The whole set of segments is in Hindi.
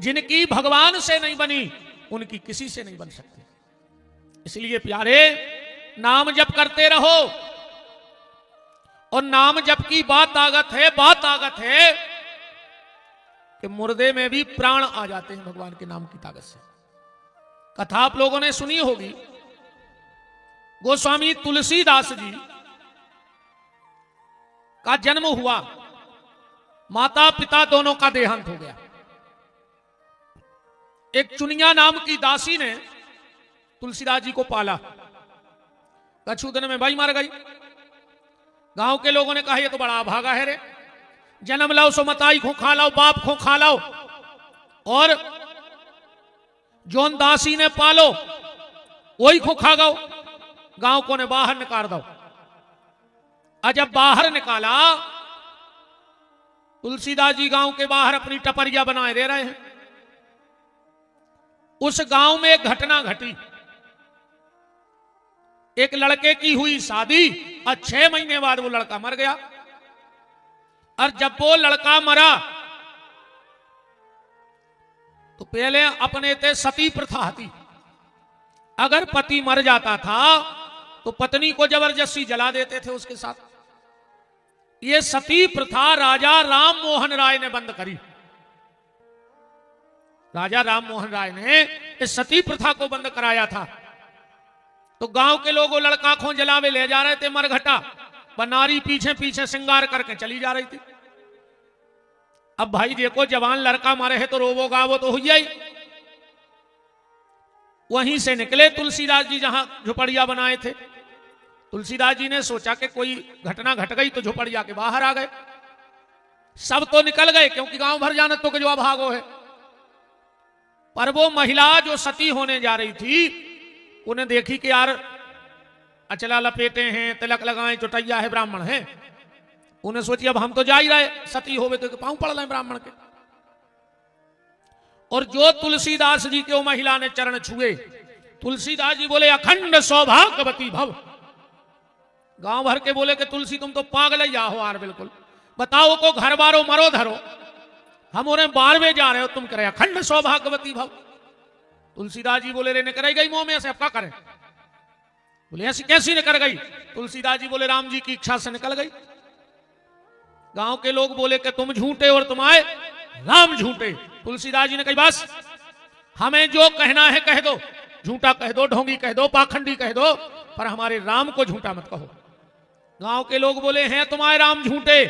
जिनकी भगवान से नहीं बनी उनकी किसी से नहीं बन सकती। इसलिए प्यारे, नाम जप करते रहो। और नाम जप की बात ताकत है कि मुर्दे में भी प्राण आ जाते हैं भगवान के नाम की ताकत से। कथा आप लोगों ने सुनी होगी, गोस्वामी तुलसीदास जी का जन्म हुआ, माता पिता दोनों का देहांत हो गया। एक चुनिया नाम की दासी ने तुलसीदास जी को पाला। कछुदन में भाई मर गई। गांव के लोगों ने कहा ये तो बड़ा अभागा है रे, जन्म लाओ सो मताई खो खा लाओ, बाप खो खा लाओ, और जोन दासी ने पालो वही खो खा गाओ। गांव को ने बाहर निकाल दो। जब बाहर निकाला, तुलसीदास जी गांव के बाहर अपनी टपरिया बनाए दे रहे हैं। उस गांव में एक घटना घटी। एक लड़के की हुई शादी और 6 महीने बाद वो लड़का मर गया। और जब वो लड़का मरा तो पहले अपने ते सती प्रथा थी। अगर पति मर जाता था तो पत्नी को जबरदस्ती जला देते थे उसके साथ। ये सती प्रथा राजा राम मोहन राय ने बंद करी। राजा राम मोहन राय ने इस सती प्रथा को बंद कराया था। तो गांव के लोग वो लड़का खो जलावे ले जा रहे थे मरघटा, बनारी पीछे पीछे श्रृंगार करके चली जा रही थी। अब भाई देखो, जवान लड़का मारे है तो रोवो गावो तो हो जाए। वहीं से निकले तुलसीदास जी जहां झुपड़िया बनाए थे। तुलसीदास जी ने सोचा कि कोई घटना घट गई तो झुपड़िया के बाहर आ गए। सब तो निकल गए क्योंकि गांव भर जाना तो जो भागो है। पर वो महिला जो सती होने जा रही थी, उन्हें देखी कि यार अचला लपेटे हैं, तिलक लगाए, चुटैया है, ब्राह्मण है। उन्हें सोची अब हम तो जा ही रहे, सती होवे तो पांव पड़ रहे ब्राह्मण के। और जो तुलसीदास जी के वो महिला ने चरण छुए, तुलसीदास जी बोले अखंड सौभाग्यवती भव। गांव भर के बोले कि तुलसी तुम तो पागल ही जाओ यार, बिल्कुल बताओ को घर बारो मरो धरो, हम उन्हें 12वें जा रहे हो, तुम करे अखंड सौभाग्यवती भव। तुलसीदास जी बोले रे निकल गई मुंह में से, अब क्या करें? बोले ऐसी कैसी निकल गई? तुलसीदास जी बोले राम जी की इच्छा से निकल गई। गांव के लोग बोले कि तुम झूठे और तुम्हारे राम झूठे। तुलसीदास जी ने कही बस, हमें जो कहना है कह दो, झूठा कह दो, ढोंगी कह दो, पाखंडी कह दो, पर हमारे राम को झूठा मत कहो। गांव के लोग बोले हैं तुम्हारे राम झूठे।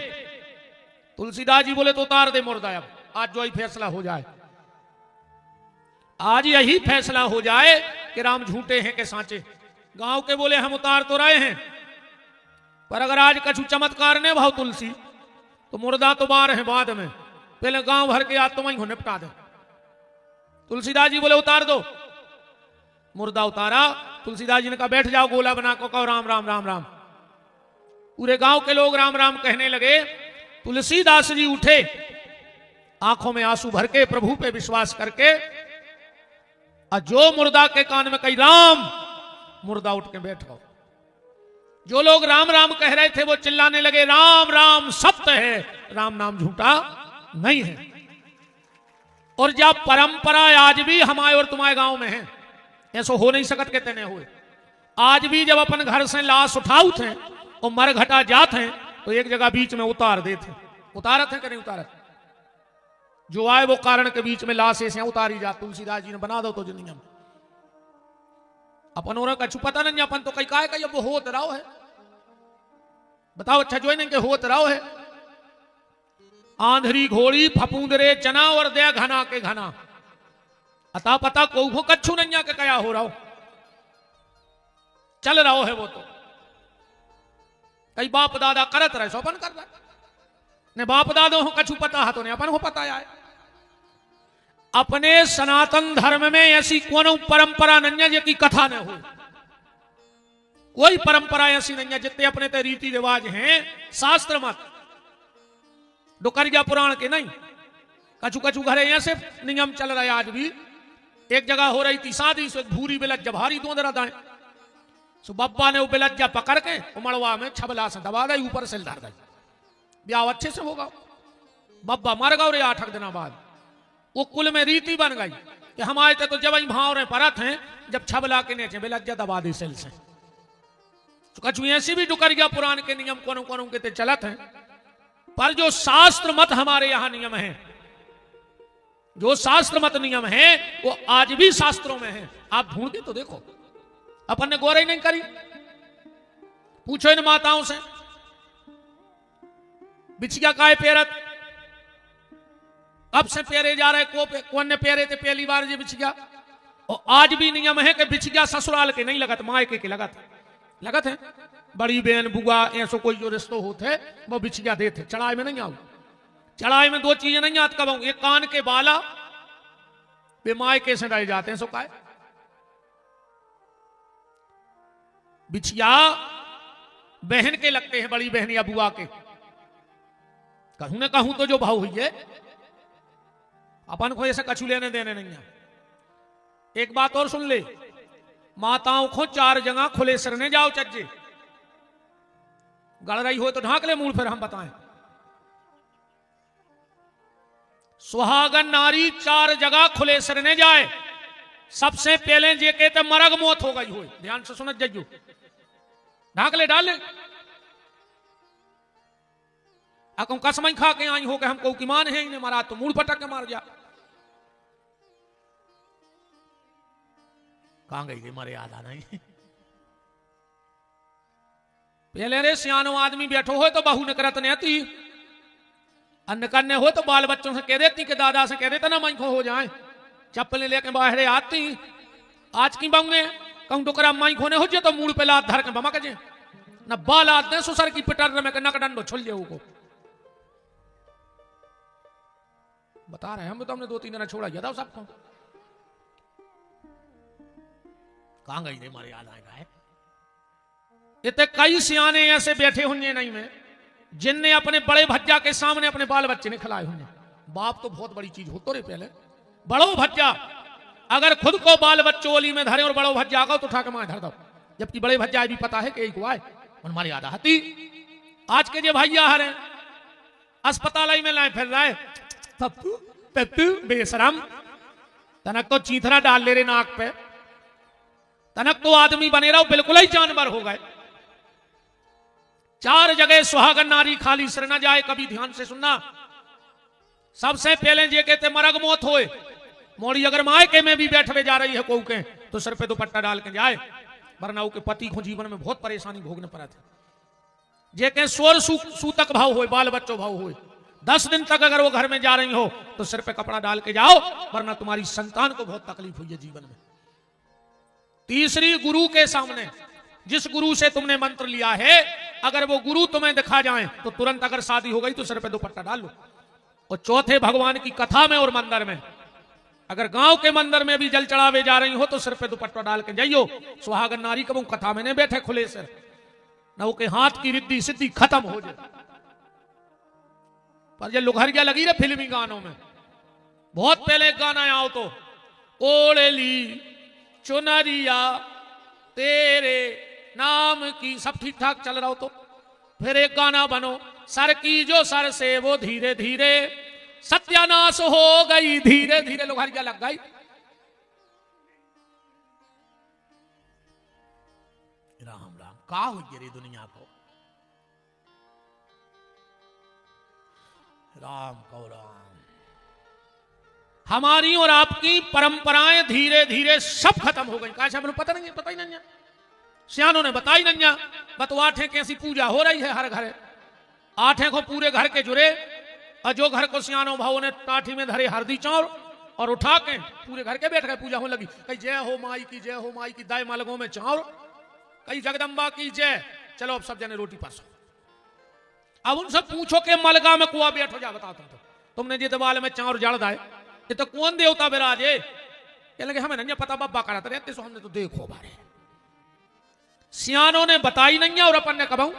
तुलसीदास जी बोले तो उतार दे मुर्दा, अब आज जो ही फैसला हो जाए, आज यही फैसला हो जाए कि राम झूठे हैं कि साचे। गांव के बोले हम उतार तो रहे हैं, पर अगर आज कछु चमत्कार ने भाव तुलसी तो मुर्दा तो बाहर है बाद में, पहले गांव भर के आज तुम ही निपटा दे। तुलसीदास जी बोले उतार दो। मुर्दा उतारा। तुलसीदास जी ने कहा बैठ जाओ, गोला बना को कहो राम राम राम राम। पूरे गांव के लोग राम राम कहने लगे। तुलसीदास जी उठे, आंखों में आंसू भर के, प्रभु पे विश्वास करके, और जो मुर्दा के कान में कही राम, मुर्दा उठ के बैठ गया। जो लोग राम राम कह रहे थे वो चिल्लाने लगे राम राम सत्य है, राम नाम झूठा नहीं है। और जब परंपरा आज भी हमारे और तुम्हारे गांव में है, ऐसा हो नहीं सकत कहते नहीं हुए। आज भी जब अपन घर से लाश उठाऊ थे और मर घटा जाते हैं तो एक जगह बीच में उतार देते। उतारत है कि नहीं उतारत? जो आए वो कारण के बीच में लाश ऐसे उतारी जा। तुलसीदास जी ने बना दो तो जो नियम। अपन और कछु पता नहीं, अपन तो कहीं काय का वो होत रहो है। बताओ अच्छा जो नहीं के होत रहो है। आंधरी घोड़ी फपूंदरे चना और दे घना के घना, अता पता को कछु नहीं के कया हो रहा हो, चल रहा है वो तो। कई बाप दादा करत रहे सो अपन कर रहा ने, बाप दादो हो कछु पता है तो नहीं अपन हो पता है। अपने सनातन धर्म में ऐसी कोनो परंपरा नहीं है की कथा न हो। कोई परंपरा ऐसी नहीं है। जितने अपने ते रीति रिवाज हैं शास्त्र मत, डुकरिया पुराण के नहीं। कछु कछु घरे ऐसे नियम चल रहा है आज भी। एक जगह हो रही थी शादी, सो भूरी बिलज्जा भारी दूध दाए, सो बब्बा ने वो बिलज्जा पकड़ के उमड़वा में छबला से दबा दी, ऊपर से धर दी। ब्याह अच्छे से होगा। बब्बा मर गया रे 8 दिन बाद। वो कुल में रीति बन गई कि हम आए थे तो जब भाव रहे परत हैं, जब छबला के नेचे बेलज्जत आबादी सेल से तो कछु ऐसी भी डुकरिया पुराण के नियम कोनो कोनो के ते चलत हैं। पर जो शास्त्र मत हमारे यहां नियम है, जो शास्त्र मत नियम है वो आज भी शास्त्रों में है। आप ढूंढ के तो देखो, अपन ने गौर ही नहीं करी। पूछो इन माताओं से, बिछिया काय पेरत अब से पेरे जा रहे, कौन ने पेरे थे पहली बार जी बिछिया। और आज भी नियम है कि बिछिया ससुराल के नहीं लगत, मायके के लगत है। बड़ी बहन बुआ ऐसो कोई जो रिश्तो होते वो बिछिया देते। चढ़ाई में नहीं आऊ, चढ़ाई में दो चीजें नहीं याद करूं, एक कान के बाला वे मायके से डाले जाते हैं। सो काय बिछिया बहन के लगते हैं, बड़ी बहन या बुआ के। कहूं ना कहूं तो जो भाव हुई है अपन को ऐसे कछु लेने देने नहीं है। एक बात और सुन ले, माताओं को 4 जगह खुले सिरने जाओ चज्जे, गड़ रही हो तो ढांक ले मूल, फिर हम बताएं। सुहागन नारी 4 जगह खुले सिरने जाए। सबसे पहले जे कहते मरग मौत हो गई हो, ध्यान से सुनत जाइयो, ढांक ले डाल ले। अकम कसम खा के आई हो कि हमको की मान है, इन्हें मारा तो मूल पटक के मार जा। कहां गई मारे याद आना ही। पहले रे सियानो आदमी बैठो हो तो बहू ने करत नहीं आती, अन्न करने हो तो बाल बच्चों से कह देती कि दादा से कह देता ना माई हो जाए, चप्पलें लेके बाहर आती। आज की बंगे कहूं टुकड़ा माई खोने हो जाए तो मूड पे लात धर के बमा के न बाल आते सुसर की पिटर में नक डंडो छुल जाओ को। बता रहे हम तो हमने 2-3 दिन छोड़ा गया था सबको। कहां गई रे मारे याद आएगा है। इतने कई सियाने ऐसे बैठे होंगे नहीं में जिनने अपने बड़े भज्जा के सामने अपने बाल बच्चे ने खिलाए होंगे। बाप तो बहुत बड़ी चीज होतो रे, पहले बड़ो भज्जा अगर खुद को बाल बच्चों ओली में धरे और बड़ो भज्जा आगा तो उठा के मां धर दो, जबकि बड़े भज्जा भी पता है कि एक हुआ है हमारी याद आती। आज के जो भैया हरे अस्पताल में लाए फिर रहा है, पप्पू पप्पू बेशरम, तनक तो चीथरा डाल ले रे नाक पे, तनक तो आदमी बने रहो बिल्कुल ही जानवर हो गए। 4 जगह सुहागन नारी खाली सिर न जाए, कभी ध्यान से सुनना। सबसे पहले जे कहते मरग मौत होए, मोड़ी अगर मायके में भी बैठवे जा रही है को के तो सिर पे दुपट्टा डाल के जाए, वरना के पति को जीवन में बहुत परेशानी भोगने पड़ा था। जे कह सोर सूतक भाव हो, बाल बच्चों भाव हो, 10 दिन तक अगर वो घर में जा रही हो तो सिर पे कपड़ा डाल के जाओ, वरना तुम्हारी संतान को बहुत तकलीफ हुई है जीवन में। तीसरी, गुरु के सामने जिस गुरु से तुमने मंत्र लिया है अगर वो गुरु तुम्हें दिखा जाए तो तुरंत अगर शादी हो गई तो सिर पे दुपट्टा डाल लो। और चौथे, भगवान की कथा में और मंदिर में, अगर गांव के मंदिर में भी जल चढ़ावे जा रही हो तो सिर पे दुपट्टा डाल के जाइयो। सुहागन नारी कब कथा में नहीं बैठे खुले सिर, न वो के हाथ की रिद्धि सिद्धि खत्म हो जाए। पर ये लुघरिया लगी रहे फिल्मी गानों में। बहुत पहले एक गाना आओ तो ओढ़ली चुनरिया तेरे नाम की, सब ठीक ठाक चल रहा हो तो फिर एक गाना बनो, सर की जो सर से वो धीरे धीरे सत्यानाश हो गई, धीरे धीरे लुघरिया लग गई। राम राम का हो गिरी दुनिया को, राम को राम। हमारी और आपकी परंपराएं धीरे धीरे सब खत्म हो गई। काश हमें पता नहीं है, पता ही नहीं है, सियानों ने बताई नहीं है। बतवाठे कैसी पूजा हो रही है हर घर, आठे को पूरे घर के जुड़े, और जो घर को सियानों भावों ने टाठी में धरे हरदी चाउर और उठा के पूरे घर के बैठ गए पूजा होने लगी। कहीं जय हो माई की, जय हो माई की, दाई मालगों में चाउर, कहीं जगदम्बा की जय। चलो अब सब जने रोटी परसो। अब उनसे पूछो कि मलगा में कुआ बैठो जा, बताओ तुमने जी दबाल में चाउर जड़ दाए, ये तो कौन देवता बिराजे? ये लगे हमें नहीं पता, बब्बा कराते रहते सो हमने तो देखो बारे। सियानों ने बताई नहीं है और अपन ने कबाऊ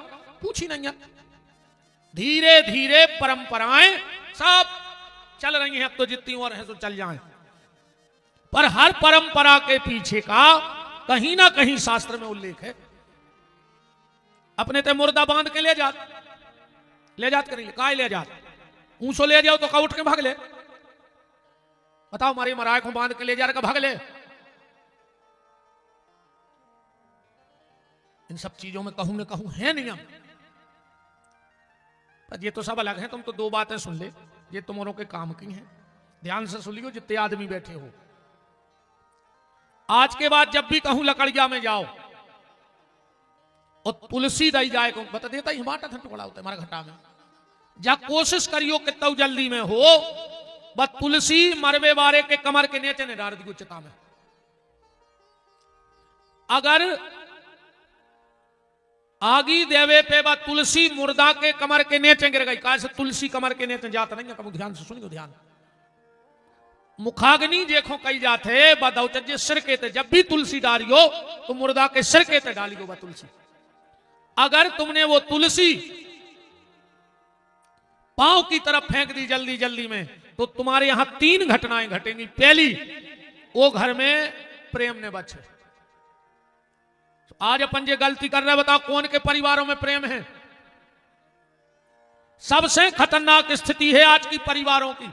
पूछी नहीं है। धीरे धीरे परंपराएं सब चल रही हैं, अब तो जितनी और हैं तो चल जाएं, पर हर परंपरा के पीछे का कहीं ना कहीं शास्त्र में उल्लेख है। अपने ते मुर्दा बांध के ले जात करेंगे, काय ले जात ऊंसो ले जाओ तो का उठ के भाग ले, बताओ मारी मराए को बांध के ले जा रहा भाग ले। इन सब चीजों में कहूं न कहूं है नियम, पर ये तो सब अलग है। तुम तो दो बातें सुन ले, ये तुम्हारों के काम की हैं, ध्यान से सुन लियो जितने आदमी बैठे हो। आज के बाद जब भी कहूं लकड़िया में जाओ और तुलसी दई जाए को बता देता ही हिमाटा था टुकड़ा होता है हमारे घटा में, जा कोशिश करियो कि तब जल्दी में हो बस तुलसी मरवे वारे के कमर के नीचे ने डाल दी चिता में। अगर आगी देवे पे बा तुलसी मुर्दा के कमर के नीचे गिर गई, कहा से तुलसी कमर के नीचे जाता नहीं है, कब ध्यान से सुनियो ध्यान। मुखाग्नि देखो कही जाते बदौचे सिर के ते, जब भी तुलसी डालियो तो मुर्दा के सिर के ते डालियो बा तुलसी। अगर तुमने वो तुलसी पांव की तरफ फेंक दी जल्दी जल्दी में तो तुम्हारे यहां तीन घटनाएं घटेंगी। पहली, वो घर में प्रेम ने बचे। तो आज अपन ये गलती कर रहे, बताओ कौन के परिवारों में प्रेम है? सबसे खतरनाक स्थिति है आज की परिवारों की।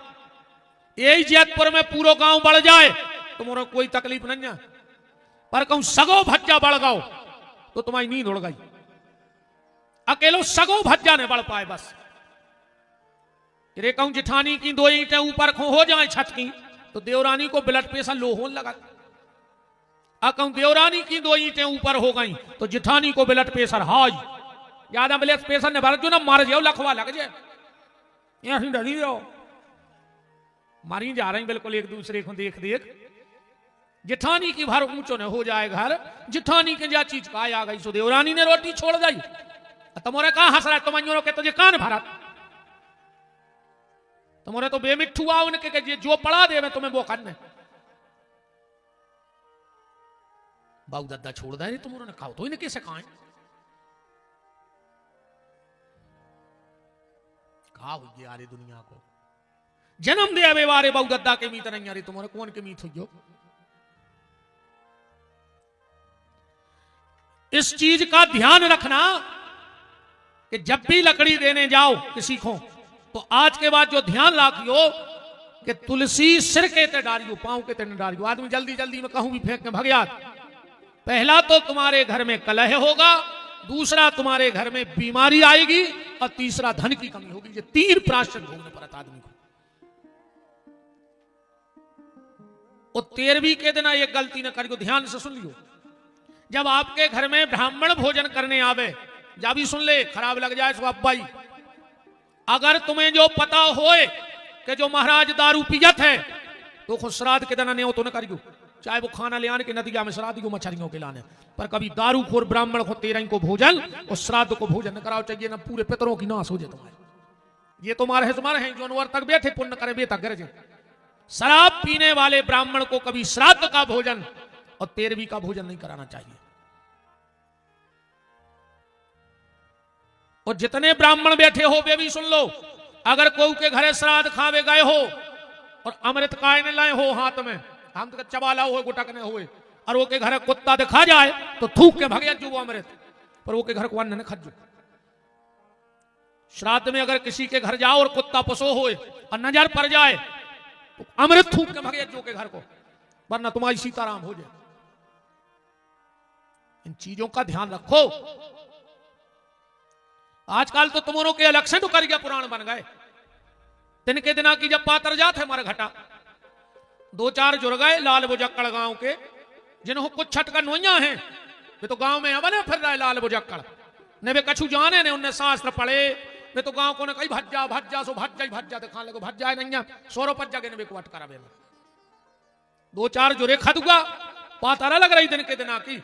यही जैतपुर में पूरा गांव बढ़ जाए तो मोरो कोई तकलीफ नहीं है, पर कहूं सगो भज्जा बढ़ गओ तो तुम्हारी नींद उड़ गई। अकेलो सगो भज्जा ने बढ़ पाए बस। रे कहूं जिठानी की दो ईंटें ऊपर हो जाए छत की तो देवरानी को ब्लड प्रेशर लो होने लगा। कहूं देवरानी की दो ईंटें ऊपर हो गई तो जिठानी को ब्लड प्रेशर हाई, ज्यादा ब्लड प्रेशर ने भर जो ना मार जाओ लखवा लग जाए, यहीं डरी जाओ मारी जा रही बिल्कुल एक दूसरे को देख देख। जिठानी की भर ऊंचो ने हो जाए घर, जिठानी के जा चीज का आ गई सो देवरानी ने रोटी छोड़ दी। तुम्हारे कहा हंस रहा है, तुम के तुझे कान भरा, तुम्हारे तो बेमिठ हुआ उनके जो पढ़ा दे मैं तुम्हें वो करने। बाऊ दादा छोड़ दे तुम ने खाओ तो इन्हें कैसे खाए, कहा हुई यारे दुनिया को जन्म दे अबे वारे बाऊ दादा के मीत नहीं यारे तुम्हारे कौन के मीत हुई। इस चीज का ध्यान रखना कि जब भी लकड़ी देने जाओ किसी को तो आज के बाद जो ध्यान रखियो कि तुलसी सिर के ते डालियो, पांव के ते न डालियो। आदमी जल्दी जल्दी में कहूं भी फेंक के भगया। पहला तो तुम्हारे घर में कलह होगा, दूसरा तुम्हारे घर में बीमारी आएगी और तीसरा धन की कमी होगी। ये तीन प्राश्चित भोगने पड़ता आदमी को। और 13वीं के दिन एक गलती न करियो, ध्यान से सुन लियो। जब आपके घर में ब्राह्मण भोजन करने आवे, जा भी सुन ले, खराब लग जाए तो अब्बाई, अगर तुम्हें जो पता होए कि जो महाराज दारू पियत है तो खुद श्राद्ध के दिन नहीं तो न करियो, चाहे वो खाना ले आने के नदिया में श्राद्ध को मछलियों के लाने, पर कभी दारू खोर ब्राह्मण को 13 को भोजन और श्राद्ध को भोजन न कराओ, चाहिए ना पूरे पितरों की नाश हो जाए तुम्हारे। ये तुम्हारे हैं जो तक बैठे पुण्य करे बेता गरजे। शराब पीने वाले ब्राह्मण को कभी श्राद्ध का भोजन और 13वीं का भोजन नहीं कराना चाहिए। और जितने ब्राह्मण बैठे हो वे भी सुन लो, अगर कोई के घरे श्राद्ध खावे गए हो और अमृत काय ने लाए हो हाथ में, हम तो चबाला हो गुटकने हुए, और वो के घर कुत्ता दिखा जाए तो थूक के भगे जो वो अमृत, पर वो के घर को अन्न न खजो। श्राद्ध में अगर किसी के घर जाओ और कुत्ता पसो होए और नजर पड़ जाए तो अमृत थूक के भगे जो के घर को, वरना तुम्हारी सीताराम हो जाए। इन चीजों का ध्यान रखो। आजकल तो तुम्हारों के इलेक्शन तो कर गया पुराण बन गए। दिन के दिना की जब पातर जात है हमारा घटा, 2-4 जुड़ गए लाल बुजक्कड़ गांव के, जिन्हों कुछ छटका नोइया हैं वे तो गांव में बने फिर रहे लाल बुजक्कड़ ने, वे कछु जाने ने, उनने शास्त्र पढ़े, वे तो गांव को ने कही भज्जा सो भज्जा दिखा लगे, भज्जा नहीं 100 पज्जा के ने को अटका 2-4 जुरे खदुआ पातारा लग रही दिन के दिना की,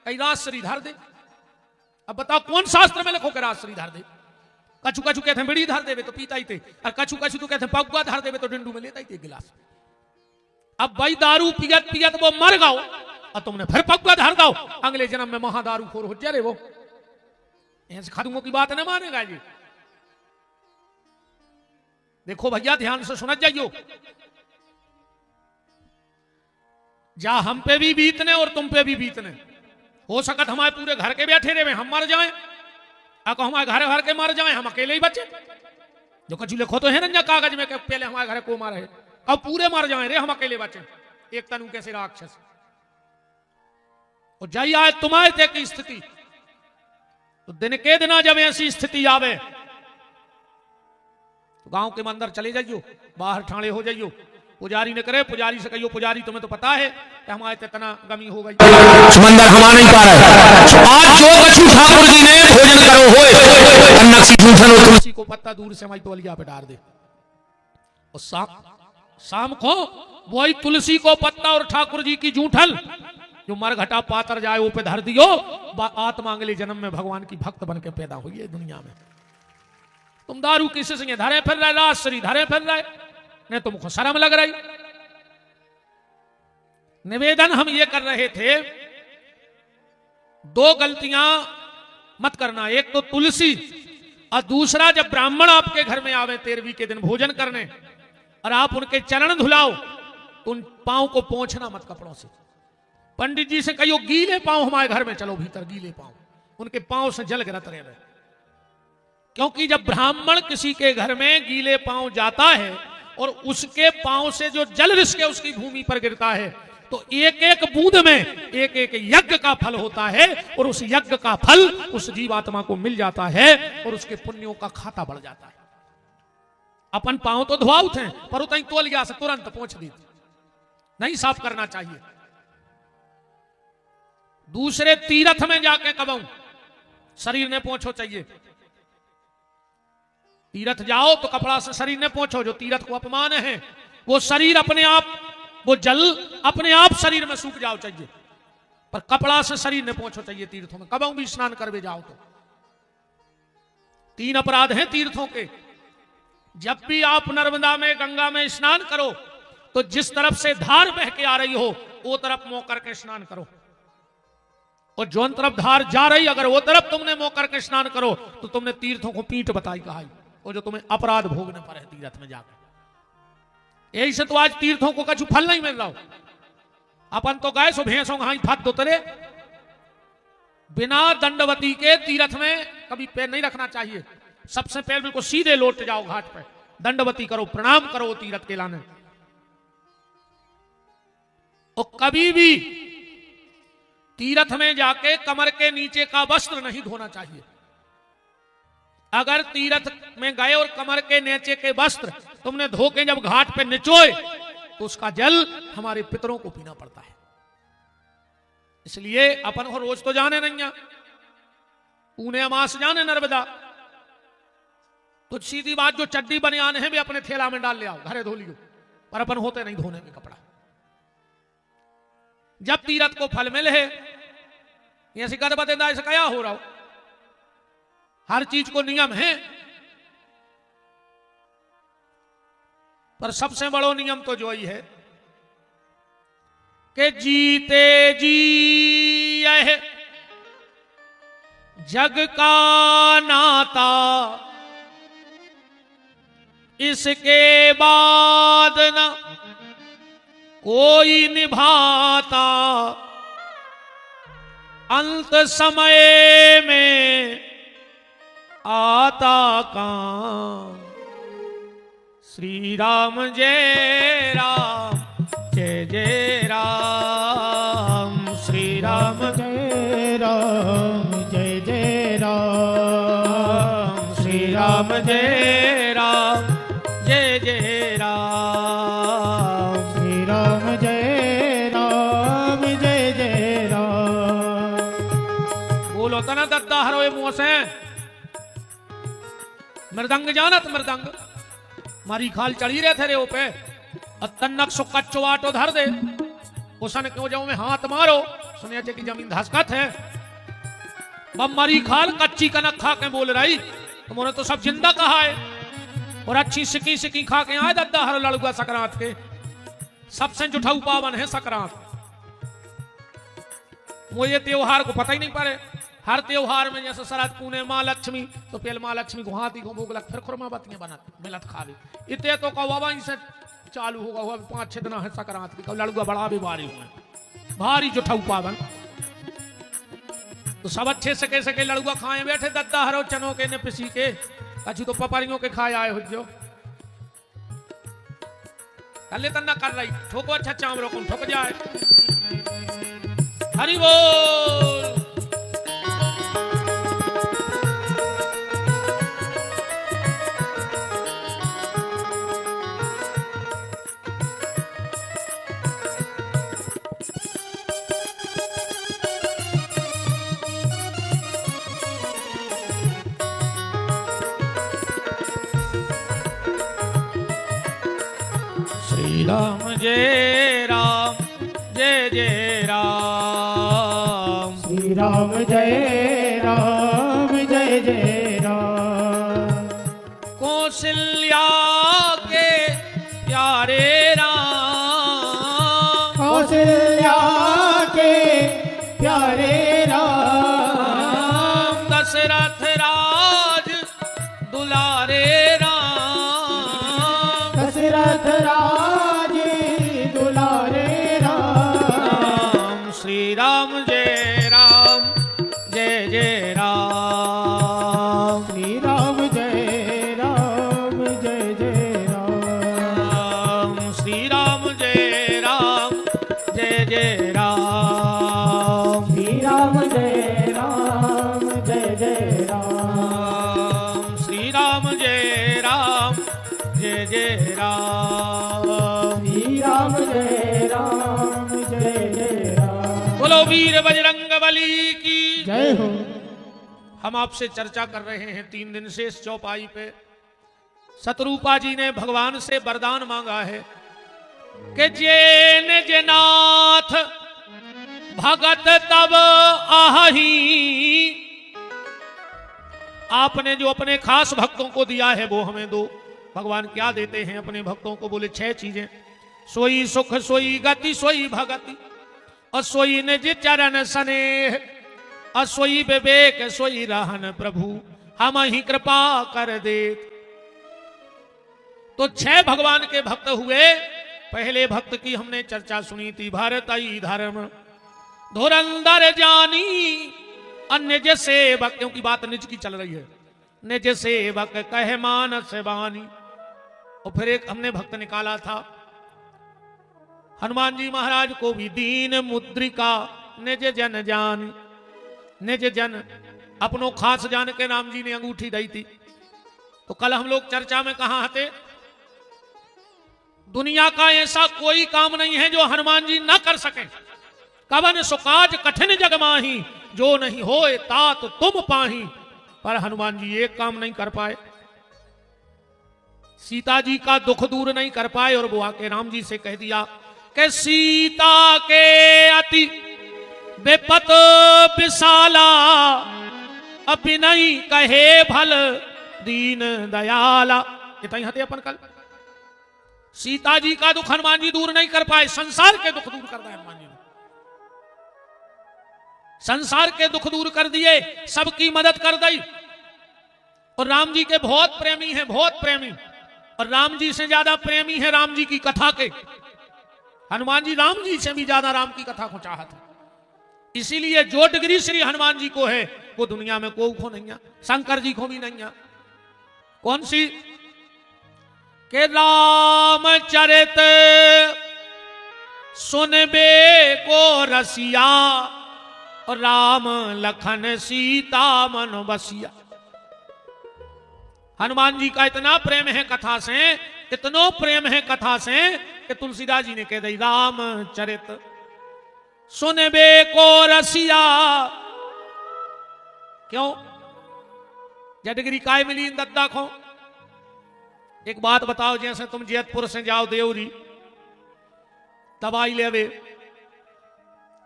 कई रात श्रीधर दे। अब बताओ कौन शास्त्र में लिखो के रात श्रीधर दे? कछु कछु कहते हैं बिड़ी धर देवे तो पीता ही थे, और कछु कछु तो कहते हैं पगुआ धर देवे तो डिंडू में लेता ही थे गिलास। अब भाई दारू पियत पियत वो मर गओ और तुमने फिर पगुआ धर दो, अगले जन्म में महादारू खोर हो जाए वो। ऐसे खदुओं की बात न मानेगा जी। देखो भैया ध्यान से सुन जाइयो, जा हम पे भी बीतने और तुम पे भी बीतने। हो सकत हमारे पूरे घर के बैठे रहे हम मर जाएं, अको हमारे घर भर के मर जाएं, हम अकेले ही बचे। जो कछु लिखो तो है ना कागज में कि पहले हमारे घर को मारे, अब पूरे मर जाए रे, हम अकेले बचे एक तनु कैसे राक्षस। और जाई आए तुम्हारे ते की स्थिति, तो दिन के दिना जब ऐसी स्थिति आवे तो गांव के मंदिर चले जाइयो, बाहर ठाणे हो जाइयो, पुजारी ने करे, पुजारी से कहियो पुजारी तुम्हें तो पता है कि हमारे इतना गमी हो गई, समंदर हमा नहीं पा रहा है। आज जो कछु ठाकुर जी ने भोजन करो होए अन्नक सी जूठन और तुलसी को पत्ता दूर से हमारी तौलिया पे डाल दे, और शाम को वही तुलसी को पत्ता और ठाकुर जी की जूठल जो मरघटा पातर जाए वो पे धर दियो, आत्मा अगले जन्म में भगवान की भक्त बन के पैदा हुई है दुनिया में। तुम दारू किसी से धरे फिर रहे, राजश्री धरे फिर रहे, नहीं तुमको शर्म लग रही। निवेदन हम ये कर रहे थे, दो गलतियां मत करना, एक तो तुलसी और दूसरा जब ब्राह्मण आपके घर में आवे 13वीं के दिन भोजन करने और आप उनके चरण धुलाओ तो उन पांव को पोंछना मत कपड़ों से। पंडित जी से कहियो गीले पांव हमारे घर में चलो भीतर, गीले पांव, उनके पांव से जल गिरत रहे। क्योंकि जब ब्राह्मण किसी के घर में गीले पांव जाता है और उसके पांव से जो जल रिसके उसकी भूमि पर गिरता है तो एक एक बूंद में एक एक यज्ञ का फल होता है, और उस यज्ञ का फल उस जीवात्मा को मिल जाता है और उसके पुण्यों का खाता बढ़ जाता है। अपन पांव तो धुआउत हैं पर उतनी तोलिया से तुरंत पहुंच दी, नहीं साफ करना चाहिए। दूसरे तीर्थ में जाके कबऊ शरीर ने पोंछो चाहिए, तीर्थ जाओ तो कपड़ा से शरीर ने पोंछो, जो तीर्थ को अपमान है वो शरीर अपने आप, वो जल अपने आप शरीर में सूख जाओ चाहिए, पर कपड़ा से शरीर ने पोंछो चाहिए तीर्थों में, कबऊ भी स्नान करवे जाओ तो। 3 अपराध हैं तीर्थों के। जब भी आप नर्मदा में गंगा में स्नान करो तो जिस तरफ से धार बह के आ रही हो वो तरफ मुंह करके स्नान करो, और जो तरफ धार जा रही अगर वो तरफ तुमने मुंह करके स्नान करो तो तुमने तीर्थों को पीठ बताई कहा, और जो तुम्हें अपराध भोगने पर है तीर्थ में जाकर। यही से तो आज तीर्थों को कछु फल नहीं मिल रहा हो। अपन तो गए सो भैंसों घाई फत उतरे, बिना दंडवती के तीर्थ में कभी पैर नहीं रखना चाहिए। सबसे पहले बिल्कुल सीधे लौट जाओ घाट पे, दंडवती करो, प्रणाम करो तीर्थ के लाने। और कभी भी तीर्थ में जाके कमर के नीचे का वस्त्र नहीं धोना चाहिए। अगर तीर्थ में गए और कमर के नीचे के वस्त्र तुमने धो के जब घाट पे निचोए तो उसका जल हमारे पितरों को पीना पड़ता है। इसलिए अपन को रोज तो जाने नहीं है, पूने अमास जाने नर्मदा, तो सीधी बात जो चड्डी बनियान है भी अपने थैला में डाल ले आओ, घरे धो लियो, पर अपन होते नहीं धोने में कपड़ा। जब तीर्थ को फल मिले है ये सिकत बतेदा ऐसा क्या हो रहा हो, हर चीज को नियम है, पर सबसे बड़ो नियम तो जो ही है कि जीते जी यह जग का नाता, इसके बाद न कोई निभाता, अंत समय में आता काम। श्री राम जय राम जय जय राम, श्री राम जय राम जय जय राम, श्री राम जय राम जय जय राम, श्री राम जय राम जय जय राम। बोलो तना दत्ता हरोए मुंह से। मृदंग जानत मृदंग मारी खाल चढ़ी रहे थे रे पे, तन्नक सो कच्चो आटो धर दे, उसन क्यों जाऊं में हाथ मारो, सुनिया की जमीन धसकत है। बम मारी खाल कच्ची कनक खा के बोल रही, तुमने तो सब जिंदा कहा है, और अच्छी सिकी सिकी खा के आए दद्दा हर लड़ुआ सकरात के। सबसे जुठाऊ पावन है सकरात। मुझे त्योहार को पता ही नहीं पड़े, हर त्योहार में जैसे शरद पूने माँ लक्ष्मी, तो पहले माँ लक्ष्मी को हाथी को भोग लग, फिर खुरमा बत्तियां बनत मिलत खा ली। इतने तो कौ वहीं से चालू होगा, हुआ 5-6 दिन है सकरात की, लड़ुआ बड़ा भी भारी हुए, भारी जुठाऊ पावन। तो सब अच्छे सके सके लड़ुआ खाए बैठे दद्दा हरो चनों के ने पिसी के, अच्छी तो पपारियों के खाए आए हो जो। कल्ले तन्ना कर रही ठोको अच्छा चाम रोकम ठोक जाए। हरि बोल। श्री राम जय राम जय जय राम। श्री राम जय राम जय जय राम। कौशल्या के प्यारे राम। कौशल्या के प्यारे राम। दशरथ राज दुलारे राम। दशरथ राज दुलारे राम। श्री राम जय राम जय जय राम। श्री राम जय राम जय जय राम। श्री राम जय राम जय जय राम। श्री राम जय राम जय जय राम। श्री राम जय राम जय जय राम। श्री राम जय राम जय जय राम। बोलो वीर बजरंग बली की जय हो। हम आपसे चर्चा कर रहे हैं 3 दिन से इस चौपाई पे। शत्रुपा जी ने भगवान से वरदान मांगा है कि जेन जनाथ भगत तब आही। आपने जो अपने खास भक्तों को दिया है वो हमें दो। भगवान क्या देते हैं अपने भक्तों को? बोले 6 चीजें। सोई सुख सोई गति सोई भगति और सोई निज चरण स्नेह और सोई विवेक सोई रहन प्रभु हम ही कृपा कर दे। तो 6 भगवान के भक्त हुए। पहले भक्त की हमने चर्चा सुनी थी। भारतीय धर्म धुरंधर जानी अन्य जे सेवक, क्योंकि बात निज की चल रही है। निज सेवक कहे मानस वाणी। और फिर एक हमने भक्त निकाला था हनुमान जी महाराज को भी दीन मुद्रिका निज जन जान। निज जन अपनों खास जान के राम जी ने अंगूठी दी थी। तो कल हम लोग चर्चा में कहा थे दुनिया का ऐसा कोई काम नहीं है जो हनुमान जी न कर सके। कवन सुकाज कठिन जग माही जो नहीं होए तात तुम पाही। पर हनुमान जी एक काम नहीं कर पाए। सीता जी का दुख दूर नहीं कर पाए और वो आके राम जी से कह दिया कि सीता के अति विपत विशाला अभी नहीं कहे भल दीन दयाला। इतना ही हते अपन कल। सीता जी का दुख हनुमान जी दूर नहीं कर पाए, संसार के दुख दूर कर दिए हनुमान जी ने। संसार के दुख दूर कर दिए, सबकी मदद कर दी। और राम जी के बहुत प्रेमी हैं, बहुत प्रेमी। और राम जी से ज्यादा प्रेमी है राम जी की कथा के। हनुमान जी राम जी से भी ज्यादा राम की कथा को चाहत है। इसीलिए जो डिग्री श्री हनुमान जी को है वो दुनिया में कोई को नहीं है, शंकर जी को भी नहीं है। कौन सी? के रामचरित सुनबे को रसिया और राम लखन सीता मन बसिया। हनुमान जी का इतना प्रेम है कथा से, इतनो प्रेम है कथा से कि तुलसीदास जी ने कह दी रामचरित सुनबे को रसिया। क्यों? जडगिरी काय मिली इन दद्दा को? एक बात बताओ, जैसे तुम जैतपुर से जाओ देवरी, दवाई लेवे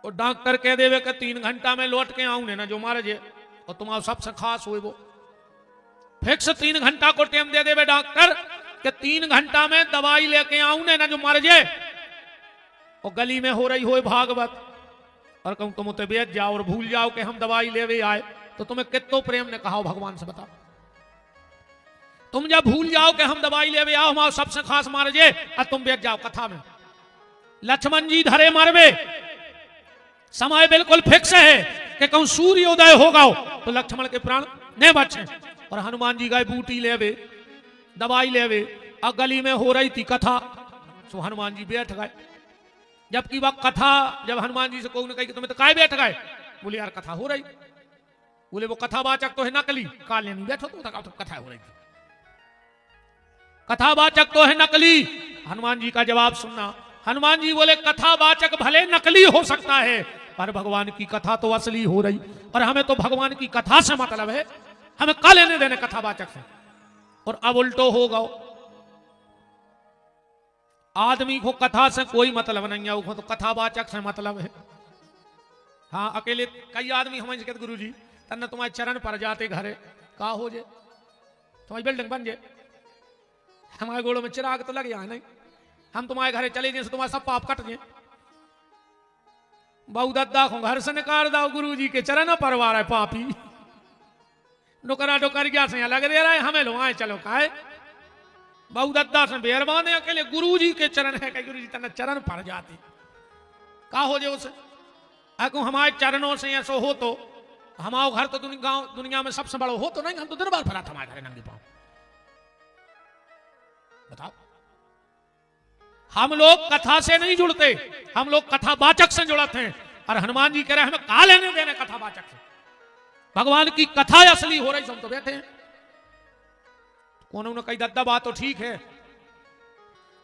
और डॉक्टर कह देवे कि 3 घंटा में लौट के आऊं ना जो मारे जे, और तुम्हारा सबसे खास हुए वो फिक्स 3 घंटा को टाइम दे देवे डॉक्टर कि 3 घंटा में दवाई लेके आऊं ना जो मर जाए। और गली में हो रही हो भागवत और कहूं तुम उते बेच जाओ और भूल जाओ कि हम दवाई लेवे आए, तो तुम्हें कितो प्रेम ने कहा भगवान से बताओ। तुम जब भूल जाओ कि हम दवाई लेवे आओ, हमारा सबसे खास मार जे, और तुम बेच जाओ कथा में। लक्ष्मण जी धरे मरवे, समय बिल्कुल फिक्स है कि कहूं सूर्य उदय होगा तो लक्ष्मण के प्राण नहीं बचे। और हनुमान जी गए बूटी लेवे, दवाई लेवे, और गली में हो रही थी कथा सो हनुमान जी बैठ गए। जबकि वह कथा जब हनुमान जी से कोई ने कही कि तुम्हें तो काय बैठ गए, बोले यार कथा हो रही। बोले वो कथावाचक तो है नकली, काले नहीं बैठो तो कथा हो रही थी। कथावाचक तो है नकली। हनुमान जी का जवाब सुनना। हनुमान जी बोले कथावाचक भले नकली हो सकता है, पर भगवान की कथा तो असली हो रही, और हमें तो भगवान की कथा से मतलब है, हमें का लेने देने कथावाचक से। और अब उल्टो हो गो, आदमी को कथा से कोई मतलब नहीं है, वो तो कथावाचक से मतलब है। हाँ, अकेले कई आदमी हमें कहते गुरु जी तन्ने तुम्हारे चरण पर जाते घरे का हो जे, तुम्हारी बिल्डिंग बन जे, हमारे गोड़ों में चिराग तो लग जाए नहीं, हम तुम्हारे घरे चले जाए तुम्हारा सब पाप कट जाए। बहु दद्दा को घर से निकाल दो, गुरु जी के चरण परवार है पापी, डोकरा डोकर गया से लग दे रहा है, हमें लो आए चलो काहे। बहु दद्दा से बेरबान है, अकेले गुरु जी के चरण है, गुरु जी तन्ने चरण पर जाते का हो जे उसे। अको हमारे चरणों से ऐसा हो तो हमारा घर तो दुनिया में सबसे बड़ा हो तो नहीं, हम तो दिन भर फरा था हमारे घर नंगे पांव। बताओ, हम लोग कथा से नहीं जुड़ते, हम लोग कथावाचक से जुड़ते हैं। और हनुमान जी कह रहे हैं हमें का लेने देने कथावाचक से, भगवान की कथा असली हो रही, हम तो बैठे हैं। उन्होंने कही दद्दा बात तो ठीक है,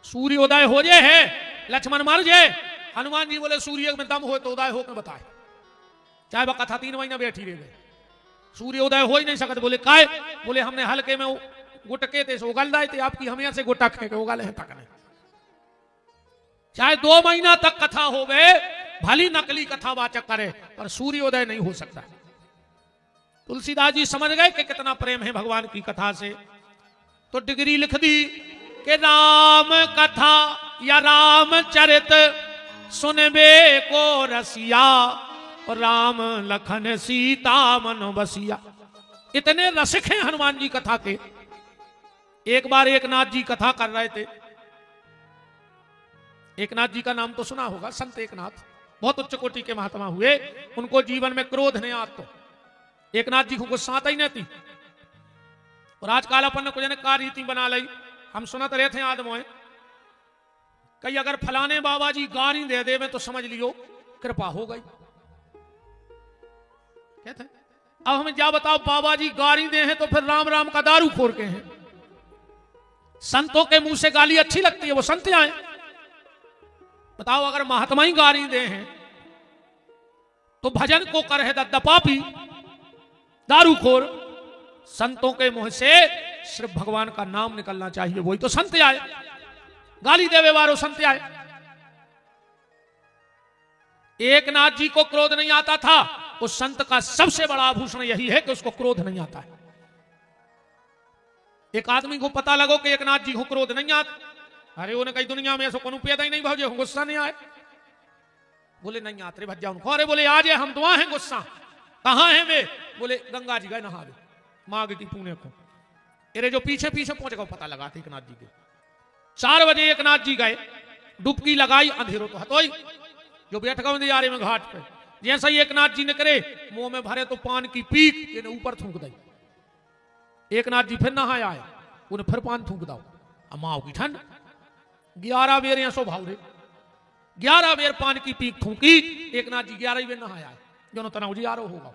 सूर्योदय हो जाए है लक्ष्मण मर जाए। हनुमान जी बोले सूर्य में दम हो तो उदय होकर बताए, चाहे वह कथा 3 महीना बैठी रह गए, सूर्योदय हो ही नहीं सकते। बोले काय, बोले हमने हल्के में गुटके थे उगल दाए थे, आपकी हम से गुटक है उगल है तक नहीं। चाहे 2 महीना तक कथा हो गए, भली नकली कथावाचक करे, पर सूर्योदय नहीं हो सकता। तुलसीदास जी समझ गए कि कितना प्रेम है भगवान की कथा से, तो डिग्री लिख दी कि राम कथा या रामचरित सुनबे को रसिया, राम लखन सीता मन बसिया। इतने रसिक हैं हनुमान जी कथा के। एक बार एकनाथ जी कथा कर रहे थे। एकनाथ जी का नाम तो सुना होगा, संत एकनाथ, बहुत उच्च कोटि के महात्मा हुए। उनको जीवन में क्रोध नहीं आता, तो एकनाथ जी को गुस्सा आता ही नहीं थी। और आजकल अपन ने कुछ का रीति बना ली, हम सुनते रहते हैं आदमों कई अगर फलाने बाबा जी गारी दे दे तो समझ लियो कृपा हो गई। कहते हैं अब हमें क्या बताओ, बाबा जी गारी दे हैं तो फिर राम राम का दारू खोर के हैं। संतों के मुंह से गाली अच्छी लगती है, वो संत आए। बताओ अगर महात्मा ही गारी दे हैं तो भजन को कर है दद्दा पापी दारू खोर। संतों के मुंह से सिर्फ भगवान का नाम निकलना चाहिए, वही तो संत आए। गाली देवे वारो संत आए। एकनाथ जी को क्रोध नहीं आता था, उस संत का सबसे बड़ा आभूषण यही है कि उसको क्रोध नहीं आता है। एक आदमी को पता लगो कि एकनाथ जी को क्रोध नहीं आता, अरे उन्हें कई दुनिया में ऐसा कोनो पैदा ही नहीं भाजे गुस्सा नहीं आए। बोले नहीं आते भज्जा उनको, अरे बोले आज हम दुआ हैं गुस्सा, कहां है वे? बोले गंगा जी गए नहा माघ की पुणे को। अरे जो पीछे पीछे पहुंच गए पता लगा था एकनाथ जी के। 4 बजे एकनाथ जी गए, डुबकी लगाई, अंधेरो तो हतोई, जो बैठ गए नजारे में घाट पे। जैसा ही एकनाथ जी ने करे मुंह में भरे तो पान की पीक इन्हें ऊपर थूक दी। एकनाथ जी फिर नहाया आए, उन्हें फिर पान थूक दाओ। अमाओ की ठंड 11 बेर या सो भाव रे 11 बेर पान की पीक थूकी। एकनाथ जी 11 बेर नहाया, जो तनाव जी यारो होगा।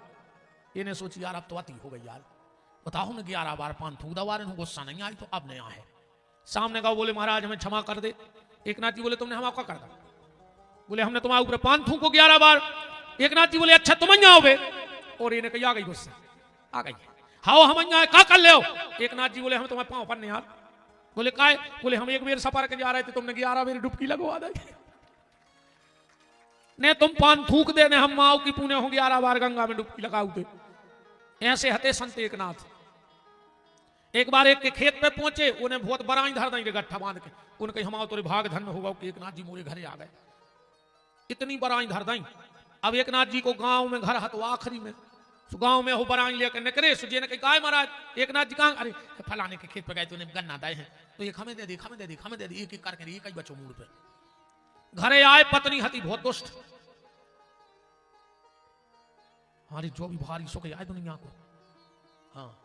इन्हें सोची यार अब तो अति हो गई यार, बताओ ने 11 बार पान थूक दवा रहे, गुस्सा नहीं आई तो अब नया है। सामने का बोले महाराज हमें क्षमा कर दे। एकनाथ जी बोले तुमने हम आपका कर दिया। बोले हमने तुम्हारे ऊपर पान थूको 11 बार। एकनाथ जी बोले अच्छा तुम यहाँ आओगे, और इन्हें कही आ गई गुस्सा आ गई, हाओ हम यहाँ का कर ले। एकनाथ जी बोले हम तुम्हारे पाँव पर नहीं यार। बोले काय? बोले हम 1 बेर सफर के जा रहे थे, तुमने 11 बेर डुबकी लगवा दी। ने तुम पान थूक दे ने हम माओ की पुणे हो 11 बार गंगा में डुबकी लगाऊ थे। ऐसे हते संत एकनाथ। एक बार एक के खेत पे पहुंचे, उन्हें बहुत बराई धर देंगे गट्ठा बांध के। उनके हमारा तो भाग धन्य होगा कि एकनाथ जी मोरे घरे आ गए। इतनी बराई धर दी। अब एकनाथ जी को गांव में घर हतो आखिरी में, गांव में हो बराई लेकर निकले। सुजे ने कहा काय महाराज एकनाथ जी कहाँ? अरे फलाने के खेत पे गए तो उन्हें गन्ना दाए हैं, तो एक हमें दे दी, हमें दे दी, हमें दे दी, एक एक करके एक ही बचो मूड पे। घरे आए, पत्नी हती बहुत दुष्ट, हमारी जो भी भारी सुख आए दुनिया को, हाँ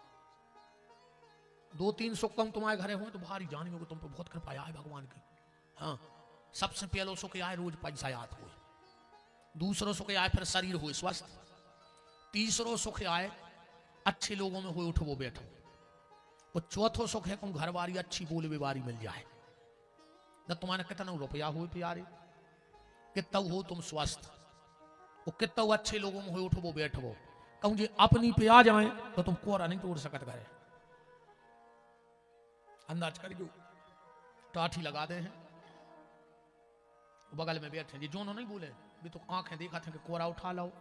2-3 सुख कम तुम्हारे घरे हो तो भारी जानियो कि तुम पे बहुत कृपा है भगवान की। हाँ, सबसे पहले सो के आए रोज पैसा याद हुए, दूसरों सो के आए फिर शरीर हुए स्वस्थ, तीसरों सुख आए अच्छे लोगों में हुए उठो बैठो, और चौथो सुख है तुम घर वाली अच्छी बोले बेवारी मिल जाए। न तुम्हारे कितना रुपया हुए प्यारे, कितना हो तुम स्वस्थ, वो कितना अच्छे लोगों में हुए उठो बैठो, कहूं जी अपनी पे आ जाए तो तुम कोरा नहीं तोड़ सकत घरे। अंदाज करियो, टाठी लगा दे हैं, बगल में बैठे जी जोनो नहीं बोले भी तो आंखें देखा थे कि कोरा उठा लाओ,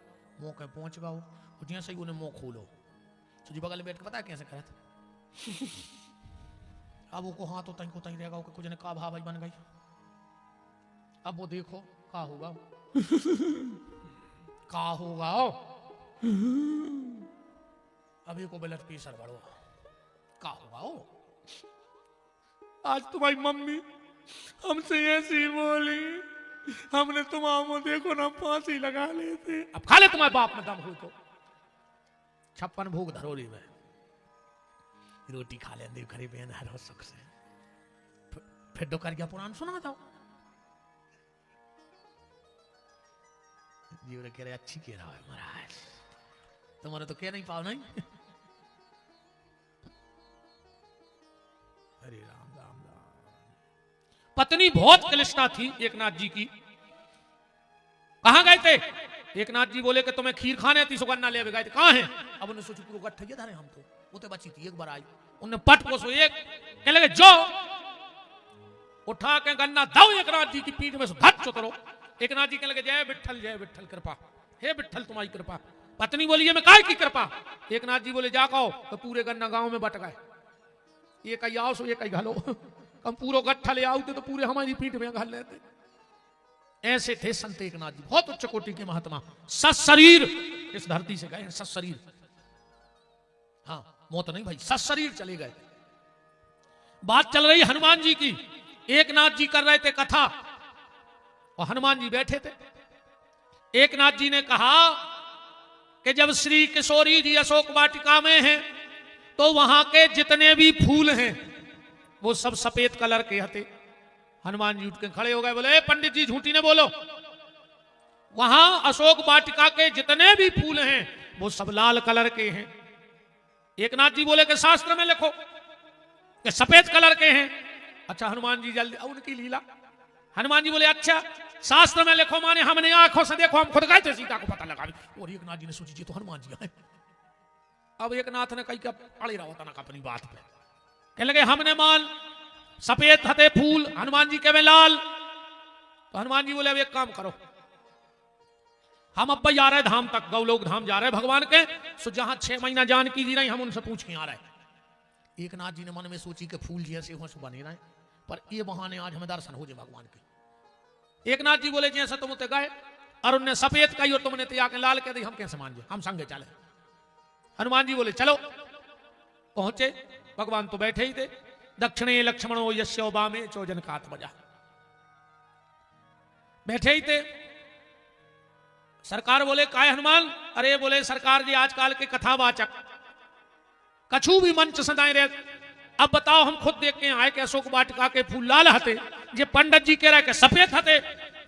मुंह के पहुंच गाओ, जैसे ही उन्हें मुंह खोलो तो जी बगल में बैठ के पता है कैसे करे थे। अब वो को हाँ तो तई को तई रहेगा कि कुछ ने का भाई बन गई। अब वो देखो का होगा का होगा अभी को ब्लड प्रेशर बढ़ो का होगा ओ। आज तुम्हारी मम्मी हमसे ऐसी बोली, हमने तुम्हारा देखो ना फांसी लगा लेते। अब खा ले तुम्हारे बाप में दम हो तो 56 भोग धरोली में रोटी खा लेंगे घरे बहन हर सुख से। फिर डोकर क्या पुराण सुना था जी, कह रहे अच्छी कह रहा है महाराज, तुम्हारे तो कह नहीं पाओ नहीं। अरे राम राम राम। पत्नी बहुत कलिष्ठा थी एकनाथ जी की। कहां गए थे? एकनाथ जी बोले कि तुम्हें खीर खाने थी, सुगन्ना ले गए थे। कहां है? अब उन्हें सोची पूरा गट्ठे धरे हम तो वो तो बची थी, एक बार आई उन्हें पट को सो एक कह लगे जो उठा के गन्ना दाओ एकनाथ जी की पीठ में से धट चुतरो। एकनाथ जी कहने लगे जय विठ्ठल कृपा, हे विठ्ठल तुम्हारी कृपा। पत्नी बोली ये मैं काय की कृपा? एकनाथ जी बोले जा कहो तो पूरे गन्ना गांव में बट गए, ये कहीं आओ सो ये कहीं घालो, हम पूरा गट्ठा ले आओते तो पूरे हमारी पीठ में घाल लेते। ऐसे थे संत एकनाथ जी, बहुत उच्च कोटि के महात्मा, सशरीर इस धरती से गए, सशरीर। हाँ मौत नहीं भाई, सशरीर चले गए। बात चल रही हनुमान जी की, एकनाथ जी कर रहे थे कथा और हनुमान जी बैठे थे। एकनाथ जी ने कहा कि जब श्री किशोरी जी अशोक वाटिका में हैं तो वहां के जितने भी फूल हैं वो सब सफेद कलर के हते। हनुमान जी उठ के खड़े हो गए, बोले पंडित जी झूठी ने बोलो, वहां अशोक वाटिका के जितने भी फूल हैं वो सब लाल कलर के हैं। एकनाथ जी बोले कि शास्त्र में लिखो कि सफेद कलर के हैं। अच्छा हनुमान जी जल्दी, उनकी लीला। हनुमान जी बोले अच्छा शास्त्र में लिखो माने हमने आंखों से देखो, हम खुद गए थे सीता को पता लगा। और एकनाथ जी ने सोची जी तो हनुमान जी आए। अब एकनाथ ने कही क्या अड़े रहा होता ना अपनी बात पे, कह लगे हमने मान सफेद हते फूल, हनुमान जी के में लाल। तो हनुमान जी बोले अब एक काम करो, हम अब जा रहे धाम तक, गौलोक धाम जा रहे भगवान के, सो जहां 6 महीना जानकी जी रही हम उनसे पूछ के आ रहे। एकनाथ जी ने मन में सोची कि फूल जैसे हो सो बने रहे, पर ये बहाने आज हमें दर्शन हो जाए भगवान के। एकनाथ जी बोले जैसा तुम गए और उनने सफेद कही और तुमने त्याग लाल कह दी, हम कैसे मान जाए, हम संगे चले। हनुमान जी बोले चलो। पहुंचे, भगवान तो बैठे ही थे। दक्षिणे लक्ष्मणो यस्यो वामे चोजन कात बजा, बैठे ही थे। सरकार बोले काय हनुमान? अरे बोले सरकार जी आजकल के कथावाचक कछु भी मंच सदाए रहे, अब बताओ हम खुद देख के आए कि अशोक वाटिका के फूल लाल हते, जे पंडित जी कह रहे के सफेद हते।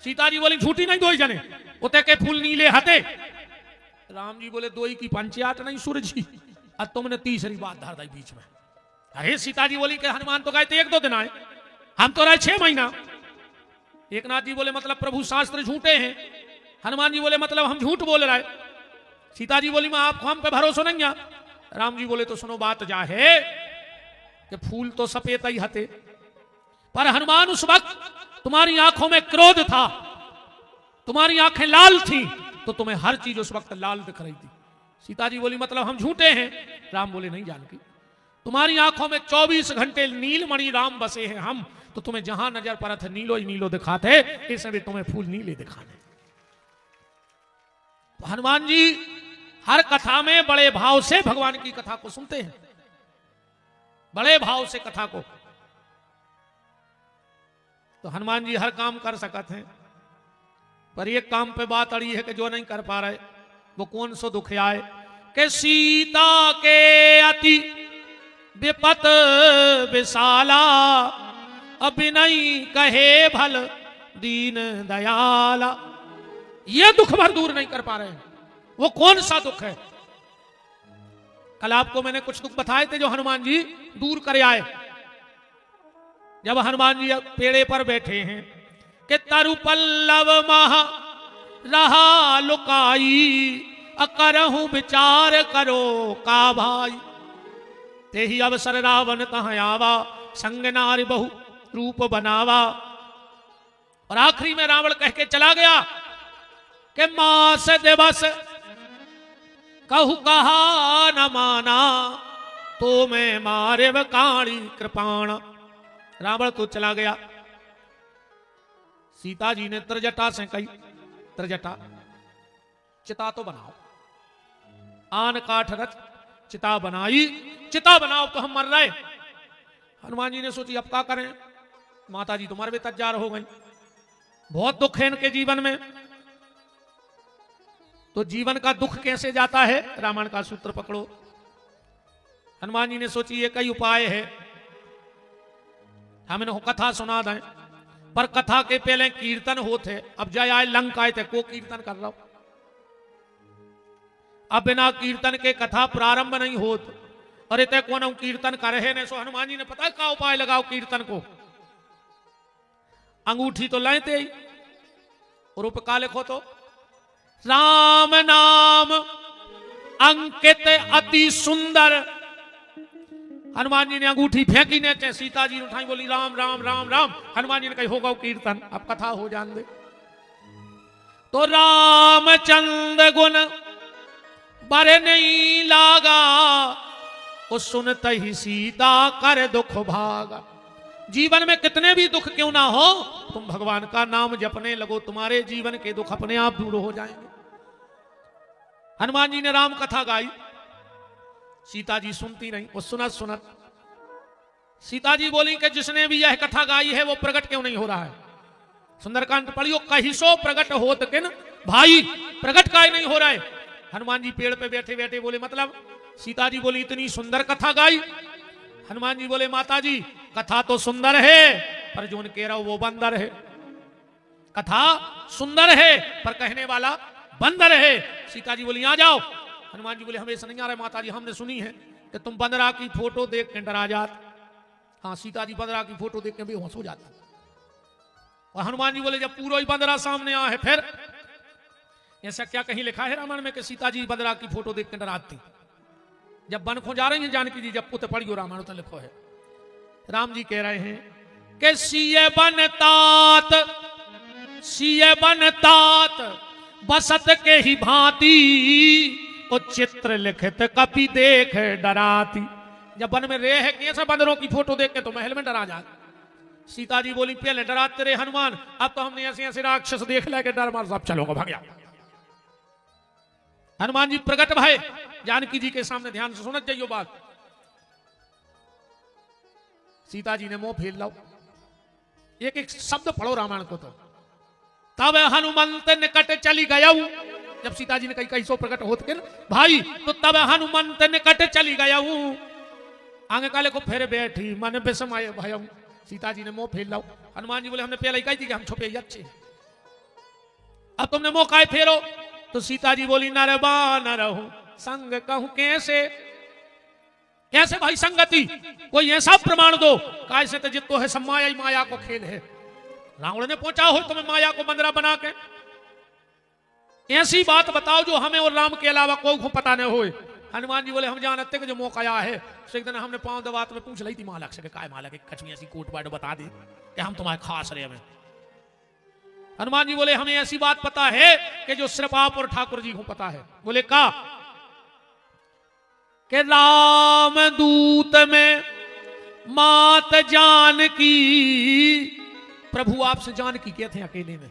सीता जी बोली झूठी नहीं दो जने, उते के फूल नीले हते। राम जी बोले दोई की पंचायत नहीं सूरज जी, अब तुमने तीसरी बात धर दी बीच में। अरे सीता जी बोली कि हनुमान तो गए थे 1-2 दिन आए, हम तो रहे 6 महीना। एकनाथ जी बोले मतलब प्रभु शास्त्र झूठे हैं। हनुमान जी बोले मतलब हम झूठ बोल रहे। सीता जी बोली मैं आपको हम पे भरोसा नहीं है। राम जी बोले तो सुनो बात जा है कि फूल तो सफेद ही हते, पर हनुमान उस वक्त तुम्हारी आंखों में क्रोध था, तुम्हारी आंखें लाल थी, तो तुम्हें हर चीज उस वक्त लाल दिख रही थी। सीता जी बोली मतलब हम झूठे हैं। राम बोले नहीं जानकी, तुम्हारी आंखों में 24 घंटे नीलमणि राम बसे हैं हम, तो तुम्हें जहां नजर पड़ा था नीलो ही नीलो दिखाते, इसमें भी तुम्हें फूल नीले दिखाने। तो हनुमान जी हर कथा में बड़े भाव से भगवान की कथा को सुनते हैं, बड़े भाव से कथा को। तो हनुमान जी हर काम कर सकते हैं, पर एक काम पे बात अड़ी है कि जो नहीं कर पा रहे। वो कौन सो दुख आए कि सीता के अति विपत विशाला, अब नहीं कहे भल दीन दयाला। ये दुख भर दूर नहीं कर पा रहे हैं। वो कौन सा दुख है? कल आपको मैंने कुछ दुख बताए थे जो हनुमान जी दूर करे आए। जब हनुमान जी पेड़े पर बैठे हैं कि तरु पल्लव महा रहा लुकाई, अकरहूं विचार करो का भाई। ते ही अवसर रावण कहाँ आवा, संग नारी बहु रूप बनावा। और आखिरी में रावण कह के चला गया कि मास दिवस कहू कहा न माना, तो मैं मारे काणी कृपाण। रावण तो चला गया। सीता जी ने त्रिजटा से कही, त्रिजटा चिता तो बनाओ, आन काठ रच चिता बनाई। चिता बनाओ तो हम मर रहे। हनुमान जी ने सोची अब क्या करें, माता जी तुम्हारे भी तैयार हो गई, बहुत दुख है इनके जीवन में। तो जीवन का दुख कैसे जाता है, रामायण का सूत्र पकड़ो। हनुमान जी ने सोची ये कई उपाय है, हम इन्हों कथा सुना दें। पर कथा के पहले कीर्तन होते। अब जय आए लंका आए थे को कीर्तन कर रहा हो। अब बिना कीर्तन के कथा प्रारंभ नहीं होत। अरे ते कौन कीर्तन कर रहे ने। सो हनुमान जी ने पता है क्या उपाय लगाओ कीर्तन को। अंगूठी तो लेते ही और उपका लिखो तो राम नाम अंकित अति सुंदर। हनुमान जी ने अंगूठी फेंकी ने चाहे सीता जी ने उठाई, बोली राम राम राम राम। हनुमान जी ने कही होगा कीर्तन, अब कथा हो जान दे। तो रामचंद्र गुण बरे नहीं लागा, उस सुनते ही सीता कर दुख भागा। जीवन में कितने भी दुख क्यों ना हो, तुम भगवान का नाम जपने लगो, तुम्हारे जीवन के दुख अपने आप दूर हो जाएंगे। हनुमान जी ने राम कथा गाई, सीता जी सुनती नहीं। वो सुनत सुनत सीता जी बोली कि जिसने भी यह कथा गाई है वो प्रकट क्यों नहीं हो रहा है। सुंदरकांड पढ़ियो, कहीं सो प्रकट होत किन भाई, प्रकट का ही नहीं हो रहा है। हनुमान जी पेड़ पे बैठे बैठे बोले मतलब। सीता जी बोली इतनी सुंदर कथा गाई। हनुमान जी बोले माता जी कथा तो सुंदर है, पर जो कह रहा हो वो बंदर है। कथा सुंदर है पर कहने वाला बंदर है। सीता जी बोली आ जाओ। हनुमान जी बोले हमें नहीं आ रहा है माता जी, हमने सुनी है कि तुम बंदरा की फोटो देख के डरा जात। हाँ, सीता जी बंदरा की फोटो देख के बेहोश हो जाता। और हनुमान जी बोले जब पूरा ही बंदरा सामने आ है फिर। ऐसा क्या कहीं लिखा है रामायण में कि सीता जी बंदरा की फोटो देख के डराती। जब वन खो जा रही हैं जानकी जी, जब पुत्र पढ़ियो रामायण तो लिखो है। राम जी कह रहे हैं कि सीए बनतात बसत के ही भांति, और चित्र लिखित कपि देख डराती। जब वन में रहे है कैसे बंदरों की फोटो देख के तो महल में डरा जा। सीता जी बोली पहले डराते रहे हनुमान, अब तो हमने ऐसे ऐसे राक्षस देख लिया कि डर मार सब चलोगा भाग गया। हनुमान जी प्रकट भय जानकी जी के सामने, ध्यान से सुनत जाइयो बात। सीता जी ने मुंह फेर लो, एक एक शब्द पढ़ो रामायण को। तो तब हनुमंत निकट चली गया। जब सीता जी ने कही कैसो प्रकट होत के भाई, तो तब हनुमंत निकट चली गया। आगे काले को फिर बैठी मन विषमय भयम। सीता जी ने मुंह फेर लो। हनुमान जी बोले हमने पहले ही कही थी कि हम छुपे ही अच्छे, अब तुमने मुंह काय फेरो। तो सीता जी बोली नरबा न रहूं संग कहूं कैसे। कैसे भाई संगति, कोई ऐसा प्रमाण दो। कैसे तो जितो है सब माया ही माया को खेल है। रावण ने पहुंचा हो तुम्हें माया को बंदरा बना के। ऐसी बात बताओ जो हमें और राम के अलावा कोई को पता न हो। हनुमान जी बोले हम जानते कि जो मौका आया है। तो एक दिन हमने पांव दबात में पूछ ली थी मालक से काय मालक एक कछमी ऐसी कोट बाट बता दे कि हम तुम्हारे खास रहे हमें। हनुमान जी बोले हमें ऐसी बात पता है कि जो सिर्फ आप और ठाकुर जी को पता है। बोले का कि राम दूत में मात जानकी, प्रभु आपसे जानकी कहते हैं अकेले में।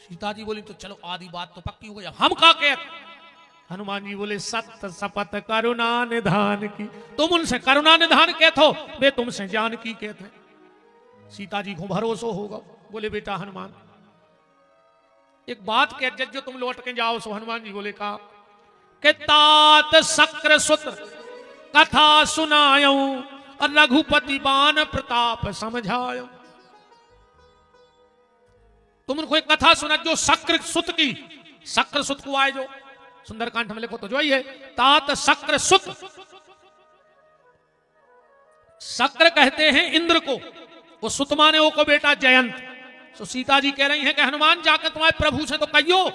सीता जी बोली तो चलो आधी बात तो पक्की हो गई, हम का कहते। हनुमान जी बोले सत्य शपथ करुणा निधान की, तुम उनसे करुणा निधान कहते हो, वे तुमसे जानकी कहते हैं। सीता जी को भरोसा होगा। बोले बेटा हनुमान एक बात कह जो तुम लौट के जाओ। सो हनुमान जी बोले कहा कि तात शक्र सुत कथा सुनाऊं, और रघुपति बान प्रताप समझायो। तुम उनको एक कथा सुना जो शक्र सुत की, शक्र सुत को आए जो सुंदरकांड में लिखो तो जो है तात शक्र सुत। शक्र कहते हैं इंद्र को, वो सुत माने वो को बेटा जयंत। तो सीता जी कह रही हैं कि हनुमान जाकर तुम्हारे प्रभु से तो कहियो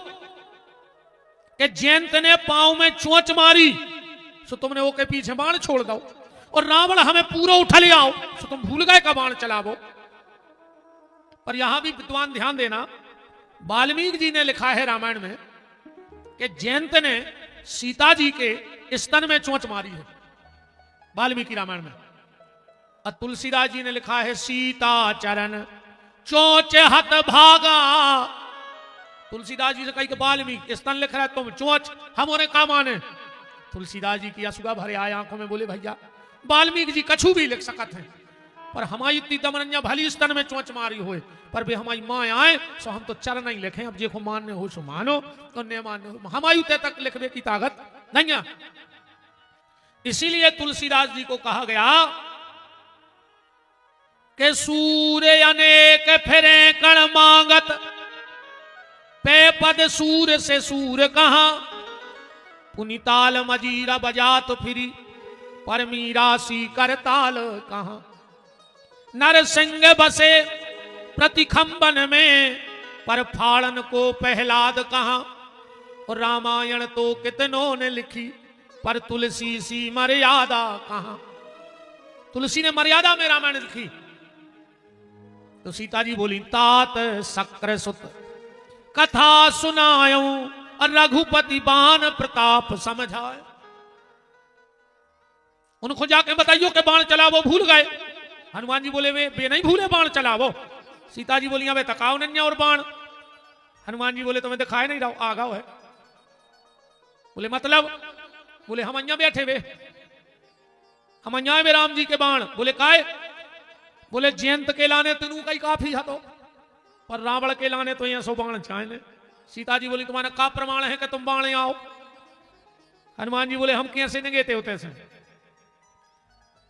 कि जयंत ने पांव में चोंच मारी, सो तुमने वो के पीछे बाण छोड़ दो, और रावण हमें पूरा उठा ले आओ, सो तुम भूल गए का बाण चलावो। पर यहां भी विद्वान ध्यान देना, वाल्मीकि जी ने लिखा है रामायण में कि जयंत ने सीता जी के स्तन में चोंच मारी है, वाल्मीकि रामायण में। और तुलसीदास जी ने लिखा है सीता चरण चोंच हत भागा। तुलसीदास जी से कही कि वाल्मीकि स्तन लिख रहा है तुम चोंच हमने का माने। तुलसीदास जी की असुगा भरे आए आंखों में, बोले भैया वाल्मीकि जी कछु भी लिख सकत हैं, पर हमारी इतनी दमरंजा भली स्तन में चोंच मारी होए, पर भी हमारी माँ आए सो हम तो चरण नहीं लिखे। अब देखो मानने हो सो मानो, तो न मानने हो हमारी उतने तक लिखने की ताकत नहीं है। इसीलिए तुलसीदास जी को कहा गया कि सूर्य अनेक फिरे कण मांगत, पे पद सूर से सूर कहा, पुनिताल मजीरा बजा तो फिरी, पर मीरासी करताल कहा। नरसिंह बसे प्रतिखंबन में, पर फाड़न को पहलाद कहा। और रामायण तो कितनों ने लिखी, पर तुलसी सी मर्यादा कहा। तुलसी ने मर्यादा में रामायण लिखी। तो सीता जी बोली तात शक्र सुत कथा सुनायो, और रघुपति बान प्रताप समझाए। उनको जाके बताइयो कि बाण चलावो, भूल गए। हनुमान जी बोले वे नहीं भूले बाण चलावो। सीता जी बोली अबे तकाओ नन्या और बाण। हनुमान जी बोले तुम्हें दिखाए नहीं रहो, आगाओ है। बोले मतलब? बोले हम अन्या बैठे वे, हम अन्या में राम जी के बाण। बोले काय? बोले जयंत के लाने तेनू कई काफी हतो, पर रावण के लाने तो यहाँ सो बाण चाहे। सीता जी बोली तुम्हारा का प्रमाण है कि तुम बाणे आओ? हनुमान जी बोले हम कैसे निगेते होते से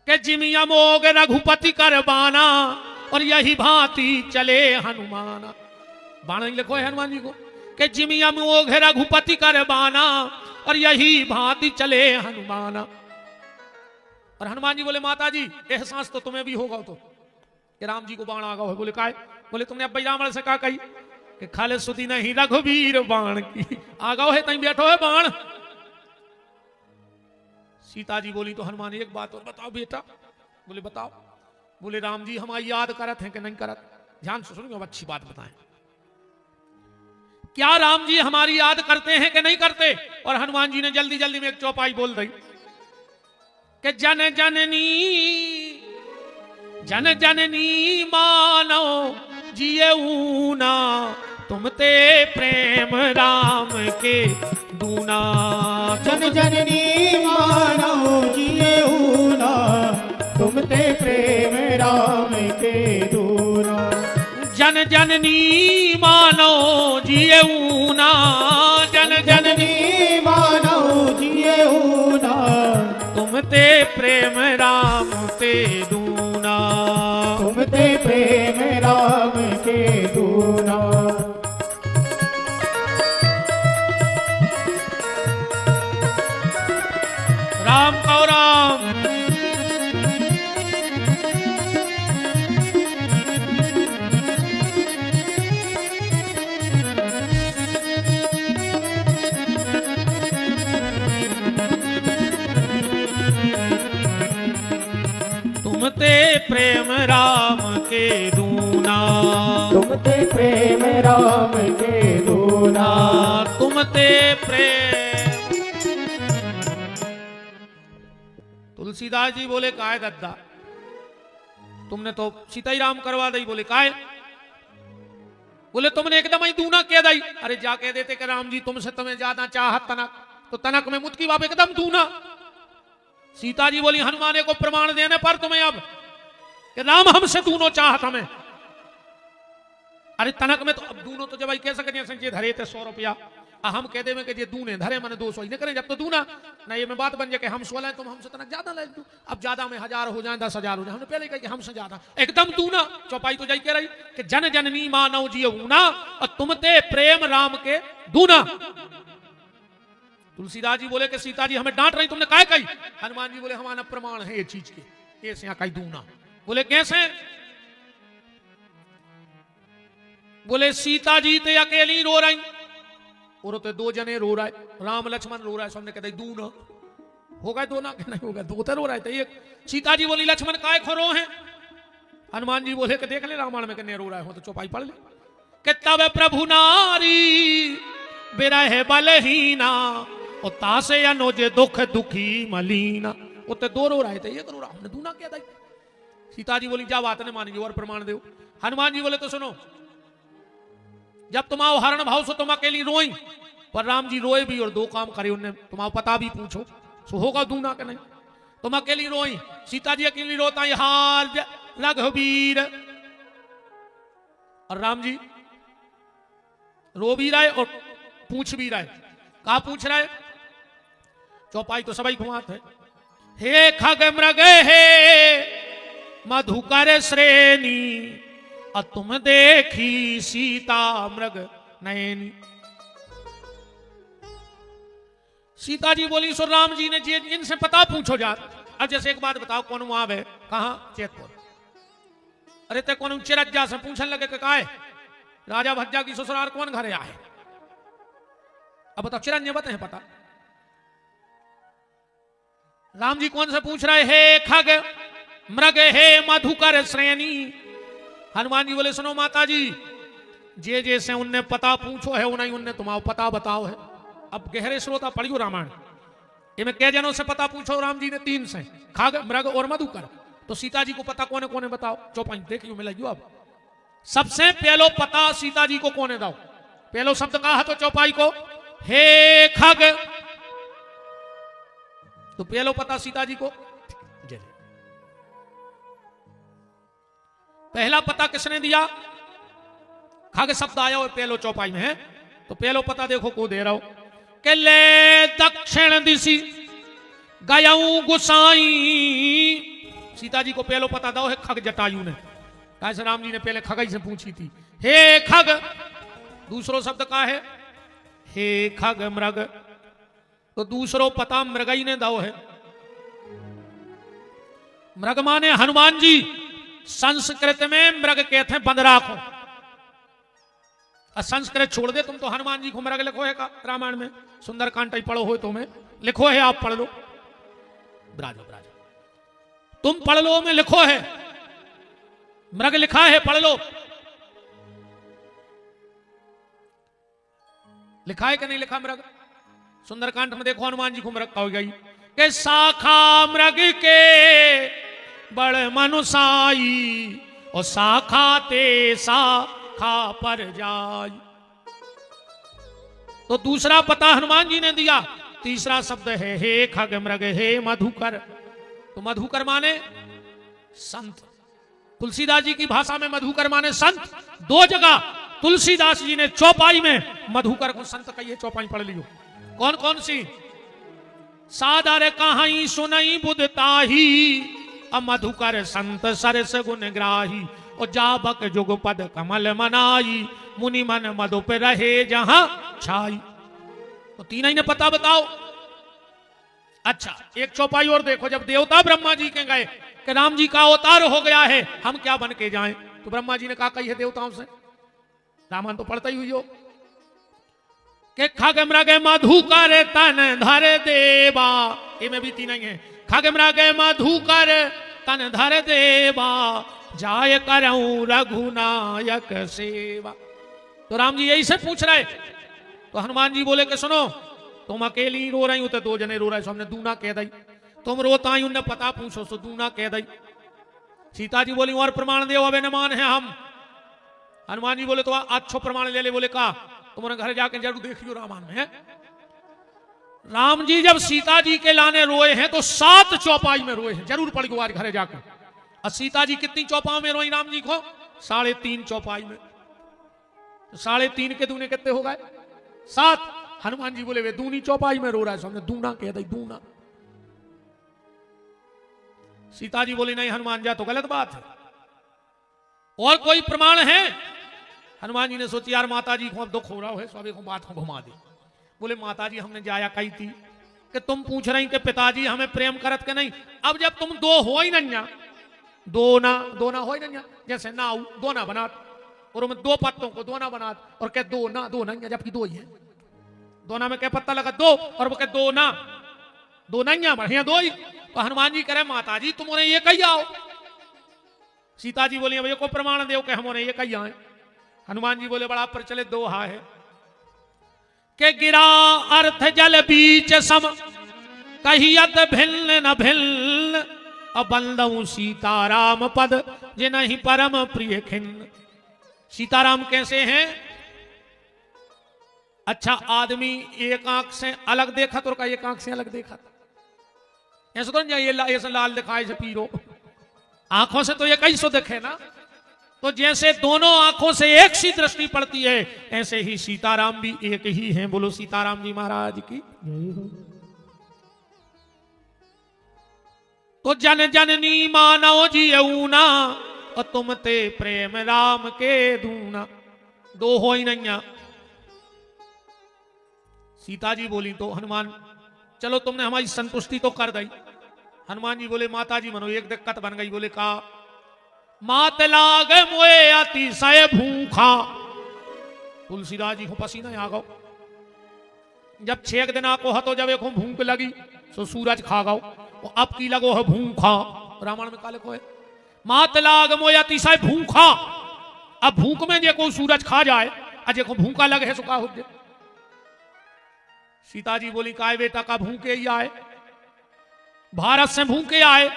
कि जिमिया मोग रघुपति कर बाना, और यही भांति चले हनुमाना। बाण ही लिखो है हनुमान जी को कि जिमिया मोग रघुपति कर बाना, और यही भांति चले हनुमाना। और हनुमान जी बोले माता जी एहसास तो तुम्हें भी होगा तो कि राम जी को बाण आ गया है। बोले काय? बोले तुमने अब रावण से कहा कही कि खाले सुधी नहीं रघुवीर बाण की, आ गया है तई बैठो है बाण। सीता जी बोली तो हनुमान एक बात और बताओ बेटा। बोले बताओ। बोले राम जी हमारी याद करत हैं कि नहीं करत? ध्यान से सुनिए, अच्छी बात बताएं। क्या राम जी हमारी याद करते हैं कि नहीं करते? और हनुमान जी ने जल्दी जल्दी में एक चौपाई बोल दी कि जन जननी मानो जिए ऊना, तुम ते प्रेम राम के दूना। जन जननी मानो जिए ऊना, तुम ते प्रेम राम के दूना। जन जननी मानो जिए ऊना, जन जननी मानो जिए ऊना, तुम ते प्रेम राम ते दूना। तुम ते प्रेम राम के दूना। राम को राम तुम ते प्रेम राम के दूना। तुम ते प्रेम राम के दूना। तुम ते प्रेम। तुलसीदास जी बोले काय दद्दा, तुमने तो सीता ही राम करवा दी। बोले काय? बोले तुमने एकदम ही दूना कह दी। अरे जा कह देते कि राम जी तुमसे तुम्हें ज्यादा चाहत तनक, तो तनक में मुझकी बाप एकदम दूना। सीता जी बोली हनुमान को प्रमाण देने पर तुम्हें अब कि राम हमसे दूनो चाहत हमें। अरे तनक में तो अब दूनो तो जब कह सकते धरे थे 100 रुपया, हम कह दे में कि ये दूने धरे मन 200 ही नहीं करें जब तो दूना ना ये में बात बन जाए कि हम 16 तुम हमसे तना ज्यादा ले दो अब ज्यादा में 1000 हो जाए 10,000 हो जाए हमने पहले कहा कि हमसे ज्यादा एकदम दूना चौपाई तो जाई कह रही कि जन जननी मानव जी ऊना और तुमते प्रेम राम के दूना। तुलसीदास जी बोले कि सीता जी हमें डांट रही तुमने काय कही। हनुमान जी बोले हमारा प्रमाण है ये चीज के कैसे यहाँ कही दूना। बोले कैसे। बोले सीता जी ते अकेली रो रही और तो 2 जने रो रहे राम लक्ष्मण रो रहा है सामने कहते दूना हो गए दो ना कि नहीं हो गए 2 तो रो रहे थे एक। सीता जी बोली लक्ष्मण काय खो रो हैं। हनुमान जी बोले कि देख ले रामायण में कितने रो रहे हो तो चौपाई पढ़ ले कि तब प्रभु नारी बिरह बलहीना और तासे अनोजे दुख दुखी मलीना। उते 2 रो रहे थे एक रो रहा हमने दूना क्या था। सीता जी बोली जा बात ने मानी और प्रमाण दो। हनुमान जी बोले तो सुनो जब तुम आओ हरण भाव से तुम अकेली रोई पर राम जी रोए भी और 2 काम करे उनने तुम्हारा पता भी पूछो सो होगा दूना के नहीं। तुम अकेली रोई सीता जी अकेली रोता है हाल रघुवीर और राम जी रो भी रहे और पूछ भी रहे। कहा पूछ रहे चौपाई तो सभी घुमाते है। हे खग मृग हे मधुकर श्रेणी और तुम देखी सीता मृग नयनी। सीता जी बोली सो राम जी ने इनसे पता पूछो जा। अब जैसे एक बात बताओ कौन वहां है कहा चेतपुर। अरे ते कौन चिरज्जा से पूछने लगे कि का है राजा भज्जा की ससुराल कौन घरे आए। अब बताओ चिरंजीव बताए पता। राम जी कौन से पूछ रहे हे खग मृग हे मधुकर श्रेणी। हनुमान जी बोले सुनो माता जी जे जैसे उनने पता पूछो है उन्हें उनने तुम्हारा पता बताओ है। अब गहरे श्रोता पढ़ियो रामायण इनमें कै जनों से पता पूछो। राम जी ने 3 से खग मृग और मधुकर तो सीता जी को पता कौन है बताओ। चौपाई देखियो मिलाइयो। अब सबसे पहलो पता सीता जी को कौन दाओ। पहलो शब्द कहा तो चौपाई को हे खग तो पहलो पता सीता जी को। पहला पता किसने दिया खग शब्द आया और पहलो चौपाई में है तो पहलो पता देखो को दे रहा हो के ले दक्षिण दिशी गयाऊ गुसाई। सीता जी को पहलो पता दो है खग जटायु ने। कैसे राम जी ने पहले खगई से पूछी थी हे खग। दूसरो शब्द का है हे खग मृग तो दूसरो पता मृगई ने दो है। मृग माने हनुमान जी संस्कृत में मृग कहते हैं बंद राखो। संस्कृत छोड़ दे तुम तो हनुमान जी को मृग लिखो है का रामायण में सुंदरकांड पढ़ो हो तुम्हें लिखो है आप पढ़ लो ब्राजो ब्राजो तुम पढ़ लो में लिखो है मृग लिखा है पढ़ लो। लिखा है कि नहीं लिखा मृग। सुंदरकांड में देखो हनुमान जी को मृग कहो गई के शाखा मृग के बड़ मनुसाई और शाखा ते शाखा पर जाई। तो दूसरा पता हनुमान जी ने दिया। तीसरा शब्द है हे खग मृग हे मधुकर तो मधुकर माने संत। तुलसीदास जी की भाषा में मधुकर माने संत। 2 जगह तुलसीदास जी ने चौपाई में मधुकर को संत कही है। चौपाई पढ़ लियो कौन कौन सी। सादर कहाई सुनई बुधताही मधुकर संत सरस गुण ग्राही और जाबक जुग पद कमल मनाई मुनि मन मधु पे रहे जहां छाई। तो 3 ही ने पता बताओ। अच्छा एक चौपाई और देखो जब देवता ब्रह्मा जी के गए कि राम जी का अवतार हो गया है हम क्या बन के जाएं तो ब्रह्मा जी ने कहा कही है देवताओं से। रामायण तो पढ़ता ही हुई हो कि खग मृग मधुकर तन धर देवा। ये में भी 3 ही है खग मृग मधुकर तन धर देवा जाय करऊं रघुनायक सेवा। तो राम जी यही से पूछ रहे तो हनुमान जी बोले कि सुनो तुम अकेली रो रही हो तो 2 जने रो रहे सो हमने दूना कह दई। तुम रोता ही उनने पता पूछो सो दूना कह दई। सीता जी बोली और प्रमाण दे अब न मान है हम। हनुमान जी बोले तो अच्छो प्रमाण ले ले। बोले का तुम्हारे घर जाके जरूर देखियो रामायण में है। राम जी जब सीता जी के लाने रोए हैं तो 7 चौपाई में रोए हैं। जरूर पढ़ गो आज घरे जाकर। और सीता जी कितनी चौपाई में रोई राम जी को 3.5 चौपाई में। 3.5 के दूने कितने हो गए 7। हनुमान जी बोले वे दूनी चौपाई में रो रहा है, सामने दूना कह दई, दूना। सीता जी बोली नहीं हनुमान जा तो गलत बात है, और कोई प्रमाण है? हनुमान जी ने सोची यार माता जी को अब दुख हो रहा है, स्वामी को बात को घुमा दे। बोले माता जी हमने जाया कही थी कि तुम पूछ रही कि पिताजी हमें प्रेम करत के नहीं, अब जब तुम दो हो ही नहीं, दो ना हो ही नहीं, जैसे नाव दो ना बना और उनमें दो पत्तों को दो ना बना, और क्या दो नहीं जबकि दो ही है, दोना में क्या पत्ता लगा दो, और वो क्या दो नहीं बढ़िया दो ही। तो हनुमान जी कह रहे माता जी तुम उन्हें ये कही आओ। सीता जी बोली भैया को प्रमाण दो कि हम उन्हें ये कही आए। हनुमान जी बोले बड़ा प्रचलित दोहा है कि गिरा अर्थ जल बीच सम कहियत भिन्न न भिन्न, अब बंदऊ सीताराम पद जे नहीं परम प्रिय खिन्न। सीताराम कैसे हैं? अच्छा आदमी एक आंख से अलग देखा तो एक आंख से अलग देखा, ऐसा तो नहीं ये ऐसा लाल दिखाए से पीरो, आंखों से तो ये कैसो देखे ना। तो जैसे दोनों आंखों से एक सी दृष्टि पड़ती है, ऐसे ही सीताराम भी एक ही हैं। बोलो सीताराम जी महाराज की। तो जन जननी मानव जीऊना, और तुम ते प्रेम राम के दूना, दो हो ही नहीं। सीता जी बोली तो हनुमान चलो तुमने हमारी संतुष्टि तो कर दी। हनुमान जी बोले माता जी मनो एक दिक्कत बन गई। बोले का? मात लाग मोए अतिशय भूखा। तुलसीदास जी को पसीना आ गो, जब 6 दिन आको हतो जब एक भूख लगी तो सूरज खा गो, अब की लगो है भूखा। रामायण में काले को है मात लाग मोए अतिशय भूखा। अब भूख में जे को सूरज खा जाए, अजय को भूखा लगे है सुखा हो जाए। सीता जी बोली काय बेटा का भूखे ही आए, भारत से भूखे आए।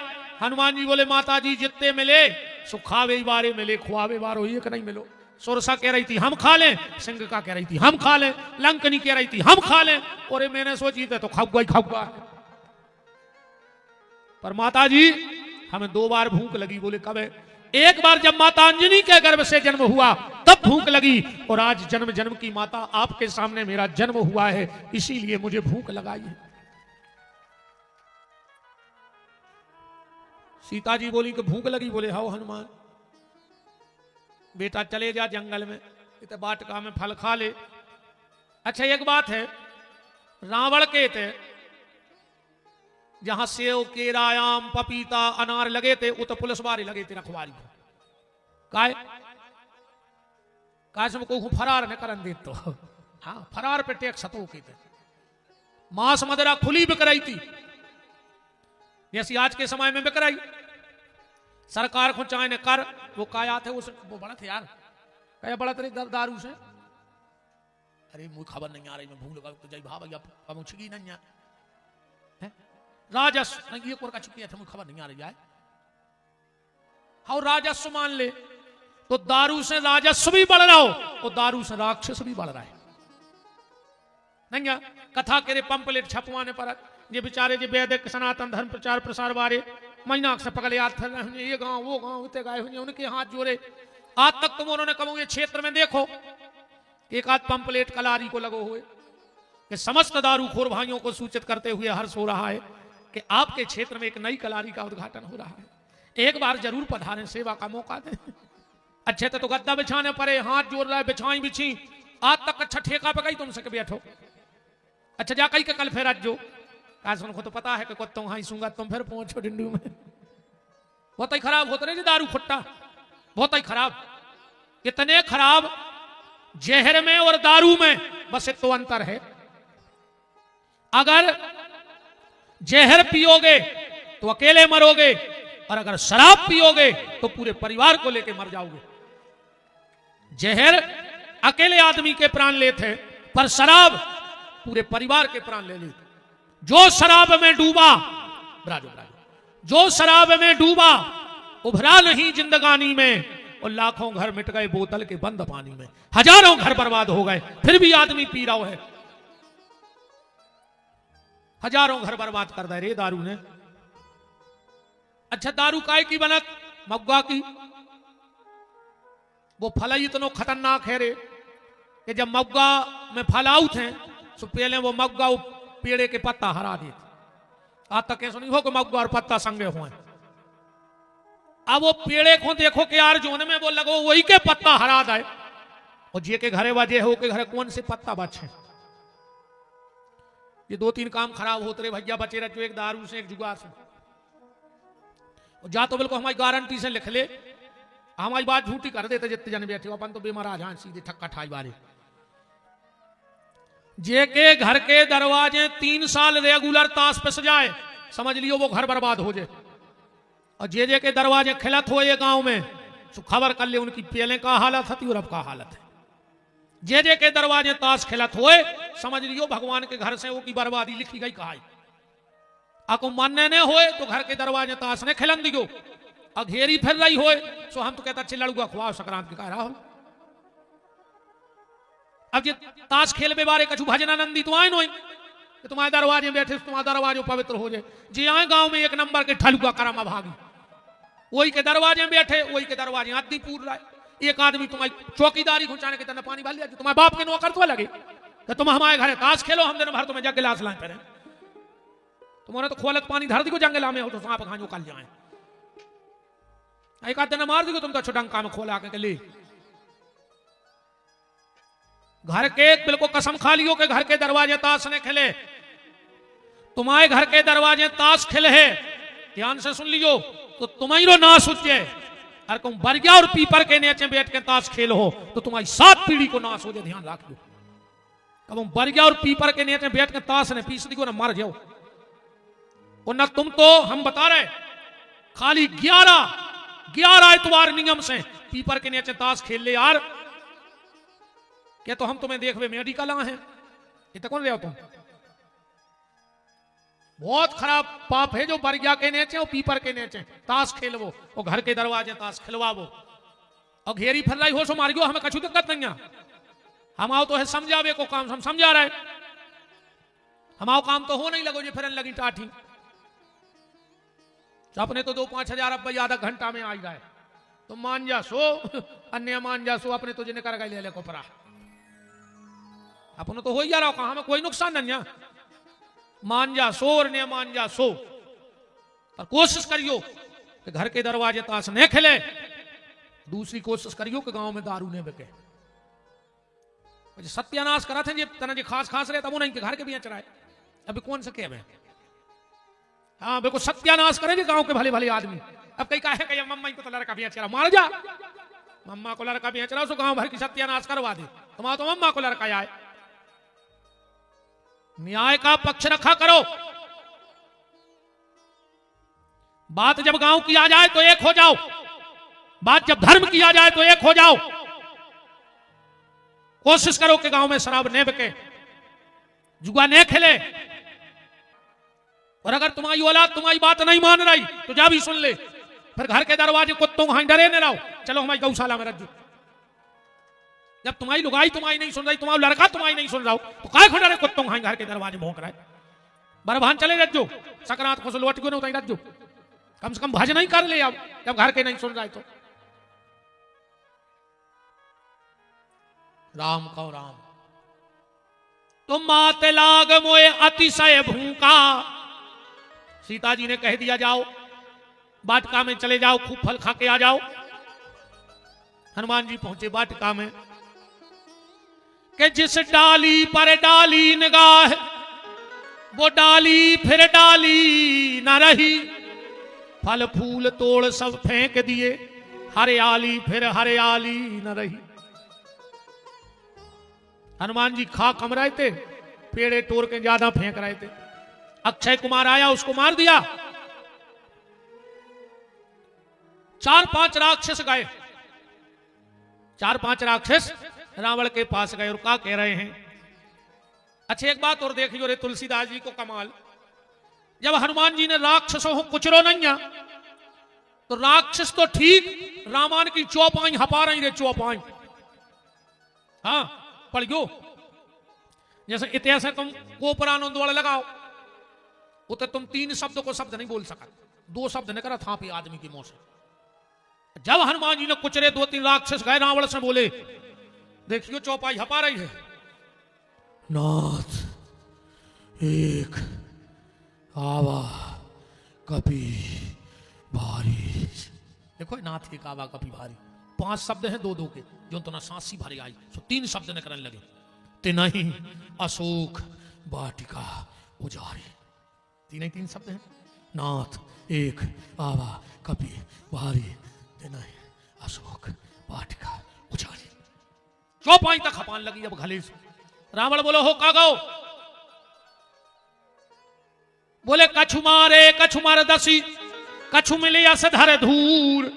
हनुमान जी बोले माता जी जितने मिले सुखावे बारे मिले, खुआवे बारो एक नहीं मिलो। सुरसा कह रही थी हम खा लें, सिंह का कह रही थी हम खा लें, लंकनी कह रही थी हम खा लें, और मैंने सोची थे तो खाऊंगा। पर माता जी हमें 2 बार भूख लगी। बोले कब? एक बार जब माता अंजनी के गर्भ से जन्म हुआ तब भूख लगी, और आज जन्म जन्म की माता आपके सामने मेरा जन्म हुआ है, इसीलिए मुझे भूख लगाई है। सीता जी बोली कि भूख लगी? बोले हाँ हनुमान। बेटा चले जा जंगल में, इतने बाटका में फल खा ले। अच्छा एक बात है, रावण के थे जहां सेव केरा आम पपीता अनार लगे थे, वो तो पुलिस वाले लगे थे रखवारी। काय को फरार न करन दे तो हाँ फरार पे टैक्स हतो के थे। मांस मदिरा खुली बिक रही थी, जैसी आज के समय में बिक रही। सरकार को चाहे न कर, वो काया थे वो बड़ा थे यार, क्या बड़ा तेरे दारू से। अरे मुझे खबर नहीं आ रही, मैं भूल गया तो जय भाव अब छिगी नहीं है राजस्व नहीं, ये कोर का चुकी था, मुझे खबर नहीं आ रही है। हाँ राजस्व मान ले तो दारू से राजस्व भी बढ़ रहा हो, और दारू से राक्षस भी बढ़ रहा है। नहीं कथा के पंपलेट छपवाने पर ये बेचारे जो वैदिक सनातन धर्म प्रचार प्रसार बारे महीना से पकड़े याद ये गांव वो गांव इतने गाय हुए, उनके हाथ जोड़े। आज तक तुम उन्होंने कहो ये क्षेत्र में देखो एक आध पंपलेट कलारी को लगो हुए कि समस्त दारूखोर भाइयों को सूचित करते हुए हर्ष हो रहा है कि आपके क्षेत्र में एक नई कलारी का उद्घाटन हो रहा है, एक बार जरूर पधारें, सेवा का मौका दें। अच्छे तो गद्दा बिछाने पड़े, हाथ जोड़ रहा है, बिछाई बिछी, आज तक अच्छा ठेका पे गई तुमसे बैठो। अच्छा जा कहीं के कल फिर आज जो उनको तो पता है कि कुत्तों हाँ सूंगा तुम फिर पहुंचो डिंडू में। बहुत ही खराब होते रहे दारू खुट्टा, बहुत ही खराब। इतने खराब जहर में और दारू में बस एक तो अंतर है, अगर जहर पियोगे तो अकेले मरोगे, और अगर शराब पियोगे तो पूरे परिवार को लेके मर जाओगे। जहर अकेले आदमी के प्राण लेते, पर शराब पूरे परिवार के प्राण ले लेते। जो शराब में डूबा जो शराब में डूबा उभरा नहीं जिंदगानी में, और लाखों घर मिट गए बोतल के बंद पानी में, हजारों घर बर्बाद हो गए, फिर भी आदमी पी रहा है। हजारों घर बर्बाद कर दे रे दारू ने। अच्छा दारू काय की बनत? मग्गा की। वो फल ही इतना खतरनाक है रे कि जब मग्गा में फल आउट है सो पहले वो मग्गा पेड़े के पत्ता हरा देते। आज तक ऐसा नहीं हो कि मग्गा और पत्ता संगे हुए। अब वो पेड़े को देखो कि यार जोन में वो लगो वही के पत्ता हरा दे, और जे के घरे वाजे हो के घरे कौन से पत्ता बचे। ये 2-3 काम खराब होते रहे भैया, बचे रहे जो एक दारू से एक जुगार से। जा तो बिल्कुल हमारी गारंटी से लिख ले, हमारी बात झूठी कर देते जितने जन बैठे हो, अपन तो बेमारा जहां सीधे ठक्का ठाई बारे। जे के घर के दरवाजे 3 साल रेगुलर ताश पे सजाए, समझ लियो वो घर बर्बाद हो जाए। और जे के दरवाजे खिलत हो ये गांव में, तो खबर कर ले उनकी पहले का हालत थी और अब का हालत है। जे के दरवाजे ताश खिलत होए, समझ लियो भगवान के घर से वो की बर्बादी लिखी गई कहा। आपको मानने न होए तो घर के दरवाजे ताश ने खिलन दियो, और घेरी फिर रही होए सो हम तो कहता अच्छे लड़ुआ खुआओ संक्रांत के कह रहा हो। अब ये ताश खेल बे बारे कछु भजना नंदी तो आए नो कि तुम्हारे दरवाजे में बैठे तुम्हारा दरवाजे पवित्र हो जाए। जी आए गांव में 1 नंबर के ठलुआ करम भागी, वही के दरवाजे में बैठे वही के दरवाजे आदमी पूर रहा है। एक आदमी तुम्हारी चौकीदारी घुंचाने के तना पानी भर लिया, तुम्हारे बाप के नौकर तो लगे कि तुम हमारे घरे ताश खेलो, हम दिन भर तुम्हें जग गिलास लाए फिर तुम्हारे तो खोलत पानी धर दी जंगला में हो तो सांप खांजो कल जाए। एक आध दिन मार दी तुम तो छुटंका में खोला के ले घर के बिल्कुल कसम खा लियो कि घर के दरवाजे ताश ने खेले। तुम्हारे घर के दरवाजे ताश खेले है, ध्यान से सुन लियो तो तुम्हारी नाश हो जाए। अरे तुम बरगिया और पीपर के नीचे बैठ के ताश खेल हो तो तुम्हारी 7 पीढ़ी को नाश हो जाए, ध्यान रख लो। अब हम बरगिया और पीपर के नीचे बैठ के ताश ने पीस दी को ना मर जाओ। और न तुम तो हम बता रहे खाली 11 इतवार नियम से पीपर के नीचे ताश खेल ले यार। क्या तो हम तुम्हें देख वे मेडिकल हैं, ये तो कौन रहे हो तुम। बहुत खराब पाप है जो बरगिया के नीचे और पीपर के नीचे ताश खेलवो और घर के दरवाजे ताश खिलवावो और घेरी फैलाई हो सो मारियो। हमें कछु दिक्कत नहीं है, हम आओ तो है समझावे को काम हम समझा रहे। हम आओ काम तो हो नहीं लगो जी फिर लगी टाठी। अपने तो 2-5 हजार रुपया आधा घंटा में आ जाए तो मान जा सो, अन्य मान जा सो, अपने तो जिन्हें कर गए ले को परा अपने तो हो ही जा रहा, कहा में कोई नुकसान नहीं है। मान जा सो और ने मान जा सो, पर कोशिश करियो कि घर के दरवाजे ताश न खेले। दूसरी कोशिश करियो कि गांव में दारू न बिके। सत्यानाश करा थे तना जी खास रहे तब नहीं कि घर के भी चराए। अभी कौन से कह हाँ बिल्कुल सत्यानाश करेंगे गांव के भले भले आदमी। अब कई कहे कि मम्मा को तो लड़का भी चरा मार जा, मम्मा को लड़का भी चरा सो गांव भर की सत्यानाश करवा दे। तुम्हारा तो मम्मा को लड़का आए। न्याय का पक्ष रखा करो। बात जब गांव की आ जाए तो एक हो जाओ, बात जब धर्म की आ जाए तो एक हो जाओ। कोशिश करो कि गांव में शराब न बिके, जुआ न खेले। और अगर तुम्हारी औलाद तुम्हारी बात नहीं मान रही तो जा भी सुन ले, फिर घर के दरवाजे कुत्तों को डरे न रहो, चलो हमारी गौशाला में रख। जब तुम्हारी लुगाई तुम्हारी नहीं सुन रही, तुम्हारा लड़का तुम्हारी नहीं सुन रहा हो तो काय खो डरे कुत्तों को घर के दरवाजे भौंक रहा है। बरभान चले रखो, संक्रांत को लौट क्यों नहीं रखो, कम से कम भज नहीं कर ले अब जब घर के नहीं सुन रहा है तो। राम कहो राम। तुम माते लाग मोए अतिशय भूखा। सीता जी ने कह दिया जाओ वाटिका में चले जाओ, खूब फल खा के आ जाओ। हनुमान जी पहुंचे वाटिका में कि जिस डाली पर डाली निगाह वो डाली फिर डाली न रही। फल फूल तोड़ सब फेंक दिए, हरियाली फिर हरियाली न रही। हनुमान जी खा कम रहे थे, पेड़े तोड़ के ज्यादा फेंक रहे थे। अक्षय कुमार आया, उसको मार दिया। 4-5 राक्षस गए, 4-5 राक्षस रावण के पास गए और क्या कह रहे हैं। अच्छा एक बात और देखियो रे तुलसीदास जी को कमाल। जब हनुमान जी ने राक्षसों को कुचरो नहीं है तो राक्षस तो ठीक रामायण की चौपाई हपा रही रे चौपाई। हाँ पढ़ियो, जैसे इतिहास है तुम कोपरानो दौड़ लगाओ उतर तुम 3 शब्द को शब्द नहीं बोल सका, 2 शब्द नहीं करा था आदमी की मुंह से। जब हनुमान जी ने कुचरे 2-3 राक्षस गए रावण से बोले देखियो चौपाई हपा रही है, नाथ एक आवा कपि भारी। देखो नाथ के कावा कपि भारी 5 शब्द हैं 2-2 के, जो तो ना सांसी भरी आई सो 3 शब्द ने करने लगे। ते नहीं अशोक वाटिका उजारी, 3 शब्द हैं। नाथ एक आवा कपि भारी, ते नहीं अशोक वाटिका उजारी। 4 तक खपान लगी अब घले से। रावण बोलो हो का गो? बोले कछु मारे दसी, कछु मिले असधर धूर,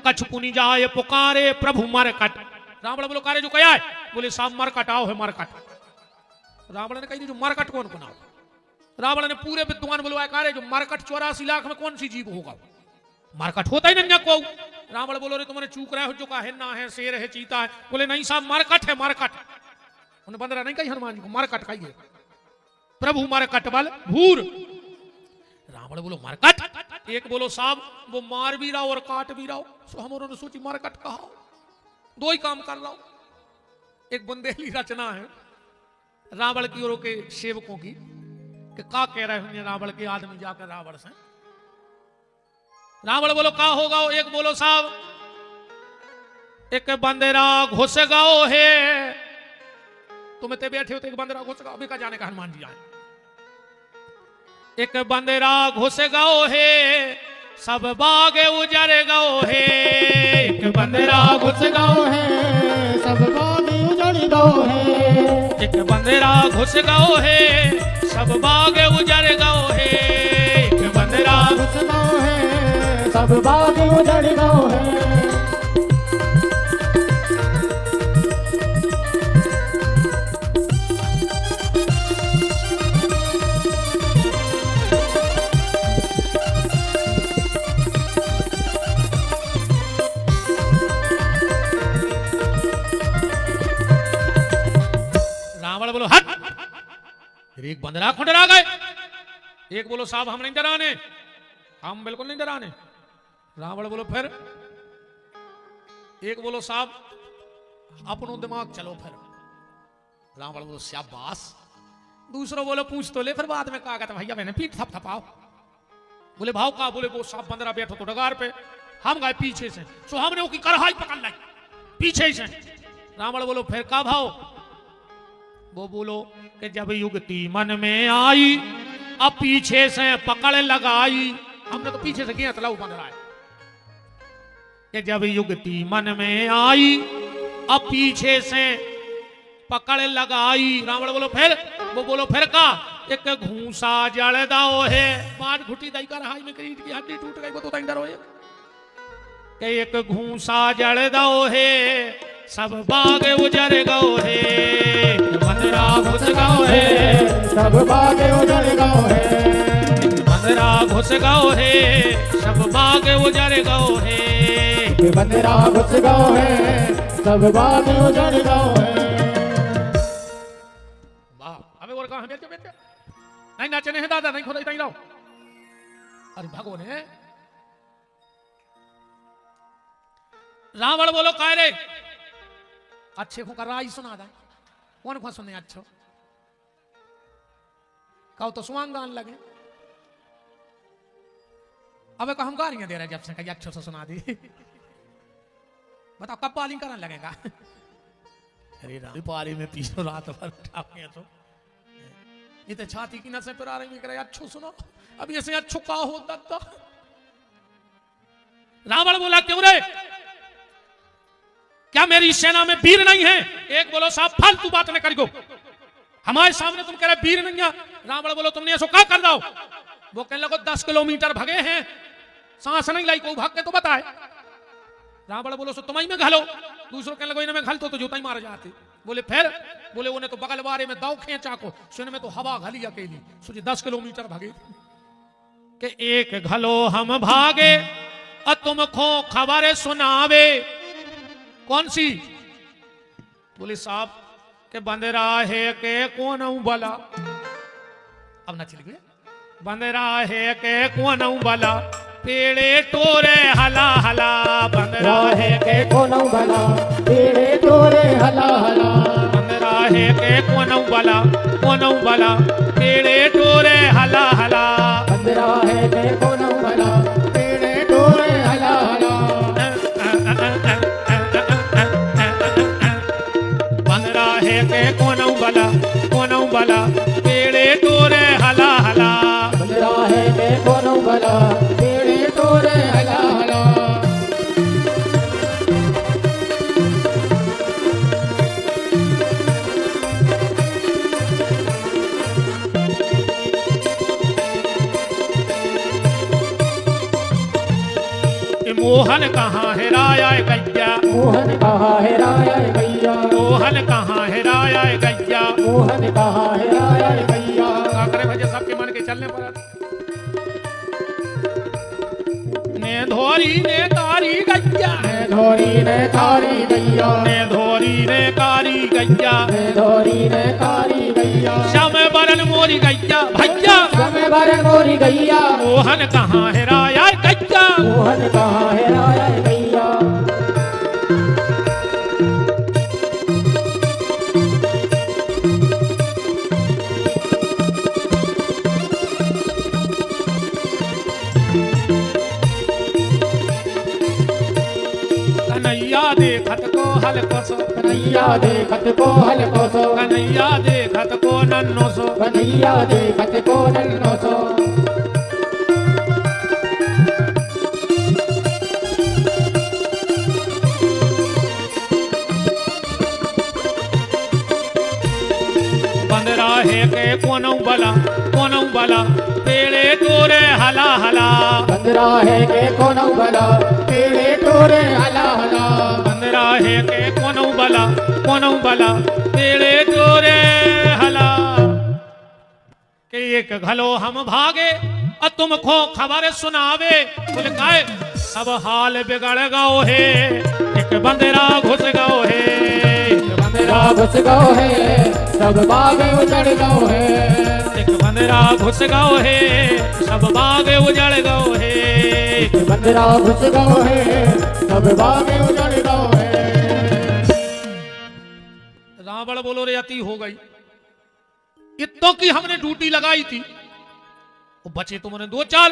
कछु पुनि जाए पुकारे प्रभु मरकट। रावण बोलो कारे जो कया है? बोले साहब मरकट आओ है मरकट। रावण ने कही जो मरकट कौन को ना? रावण ने पूरे विद्वान बुलवाए कारे जो मरकट 84 लाख में कौन सी जीव होगा? मरकट होता ही नहीं को। रावण बोलो रे तुम्हारे चूक रहे हो, जो का है ना है, शेर है, चीता है। बोले नहीं साहब मरकट है मरकट। उन्हें बंदरा नहीं कही हनुमान जी को मरकट कहिए, प्रभु मरकट बल भूर। रावण बोलो मरकट। एक बोलो साहब वो मार भी रहा और काट भी रहा, सो हम उन्होंने सोची मरकट कहा। 2 ही काम कर रहा हूं। एक बुंदेली रचना है रावण की और के सेवकों की कि का कह रहे होंगे रावण के आदमी जाकर रावण से। रावण बोलो का होगा? एक बोलो साहब एक बंदेरा घुस गाओ है, तुम ते बैठे हो तो एक बंदेरा घुस गाओ, अभी का जाने का हनुमान जी आए। एक बंदेरा घुस गाओ है, सब बाग उजर गाओ है। एक बंदेरा घुस गाओ है, सब बाग उजड़ गाओ है। एक बंदेरा घुस गाओ है, सब बाग उजर गाओ है। एक बंदेरा घुस गाओ है, सब बाग उजड़ गाओ है। रावण बोलो हट। फिर एक बंदरा खुंडरा गए। एक बोलो साहब हम नहीं डराने, हम बिल्कुल नहीं डराने। रावण बोलो फिर। एक बोलो साहब अपनो दिमाग चलो फिर। रावण बोलो शाबाश। दूसरा बोलो पूछ तो ले, फिर बाद में कहा भैया मैंने पीठ थपथपाओ। बोले भाव का? बोले वो साहब बंदरा बैठो तो डगार पे, हम गए पीछे से, सो हमने वो की कढ़ाई पकड़ लाई पीछे से। रावण बोलो फिर का भाव? वो बोलो कि जब युगती मन में आई, अब पीछे से पकड़ लगाई। हमने तो पीछे से किया तला बंद रहा है कि जब युगती मन में आई, अब पीछे से पकड़ लगाई। रावण बोलो फिर। वो बोलो फिर का? एक घूसा जड़ दाओ है, मार घुटी दई कर हाई में ईंट की हड्डी टूट गई, वो तो डरो है कि एक घूसा जड़ दाओ है, सब बाग उजर गओ है। बंदरा घुस गाओ है, सब बाग उजड़ गाओ है। बंदरा घुस गाओ है, सब बाग उजर गओ है। बंदरा घुस गाओ है, सब बाग उजड़ गाओ है। वाह, अबे और कहां बैठे बैठे नहीं नाचने हैं दादा, नहीं खोदा नहीं लाओ। अरे भगवान है। रावण बोलो काय रे? अच्छे को कर राई सुना दा। कौन कौन सुनने अच्छो? कहो तो सुआंग गान लगे। अबे को हम गालियां दे रहे जब से कहीं अच्छो से सुना दी। बताओ कब पालिंग करने लगेगा? अरे राम पारी में पीछे रात भर उठाए तो ये तो छाती की नसें पर आ रही करे अच्छो सुनो। अब ऐसे अच्छो का हो दत्ता? रावण बोला क्यों रे? क्या मेरी सेना में वीर नहीं है? एक बोलो साहब फालतू बात न करियो, हमारे सामने तुम कह रहे वीर नहीं है। रावण बोलो तुमने ऐसा क्या कर दो? वो कहने लगो 10 किलोमीटर भगे हैं, सांस नहीं लाई, को भाग के तो बताए। रावण बोलो सो तुम ही में घलो। दूसरों कहने लगो इन्हें घल तो जूता ही मार जाते। बोले फिर? बोले उन्हें तो बगल बारे में दाव खेचा को, सुन में तो हवा घली अकेली, सोचे 10 किलोमीटर भागे के एक घलो हम भागे और तुमको खबर सुनावे। कौन सी? बोले साहब के बंदरा है के कौन बला। अब ना चल गए। बंदरा है के कौन बला, पेड़े तोरे हला हला। बंदरा है के कौन भला, पेड़े तोरे हला हला। बंदरा है के कोनऊ बला पेड़े टोरे हला हला बंदरा है के कोनऊ बला पेड़े टोरे हला हला बंदरा है के कोनऊ बला पेड़े टोरे हला हला बंदरा है के कोनऊ बला पेड़े टोरे हला हला मोहन कहाँ है राया गैया मोहन कहाँ है राया गैया मोहन कहाँ है राया गैया मोहन कहाँ है राया गैया करे भजे सबके मन के चलने पर ने धोरी ने तारी गैया ने धोरी ने तारी गैया ने धोरी ने कारी गैया ने धोरी ने तारी गैया श्याम बरन मोरी गैया भैया समय भर मोरी गैया मोहन कहाँ है राया गैया मोहन कहाँ है राया गैया कन्हैया देखत को हल्को सो कन्हैया देखत को हल्को सो कन्हैया देखत को नन्नो सो कन्हैया देखत को नन्नो सो बंदरा है के कोनऊ बला पेड़े टोरे हला हला बंदरा है के कोनऊ बला पेड़े टोरे हला हला बंदरा है के कोनऊ बला पेड़े टोरे हला के एक घलो हम भागे और तुमको खबर सुनावे बोले काहे सब हाल बिगड़ गओ है एक बंदरा घुस गओ है एक बंदरा घुस गओ है सब बाग उजड़ गओ है एक बंदरा घुस गओ है सब बाग उजड़ गओ है बंदरा घुस गओ है सब बाग उजड़ गओ है रावण बोलो रे अति हो गई इतों की हमने ड्यूटी लगाई थी वो बचे तुमने दो चाल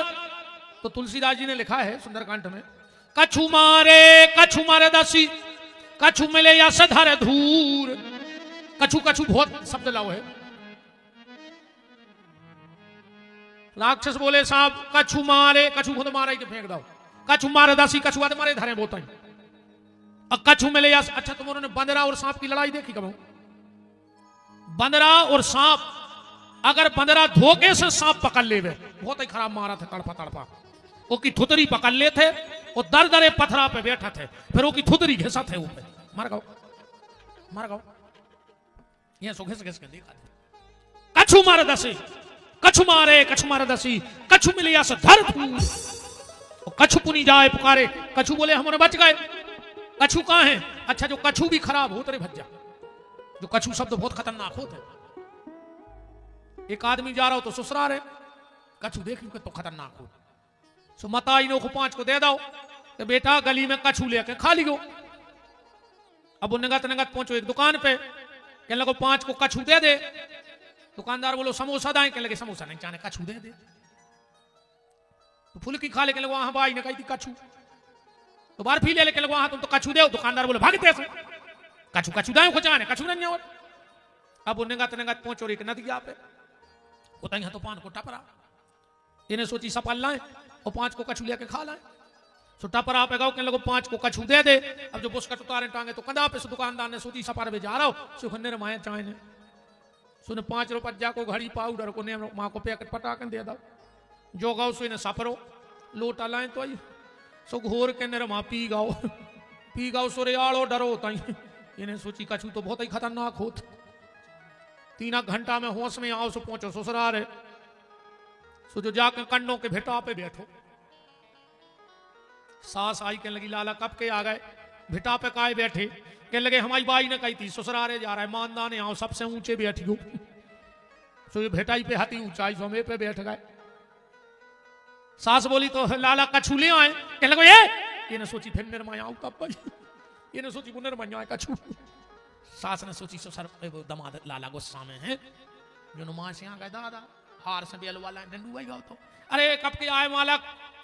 तो तुलसीदास जी ने लिखा है सुंदरकांड में कछु मारे दासी कछु मिले या सधर धूर कछु बहुत शब्द लाओ है राक्षस बोले साहब कछु खुद मारे के फेंक दो कछु मारे दासी कछु आदि मारे धरे बोता और कछु मिले या अच्छा तुमने बंदरा और सांप की लड़ाई देखी कब बंदरा और सांप अगर बंदरा धोखे से सांप पकड़ ले बहुत ही खराब मारा था तड़पा वो की थुतरी पकड़ ले थे वो दर दरे पथरा पे बैठा थे फिर वो की थुतरी घिसा थे ऊपर मार गाओ ये सो घिस के देखा कछु मारे दसी कछु मिले या से धर कछु पुनी जाए पुकारे कछु बोले हमारे बच गए कछु कहाँ है अच्छा जो कछु भी खराब हो तेरे भज्जा जो कछु शब्द बहुत खतरनाक होते एक आदमी जा रहा हो तो ससुराल है कछु देख तो खतरनाक हो सो माता इन को 5 को दे दो तो बेटा गली में कछु लेके खा लियो अब वो नगत पहुंचो एक दुकान पे कहने लगे 5 को कछु दे दे दुकानदार बोलो समोसा दाएं कहने लगे समोसा नहीं चाहे कछु दे दे तो फुल्की खा ले कहने लगे हाँ भाई ने कही थी कछु तो बार फी ले कहने लगे हाँ तुम तो कछु दे दुकानदार बोले भागते से कछु दाएं को चाहे कछु नहीं और अब वो नगत पहुंचो एक नदिया पे उतना यहाँ तो 5 को टपरा इन्हें सोची सपल लाए और 5 को कछु लेके खा लाए सो टपरा पे गाओ कहने लगो 5 को कछु दे दे अब जो बुस्कट उतारे टांगे तो कंधा पे दुकानदार ने सोची सपार पे जा रहा हो सुखने माया चाहे सुने 5 रुपया को घड़ी पाउडर को ने माँ को पैकेट पटा कर दे दो जो गाओ सो इन्हें सपरो लोटा लाए तो आई सो घोर के ने माँ पी गाओ सो रे आड़ो डरो तई इन्हें सोची कछु तो बहुत ही खतरनाक होत 3 घंटा में होश में आओ सो पहुंचो ससुराल है सो जो जाके कंडों के भेटा पे बैठो सास आई कहने लगी लाला कब के आ गए भिटा पे काहे बैठे कहने लगे हमारी बाई ने कही थी ससुरारे जा रहा है मानदाने आओ सबसे ऊंचे बैठियो सो ये भेटाई पे हाथी ऊंचाई सो पे बैठ गए सास बोली तो लाला कछु ले आए कहने लगे ये ने सोची फिर निर्माया आऊ तब ये ने सोची वो निर्माया कछु सास ने सोची ससुर दमाद लाला गुस्सा में है जो मां से आ गए दादा हार से बेल वाला डंडू भाई गाओ तो अरे कब के आए मालक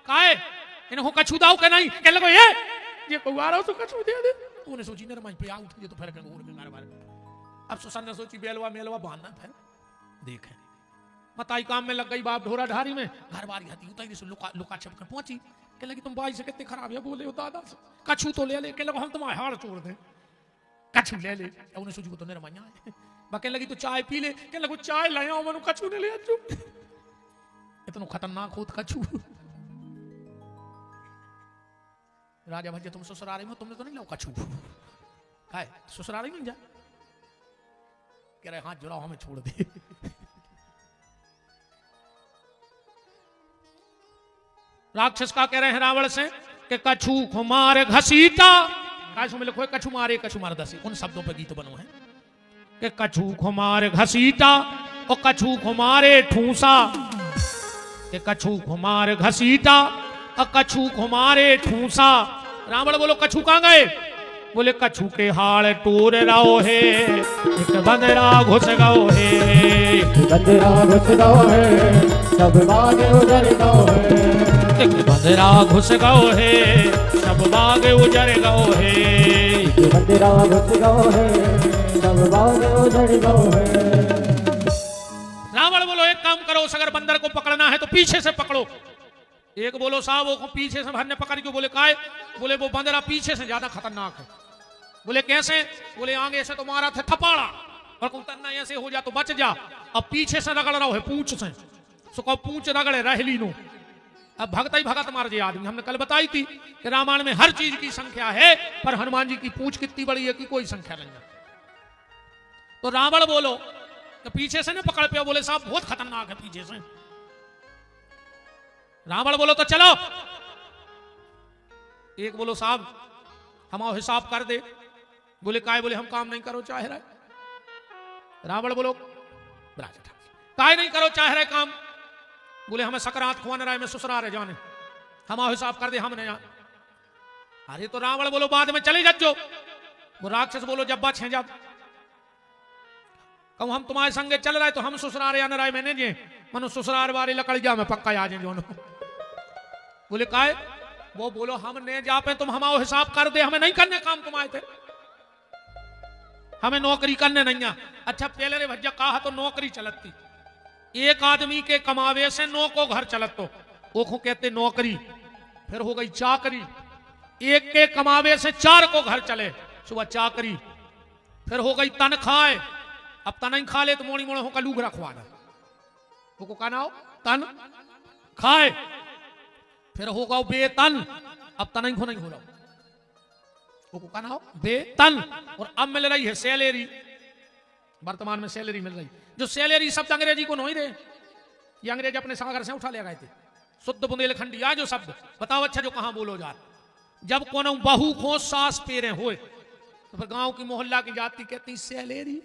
काए इनको कछू दाऊ के नहीं कह लगो ये कुवारा तो कछू दे दे उन्हें सोची नर मैं पे आ उठ तो फिर और के मारे अब ससुर ने सोची बेलवा मेलवा बांधना फिर देखे मताई काम में लग गई बाप ढोरा ढारी में घर बारी हती उतरी से लुका लुका छप के पहुंची कह लगी तुम भाई से कितने खराब है बोले हो दादा से कछू तो ले कह लगो हम तुम्हारे हाड़ छोड़ दे कछू ले उन्हें सोची तो मेरा मनिया है बके लगी तो चाय पी ले कह लगो चाय लाया मनु कछू ने ले अचू इतना खतरनाक होत कछू राजा भैया तुम ससुराल में तुमने तो नहीं लो कछू है ससुराल में जा कह रहे हाथ जुड़ाओ हमें छोड़ दे राक्षस का कह रहे हैं रावण से कि कछू को मारे घसीटा में लिखो कछू मारे दसी उन शब्दों पर गीत बनो है कि कछू को मारे घसीटा और कछू को मारे ठूसा कि कछू को मारे घसीटा और कछू को मारे ठूसा रावण बोलो कछू कहां गए बोले कछू के हाड़ टूर रहो है एक बंदरा घुस गओ है बंदरा घुस गओ है सब बाग उजड़ गओ है एक बंदरा घुस गओ है सब बाग उजड़ गओ है बंदरा घुस गओ है सब बाग उजड़ गओ है रावण बोलो एक काम करो अगर बंदर को पकड़ना है तो पीछे से पकड़ो एक बोलो साहब वो पीछे से भरने पकड़ के बोले काय बोले वो बंदरा पीछे से ज्यादा खतरनाक है बोले कैसे बोले आगे से तो मारा था थपाड़ा और उतरना ऐसे हो जा तो बच जा अब पीछे से रगड़ रहा है पूंछ से सो को पूंछ रगड़े रहली नो अब भगत ही भगत मार जे आदमी हमने कल बताई थी कि रामायण में हर चीज की संख्या है पर हनुमान जी की पूंछ कितनी बड़ी है कि कोई संख्या नहीं है तो रावण बोलो तो पीछे से ना पकड़ पे बोले साहब बहुत खतरनाक है पीछे से रावण बोलो तो चलो एक बोलो साहब हमारा हिसाब कर दे बोले काय बोले हम काम नहीं करो चाहे रहे रावण बोलो काय नहीं करो चाहे रहे काम बोले हमें सकरात खुआने रहे में ससुराल जाने हमारा हिसाब कर दे हमने यहाँ अरे तो रावण बोलो बाद में चले जाओ वो राक्षस बोलो जब बच हैं जब कहूं हम तुम्हारे संगे चल रहे तो हम ससुराल आने रहे मैंने जे मनो ससुराल वाले लकड़ जा में पक्का आ जाए दोनों बोले काय वो बोलो हम ने जा पे तुम हमारा हिसाब कर दे हमें नहीं करने काम तुम आए थे हमें नौकरी करने नहीं आ अच्छा पहले रे भैया कहा तो नौकरी चलती एक आदमी के कमावे से 9 को घर चलत तो वो को कहते नौकरी फिर हो गई चाकरी एक के कमावे से 4 को घर चले सुबह चाकरी फिर हो गई तनख्वाह अब तन खा ले तो मोड़ी मोड़े हो लूग रखवाना वो कहना हो तन खाए फिर होगा बेतन अब तन को नहीं हो रहा वो कहना हो बेतन और अब मिल रही है सैलरी वर्तमान में सैलरी मिल रही जो सैलरी शब्द अंग्रेजी को नहीं रहे ये अंग्रेज अपने सागर से उठा ले गए थे शुद्ध बुंदेलखंडी आ जो शब्द बताओ अच्छा जो कहां बोलो जा जब कोनो बहू को सास पेरे होए तो फिर गांव की मोहल्ला की जाति कहती सैलरी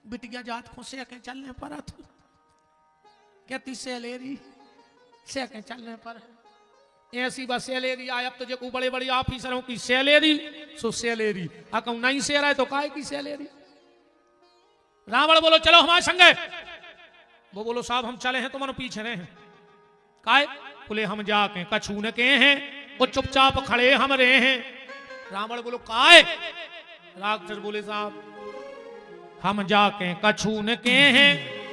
बिटिया जात को से के चलने पर कहती सैलरी से के चलने पर ऐसी बस सैलरी आए अब तो जो बड़े बड़े ऑफिसरों की सैलरी सो सैलरी कहूं नहीं से रहा है तो काय की सैलरी रावण बोलो चलो हमारे संगे वो बोलो साहब हम चले हैं तुम पीछे रहे हैं काय बोले हम जाके कछू न के हैं वो चुपचाप खड़े हम रहे हैं रावण बोलो काय राक्षस बोले साहब हम जाके कछू न के हैं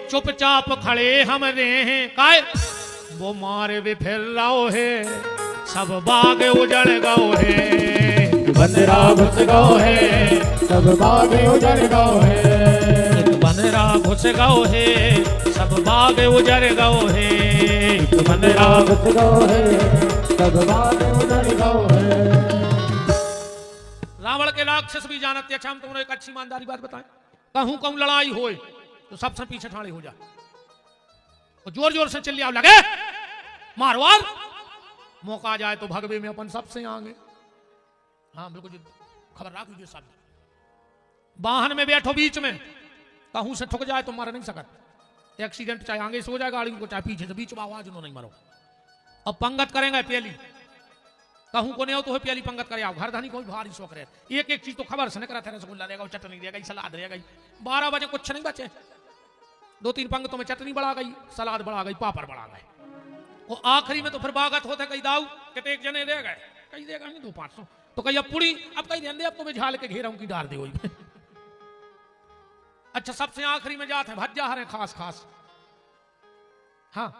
चुपचाप खड़े हम रहे हैं काय वो मारे भी फिर रहो है सब बाग उजड़ गओ है बंदरा घुस गओ है सब बाग उजड़ गओ है बंदरा घुस गओ है सब बाग उजड़ गओ है बंदरा घुस गओ है सब बाग उजड़ गओ है रावण के राक्षस भी जानते अच्छा हम तुमने एक अच्छी ईमानदारी बात बताएं कहूं कहूं लड़ाई होए तो सबसे पीछे ठाड़े हो जा और जोर जोर से चिल्लाओ लगे मारवार मौका जाए तो भगवे में अपन सबसे आगे हाँ बिल्कुल खबर रख लीजिए सब वाहन में बैठो बीच में कहूं से ठुक जाए तो मार नहीं सकत एक्सीडेंट चाहे आगे से हो जाए गाड़ी को चाहे पीछे से बीच में आवाज नहीं मरो अब पंगत करेंगे पहली कहूं को नहीं हो तो प्याली पंगत करे आओ घर धानी कोई भारी शौक रहे एक एक चीज तो खबर से करा था रसगुल्ला देगा चटनी देगा सलाद देगा 12 बजे कुछ नहीं बचे 2-3 पंगतों में चटनी बढ़ा गई सलाद बढ़ा गई पापड़ बढ़ा गए वो आखिरी में तो फिर बागत होते कई दाऊ कहते एक जने दे गए कई देगा नहीं 200-500 तो कही अब पुड़ी अब कहीं दे अब तो मैं झाल के घेरा की डाल दे वही अच्छा सबसे आखिरी में जाते हैं भज्जा हरे खास खास हाँ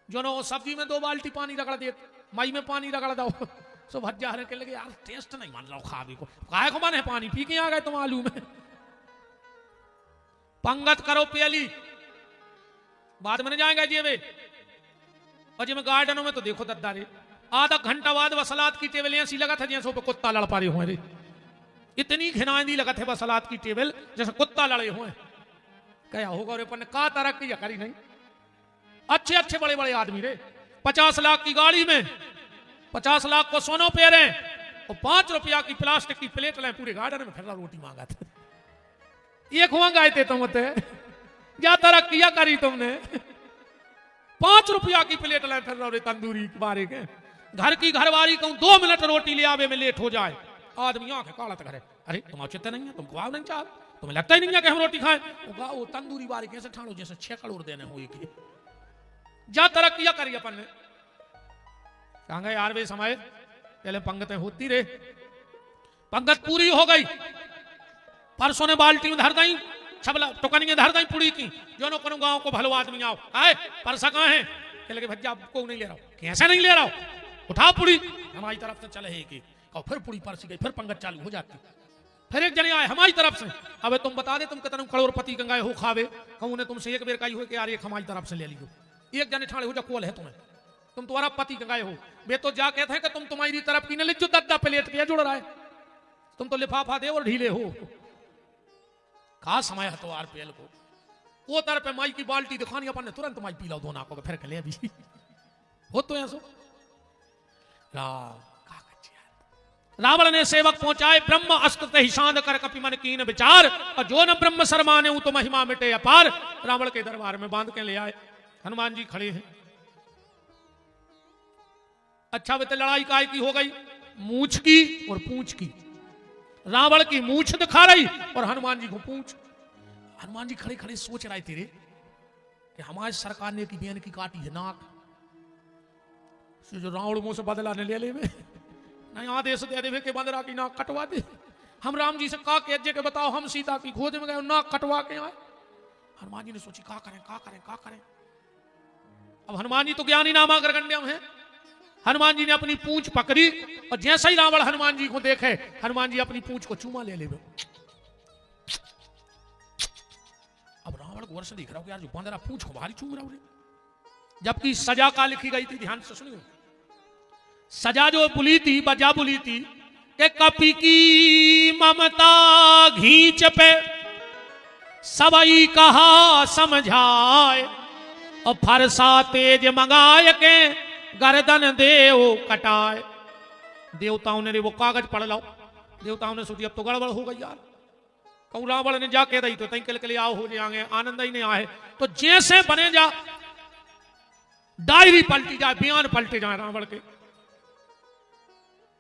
जो ना सब्जी में 2 बाल्टी पानी रगड़ दे मई में पानी रगड़ दो सो भज्जा हरे के लगे यार टेस्ट नहीं मान रहा खा भी को काहे को माने पानी पी के आ गए तुम आलू में पंगत करो प्याली बाद में जाएंगे जेबे और जी में गार्डनों में तो देखो दद्दा रे आधा घंटा बाद वसलात की टेबल ऐसी लगा था जैसे पे कुत्ता लड़ पा रहे हुए रे इतनी घिनाइंदी लगा थे वसलात की टेबल जैसे कुत्ता लड़े हुए क्या होगा रे अपन का तरक्की करी नहीं अच्छे अच्छे बड़े बड़े आदमी रे 50 लाख की गाड़ी में 50 लाख को सोनो पे रहे और 5 रुपया की प्लास्टिक की प्लेट लाए पूरे गार्डन में फिर रोटी मांगा था एक हुआ गाए थे तुम क्या तरक्की करी तुमने 5 रुपया की प्लेट लाए फिर रहे तंदूरी बारे के घर की घरवारी कहूं 2 मिनट रोटी ले आवे में लेट हो जाए आदमी आंखें कालत करे अरे तुम औचित नहीं है तुम खुआव नहीं चाह तुम्हें लगता ही नहीं है कि हम रोटी खाएं वो तंदूरी बारी कैसे ठाणो जैसे 6 करोड़ देने हुए की जा तरक्की करी अपन ने कहा यार वे समय पहले पंगतें होती रे पंगत पूरी हो गई परसों ने बाल्टी में धर गई छबला टुकनी धर गई पुड़ी की जो नो गांव को भलो आदमी आओ आए परसा कहाँ है लगे भैया आपको नहीं ले रहा हूं कैसे नहीं ले रहा हूं उठा पुड़ी हमारी तरफ से चले एक और फिर पुड़ी परसी गई फिर पंगत चालू हो जाती फिर एक जने आए हमारी तरफ से अब तुम बता दे तुम कितना करोड़पति गंगाए हो खावे कहूं ने तुमसे एक बेर कही हो कि यार एक हमारी तरफ से ले लियो एक जने ठाणे हो जा कोल है तुम्हें तुम तुम्हारा पति गंगाए हो वे तो जा कहते हैं कि तुम तुम्हारी तरफ की न जो दद्दा प्लेट के जुड़ रहा है तुम तो लिफाफा दे और ढीले हो कहा समय है तो आरपीएल को वो तरफ पे माई की बाल्टी दिखानी अपन ने तुरंत माई पी लो दोनों को फिर ले अभी हो तो ऐसो रावण ने सेवक पहुंचाए ब्रह्म अस्त्र ही शांत कर कपि मन कीन विचार और जो न ब्रह्म शर्माने तो महिमा मिटे अपार रावण के दरबार में बांध के ले आए हनुमान जी खड़े हैं अच्छा वे तो लड़ाई काय की हो गई मूछ की और पूंछ की रावण की मूछ दिखा रही और हनुमान जी को पूंछ हनुमान जी खड़े खड़े सोच रहे थे कि हमारी सरकार ने की बेन की काटी है नाक जो रावण मुंह से बदला ने ले ले नहीं आदेश दे दे के बंदरा की नाक कटवा दे हम राम जी से का कह के बताओ हम सीता की खोज में गए नाक कटवा के आए हनुमान जी ने सोची का करें अब हनुमान जी तो ज्ञानी नामा गरगंड्यम है हनुमान जी ने अपनी पूंछ पकड़ी और जैसे ही रावण हनुमान जी को देखे हनुमान जी अपनी पूंछ को चूमा ले अब रावण गौर से देख रहा हूं यार जो बंदरा पूंछ को भारी चूम रहा हूं जबकि सजा का लिखी गई थी ध्यान से सुनियो सजा जो बुली थी बजा बुली थी कि कपि की ममता घींच पे सबई कहा समझाए और फरसा तेज मंगाए के गर्दन देव कटाए देवताओं ने वो कागज पढ़ लो देवताओं ने सोची अब तो गड़बड़ हो गई यार कहूं रावण ने जाके रही तो तई के लिए आओ हो जाएंगे आनंद ही नहीं आए तो जैसे बने जा डायरी पलटी जाए बयान पलटे जाए रावण के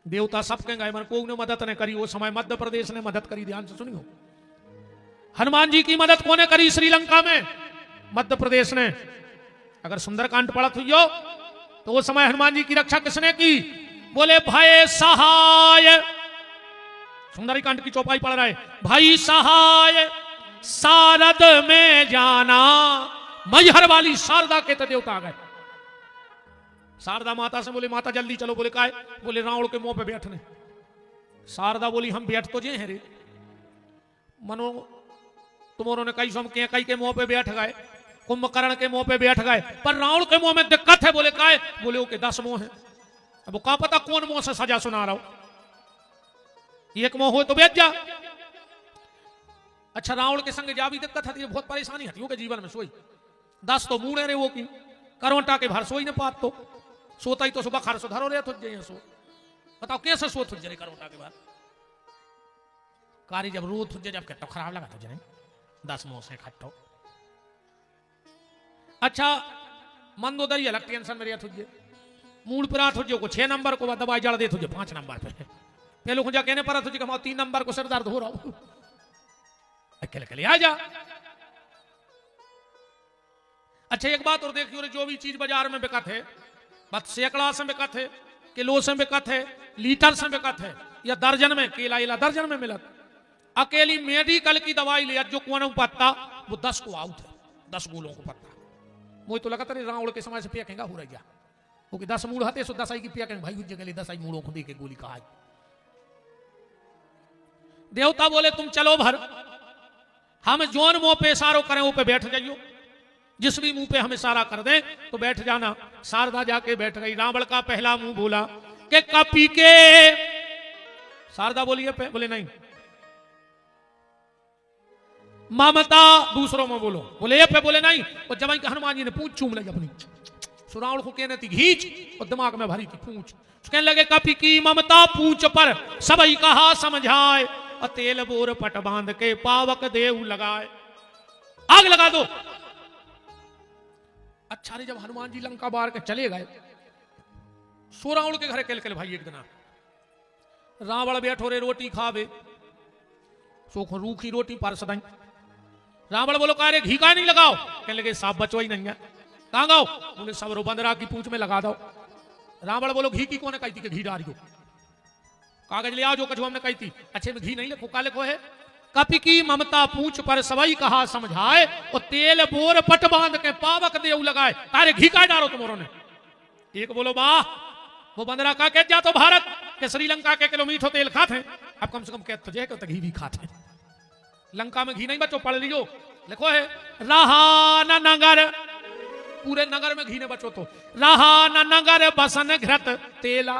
देवता सबके गए मन को ने मदद ने करी वो समय मध्य प्रदेश ने मदद करी ध्यान से सुनियो हनुमान जी की मदद कोने करी श्रीलंका में मध्य प्रदेश ने अगर सुंदरकांड पढ़त हुई हो तो वो समय हनुमान जी की रक्षा किसने की बोले भय सहाय सुंदरकांड की चौपाई पढ़ रहे भाई सहाय सारद में जाना मैहर वाली शारदा के तो देवता आ गए शारदा माता से बोले माता जल्दी चलो बोले काय बोले रावण के मुंह पे बैठने शारदा बोली हम बैठ तो जे हैं रे मनो तुम्हारों ने कई सम कई के मुंह पे बैठ गए कुंभकर्ण के मुंह पे बैठ गए पर रावण के मुंह में दिक्कत है बोले काय बोले ओके 10 मुंह है अब वो कहा पता कौन मुंह से सजा सुना रहा हूं एक मुंह हो तो बैठ जा अच्छा रावण के संग जा भी दिक्कत है बहुत परेशानी है जीवन में सोई 10 तो मुंह रे वो की करवटा के भर सोई ने पात तो सोता ही तो सुबह खर सो धरो रे थुज जाइए सो बताओ कैसे सो थुज रे करवटा के बाद कारी जब रो थुज जब कहता खराब लगा तुझे नहीं 10 मुंह से खट्टो अच्छा मंदोदरी अलग टेंशन में रहा थुझे मूड पर तुझे को 6 नंबर को दवाई जड़ दे तुझे 5 नंबर पे पहले खुजा कहने पर तुझे कमाओ 3 नंबर को सर दर्द हो रहा हूं अकेले अकेले आ जा। अच्छा एक बात और देखियो, जो भी चीज बाजार में बिकत है बस सैकड़ा से बिकत है, किलो से बिकत है, लीटर से बिकत है, या दर्जन में केला इला दर्जन में मिलत। अकेली मेडिकल की दवाई ले जो को पत्ता वो 10 को आउट है, 10 गोलों को पत्ता। मुझे तो लगता है रावण के समय से पिया हो रही वो 10 मूड हते सो 10 की पिया भाई जगह 10 मूड़ों को दे के गोली कहा। देवता बोले तुम चलो भर, हम जोन मुंह पे इशारो करें वो पे बैठ जाइयो, जिस भी मुंह पे हम इशारा कर दें तो बैठ जाना। शारदा जाके बैठ गई। रावण का पहला मुंह बोला कि कपी के। शारदा बोलिए पे, बोले नहीं। ममता दूसरों में बोलो, बोले ये पे, बोले नहीं। और जब हनुमान जी ने पूंछ चूम ली अपनी, सुरावण को कहने थी घींच और दिमाग में भरी थी पूंछ। कहने लगे कपी की ममता पूंछ पर सबई कहा समझाए, और तेल बोर पट बांध के पावक देव लगाए। आग लगा दो। अच्छा रे जब हनुमान जी लंका बार के चले गए, सुरावण के घर केल भाई एक दिन रावण बैठो रे रोटी खावे, सोख रूखी रोटी पर सदाई। रावण बोलो का रे घी का नहीं लगाओ, कहने लगे साफ बचो ही नहीं है, कहां गाओ? बोले सब रो बंदरा की पूंछ में लगा दो। रावण बोलो घी की कौन कही थी कि घी डाल दो? कागज ले आओ जो कुछ हमने कही थी। अच्छे में घी नहीं लिखो, का लिखो है कपी की ममता पूंछ पर सवाई कहा समझाए, और तेल बोर पट बांध के पावक देव लगाए। तारे घी का डालो तुमों ने? एक बोलो वाह, वो बंदरा का कह जा तो भारत के श्रीलंका के किलो मीठो तेल खाते हैं, अब कम से कम कहते तुझे तो घी भी खाते हैं। लंका में घी नहीं बचो, पढ़ लियो, लिखो है रहा न नगर, पूरे नगर में घी ने बचो तो रहा न नगर बसन घृत तेला,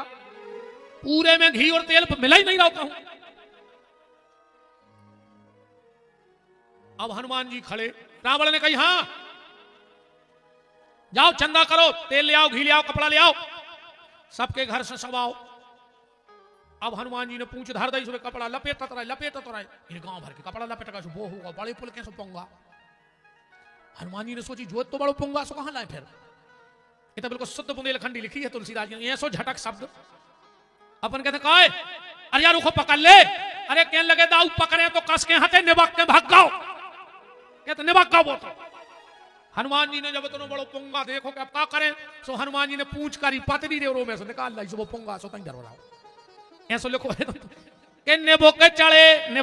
पूरे में घी और तेल मिला ही नहीं रहा हूं। अब हनुमान जी खड़े, रावण ने कही हां जाओ चंदा करो, तेल ले आओ, घी ले आओ, कपड़ा ले आओ, सबके घर से सब आओ। अब हनुमान जी ने पूंछ धर दी, सुबह कपड़ा लपेट रहे, ये गांव भर के कपड़ा लपेट का वो होगा बड़े पुल के सो पोंगा। हनुमान जी ने सोची जोत तो बड़ो पोंगा सो कहां लाए फिर, ये तो बिल्कुल शुद्ध बुंदेलखंडी लिखी है तुलसीदास जी ने, ऐसो झटक शब्द। अपन कहते काय अरे यार उसको पकड़ ले, अरे कहने लगे दाऊ पकड़े तो कस के हाथे निबक के भाग गाओ, कहते निबक गाओ। तो हनुमान जी ने जब इतना बड़ो पोंगा देखो कि अब क्या करें, सो हनुमान जी ने पूछ करी पतरी रेवरो में से निकाल लाई, वो पोंगा सो तंग डरो ऐसो लिखो है कि नेबो के चढ़े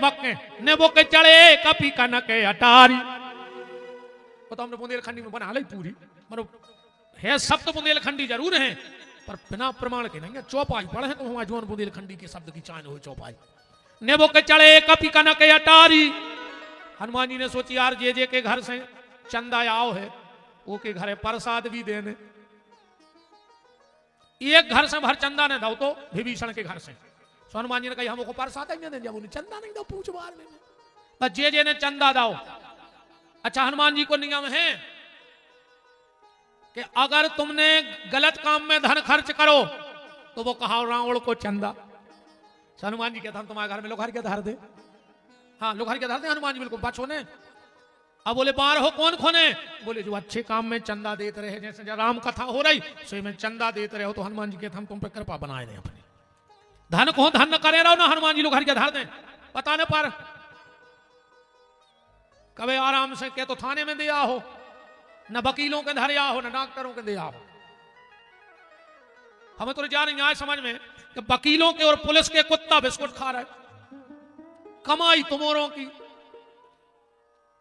नेबो के चढ़े कपी कनक अटारी। तो हमने बुंदेलखंडी में बना ली पूरी, मतलब है सब तो बुंदेलखंडी जरूर है पर बिना प्रमाण के नहीं है। चौपाई पढ़े तो हमारे जोन बुंदेलखंडी के शब्द की चान हो चौपाई। नेबो के चढ़े कपी कनक अटारी। हनुमान जी ने सोची यार जे के घर से चंदा आओ है वो के घर प्रसाद भी देने, एक घर से भर चंदा ने दो तो विभीषण के घर से। सो हनुमान जी ने कही हमको प्रसाद ही नहीं दे, चंदा नहीं दो पूछ बार में, बस जे ने चंदा दो। अच्छा हनुमान जी को नियम है कि अगर तुमने गलत काम में धन खर्च करो तो वो कहा रावण को चंदा। हनुमान जी कहता तुम्हारे घर में लोहार के धार दे, हाँ लोहार के धार दे। हनुमान जी बिल्कुल बचो ने। अब बोले बार हो कौन खोने? बोले जो अच्छे काम में चंदा देते रहे, जैसे राम कथा हो रही सो में चंदा देते रहे हो। तो हनुमान जी कहते हम तुम पे कृपा बनाए दें अपनी, धन को धन न करे रहो ना। हनुमान जी लोग घर के धार दें पता न पर कभी आराम से के तो थाने में दिया हो, न वकीलों के धरिया हो, न डॉक्टरों के दिया हो। हमें तो जा नहीं आए समझ में कि वकीलों के और पुलिस के कुत्ता बिस्कुट खा रहे, कमाई तुमोरों की।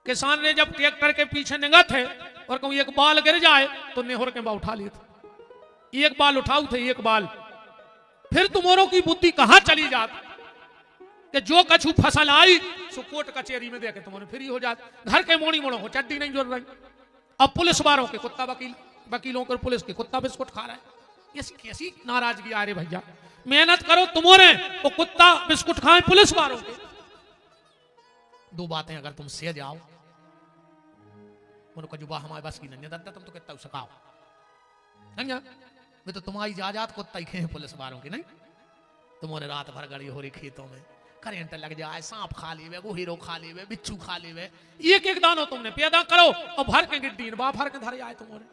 किसान ने जब ट्रैक्टर के पीछे निगत है और कहूं एक बाल गिर जाए तो नेहर के बाल उठा लिए थे, एक बाल उठाऊ थे एक बाल। फिर तुमोरों की बुद्धि कहां चली जाती कि जो कछु फसल आई सो कोर्ट कचहरी में देके तुम्हारे फ्री हो जाते, घर के मोड़ी मोड़ों को चड्डी नहीं जोड़ रही। अब पुलिस वालों के कुत्ता वकीलों के पुलिस के कुत्ता बिस्कुट खा रहा है। ये कैसी नाराजगी आ रही भैया, मेहनत करो तुम्हारे वो कुत्ता बिस्कुट खाए पुलिस वालों के। दो बातें अगर तुम से जाओ उनको जुबा हमारे बस की नहीं दादा, तुम तो कितना सकाओ नहीं वे तो तुम्हारी जायदाद कुत्ता ही खे पुलिस वालों की नहीं। तुम्हारे रात भर गड़ी हो रही खेतों में, करंट लग जाए, सांप खा लीवे, वो हीरो खा लीवे, बिच्छू खा लीवे, एक एक दानो तुमने पैदा करो और भर के गिड्डी बा भर के धरे आए तुम्हारे।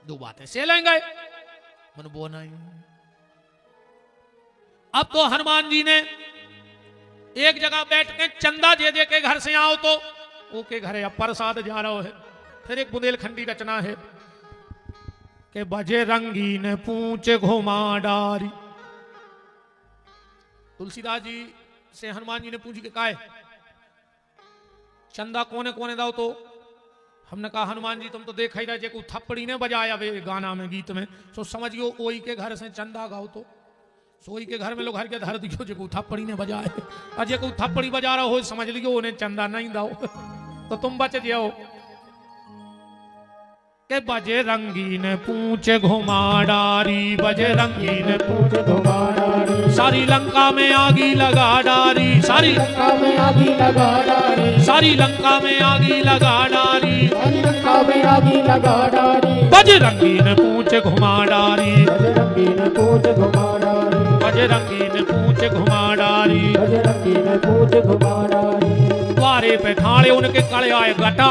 दो बातें से लेंगे। मन वो नहीं। अब तो हनुमान जी ने एक जगह बैठ के चंदा दे के घर से आओ तो वो के घर अब प्रसाद जा रहा है। फिर एक बुंदेलखंडी रचना है कि बजे रंगीन पूछ घुमा डारी। तुलसीदास जी से हनुमान जी ने पूछ के कहा चंदा कोने कोने दाओ, तो हमने कहा हनुमान जी तुम तो देखा ही रहे जे को थप्पड़ी ने बजाया वे गाना में गीत में, सो समझियो ओई के घर से चंदा गाओ तो सोई के घर में लोग घर के धर दियो जे को थप्पड़ी ने बजाए, अजय को थप्पड़ी बजा रहा हो समझ लियो उन्हें चंदा नहीं दाओ तो तुम बच जाओ। के बजे रंगीन पूछ घुमा डारी, बजे रंगीन पूछ घुमा डारी, सारी लंका में आगी लगा डारी, सारी लंका में आगी लगा डारी, सारी लंका में आगी लगा डारी, सारी लंका में आगी लगा डारी। बजे रंगीन पूछ घुमा डारी, रंगीन पूछ घुमा डारी, बजे रंगीन पूछ घुमा डारी, रंगीन पूछ घुमा डारी। द्वारे पे ठाणे उनके कड़े आए गटा,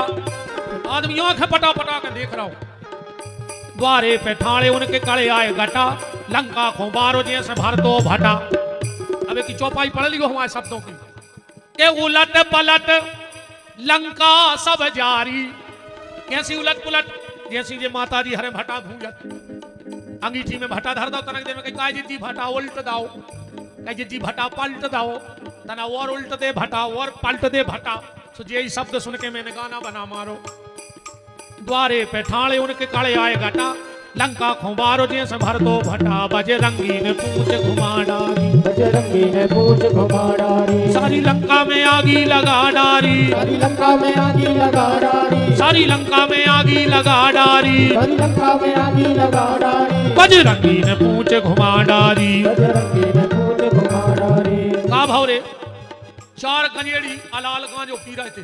आदमी आंखें पटा पटा के देख रहा हूं। द्वारे पे ठाणे उनके कड़े आए गटा, लंका को बारो जैसे भर दो भटा। अब एक चौपाई पढ़ लियो हमारे शब्दों की के उलट पलट लंका सब जारी। कैसी उलट पुलट, जैसी जे माता जी हरे भटा भूंजत अंगीठी में भटा धर दो तनक दे में कहीं जी भटा उल्ट दाओ, कहीं जी भटा पलट दाओ, तना और उल्ट दे भटा और पलट दे भटा। तो यही शब्द सुन के मैंने गाना बना मारो। द्वारे पे ठाणे उनके कड़े आए घटा, लंका को बारो जैसे भर दो भटा। बजे रंगीन पूछ घुमा डारी, बजे रंगीन पूछ घुमा डारी, सारी लंका में आगी लगा डारी, सारी लंका में आगी लगा डारी, सारी लंका में आगी लगा डारी, सारी लंका में आगी लगा डारी। बजे रंगीन पूछ घुमा डारी, बजे रंगीन पूछ घुमा डारी। का भाव रे चार गंजेड़ी अलाल गांजो पी रहे थे,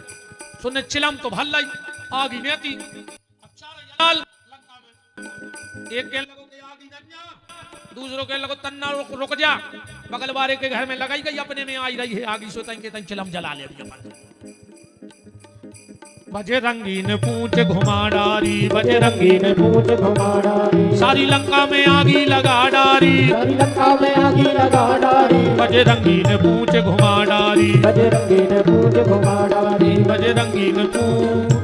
सुनने चिलम तो भल्लाई आगी नेती। चार लंका में एक के लगो के आगी नन्या, दूसरों के लगो तन्ना रुक जा, बगल वाले के घर में लगाई गई अपने में आई रही है आगी, सो तंग के तंग चिलम जला ले अपन। बजे रंगीन पूछ घुमा डारी, बजे रंगीन पूछ घुमा डारी, सारी लंका में आगी लगा डारी, सारी लंका में आगी लगा डारी। बजे रंगीन पूछ घुमा डारी, बजे रंगीन पूछ घुमा डारी, बजे रंगीन पूछ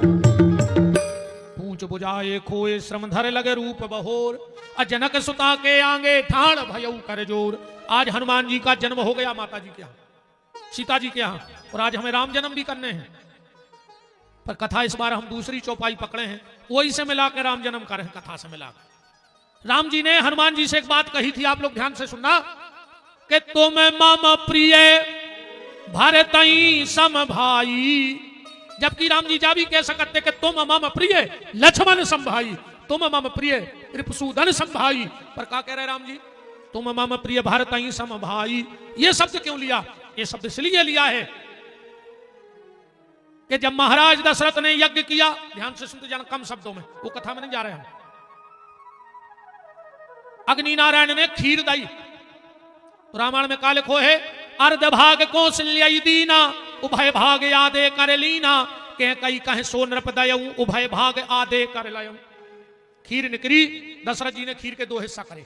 बुझाए खोए श्रम धर लगे रूप बहोर। अजनक सुता के आगे ठाण भयऊ कर जोर। आज हनुमान जी का जन्म हो गया माता जी के यहाँ, सीता जी के यहाँ, और आज हमें राम जन्म भी करने हैं। पर कथा इस बार हम दूसरी चौपाई पकड़े हैं, वही से मिला के राम जन्म कर कथा से मिला। राम जी ने हनुमान जी से एक बात कही थी, आप लोग ध्यान से सुनना, कि तुम मम प्रिय भरतई सम भाई। जबकि राम जी जा भी कह सकते कि तुम मम प्रिय लक्ष्मण सम भाई, तुम मम प्रिय रिपुसूदन सम भाई, पर क्या कह रहे राम जी, तुम मम प्रिय भरतई सम भाई। ये शब्द क्यों लिया? ये शब्द इसलिए लिया है कि जब महाराज दशरथ ने यज्ञ किया, ध्यान से सुनते जाना कम शब्दों में, वो कथा में नहीं जा रहे हैं। अग्नि नारायण ने खीर दी, तो रामायण में काले खो है, अर्ध भाग कौशल्या दीना, उभय भाग आदे कर लीना, कह कई कहे सो नृप दयऊ, उभय भाग आदे कर लयऊ। खीर निकरी, दशरथ जी ने खीर के दो हिस्सा करे,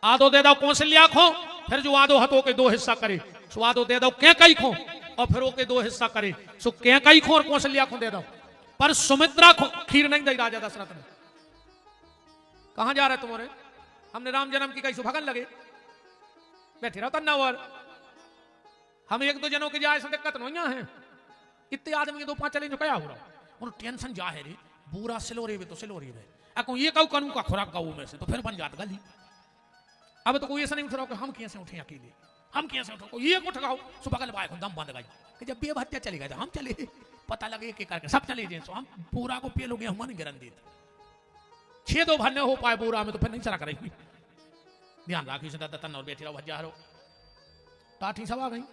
आधो दे दो कौशल्या खो, फिर जो आधो हथों के दो हिस्सा करे, सो आधो दे दो कह कई खो, और फिर वो के दो हिस्सा करे, सो कह कई खो और कौशल्या खो दे दो। पर सुमित्रा को खीर नहीं दी राजा दशरथ ने। कहां जा रहे तुम्हारे? हमने राम जन्म की कई सुभगन लगे, बैठे रहो तन्ना। और हम एक दो जनों के जाए से दिक्कत नहीं है, इतने आदमी के दो पांच चले जो क्या हो रहा है, टेंशन जा है रे, बुरा सिलोरे में तो सिलोरे में, अको ये कहू कानू का खुराक गाऊ में से, तो फिर बन जात गली। अब तो कोई ऐसा नहीं उठ रहा कि हम कैसे उठे अकेले, हम कैसे उठो, ये उठ गाओ सुबह कल बाइक दम बंद गई कि जब बेब हत्या चली गई तो हम चले, पता लगे कि करके सब चले जाए, हम पूरा को पे लोगे हम नहीं गिरन देते, छह दो भरने हो पाए पूरा में तो फिर नहीं चला करेगी। ध्यान राखी से दादा तन्ना और बैठे रहो भज्जा रहो, टाठी सब आ गई।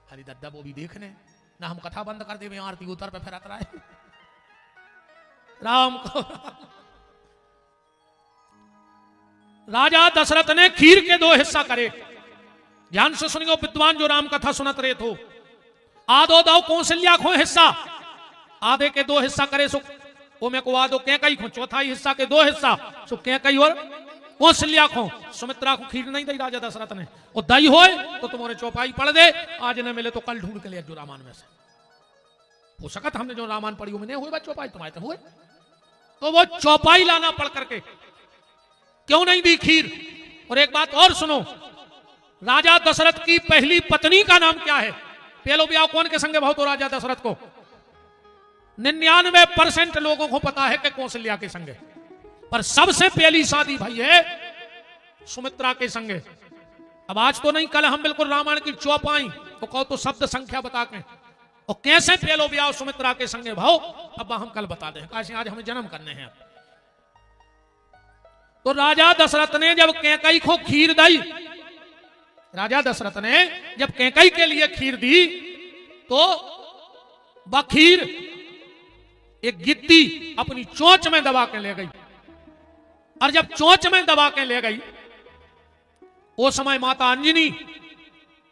अरे दादा वो भी देखने ना, हम कथा बंद कर दे, आरती उतर पे फिर रहा है राम को। राजा दशरथ ने खीर के दो हिस्सा करे, ध्यान से सुनियो विद्वान जो राम कथा सुनत रहे तो, आधो दो कौशल्या खो हिस्सा, आधे के दो हिस्सा करे, सो ओ में को आधो कह कई खो, चौथाई हिस्सा के दो हिस्सा, सो कह कई और कौशल्या को सुमित्रा को खीर नहीं दी राजा दशरथ ने, और दई होए तो तुम्हारे चौपाई पढ़ दे, आज न मिले तो कल ढूंढ के ले जो रामायण में से हो सकत हमने जो रामायण पढ़ी मैंने हुए चौपाई तुम्हारे तो हुए, तो वो चौपाई लाना पढ़ करके क्यों नहीं दी खीर। और एक बात और सुनो, राजा दशरथ की पहली पत्नी का नाम क्या है? पहलो ब्याह कौन के संगे भाव? तो राजा दशरथ को 99% लोगों को पता है कि कौशल्या के संगे, पर सबसे पहली शादी भाई है सुमित्रा के संगे। अब आज तो नहीं, कल हम बिल्कुल रामायण की चौपाई तो कहो तो शब्द संख्या बता के, और कैसे पहलो ब्याह सुमित्रा के संगे भाव, अब हम कल बता दें, कैसे आज हमें जन्म करने हैं। तो राजा दशरथ ने जब कैकई को खीर दी, राजा दशरथ ने जब कैकई के लिए खीर दी, तो बखीर एक गिद्दी अपनी चोंच में दबा के ले गई, और जब चोंच में दबा के ले गई, वो समय माता अंजनी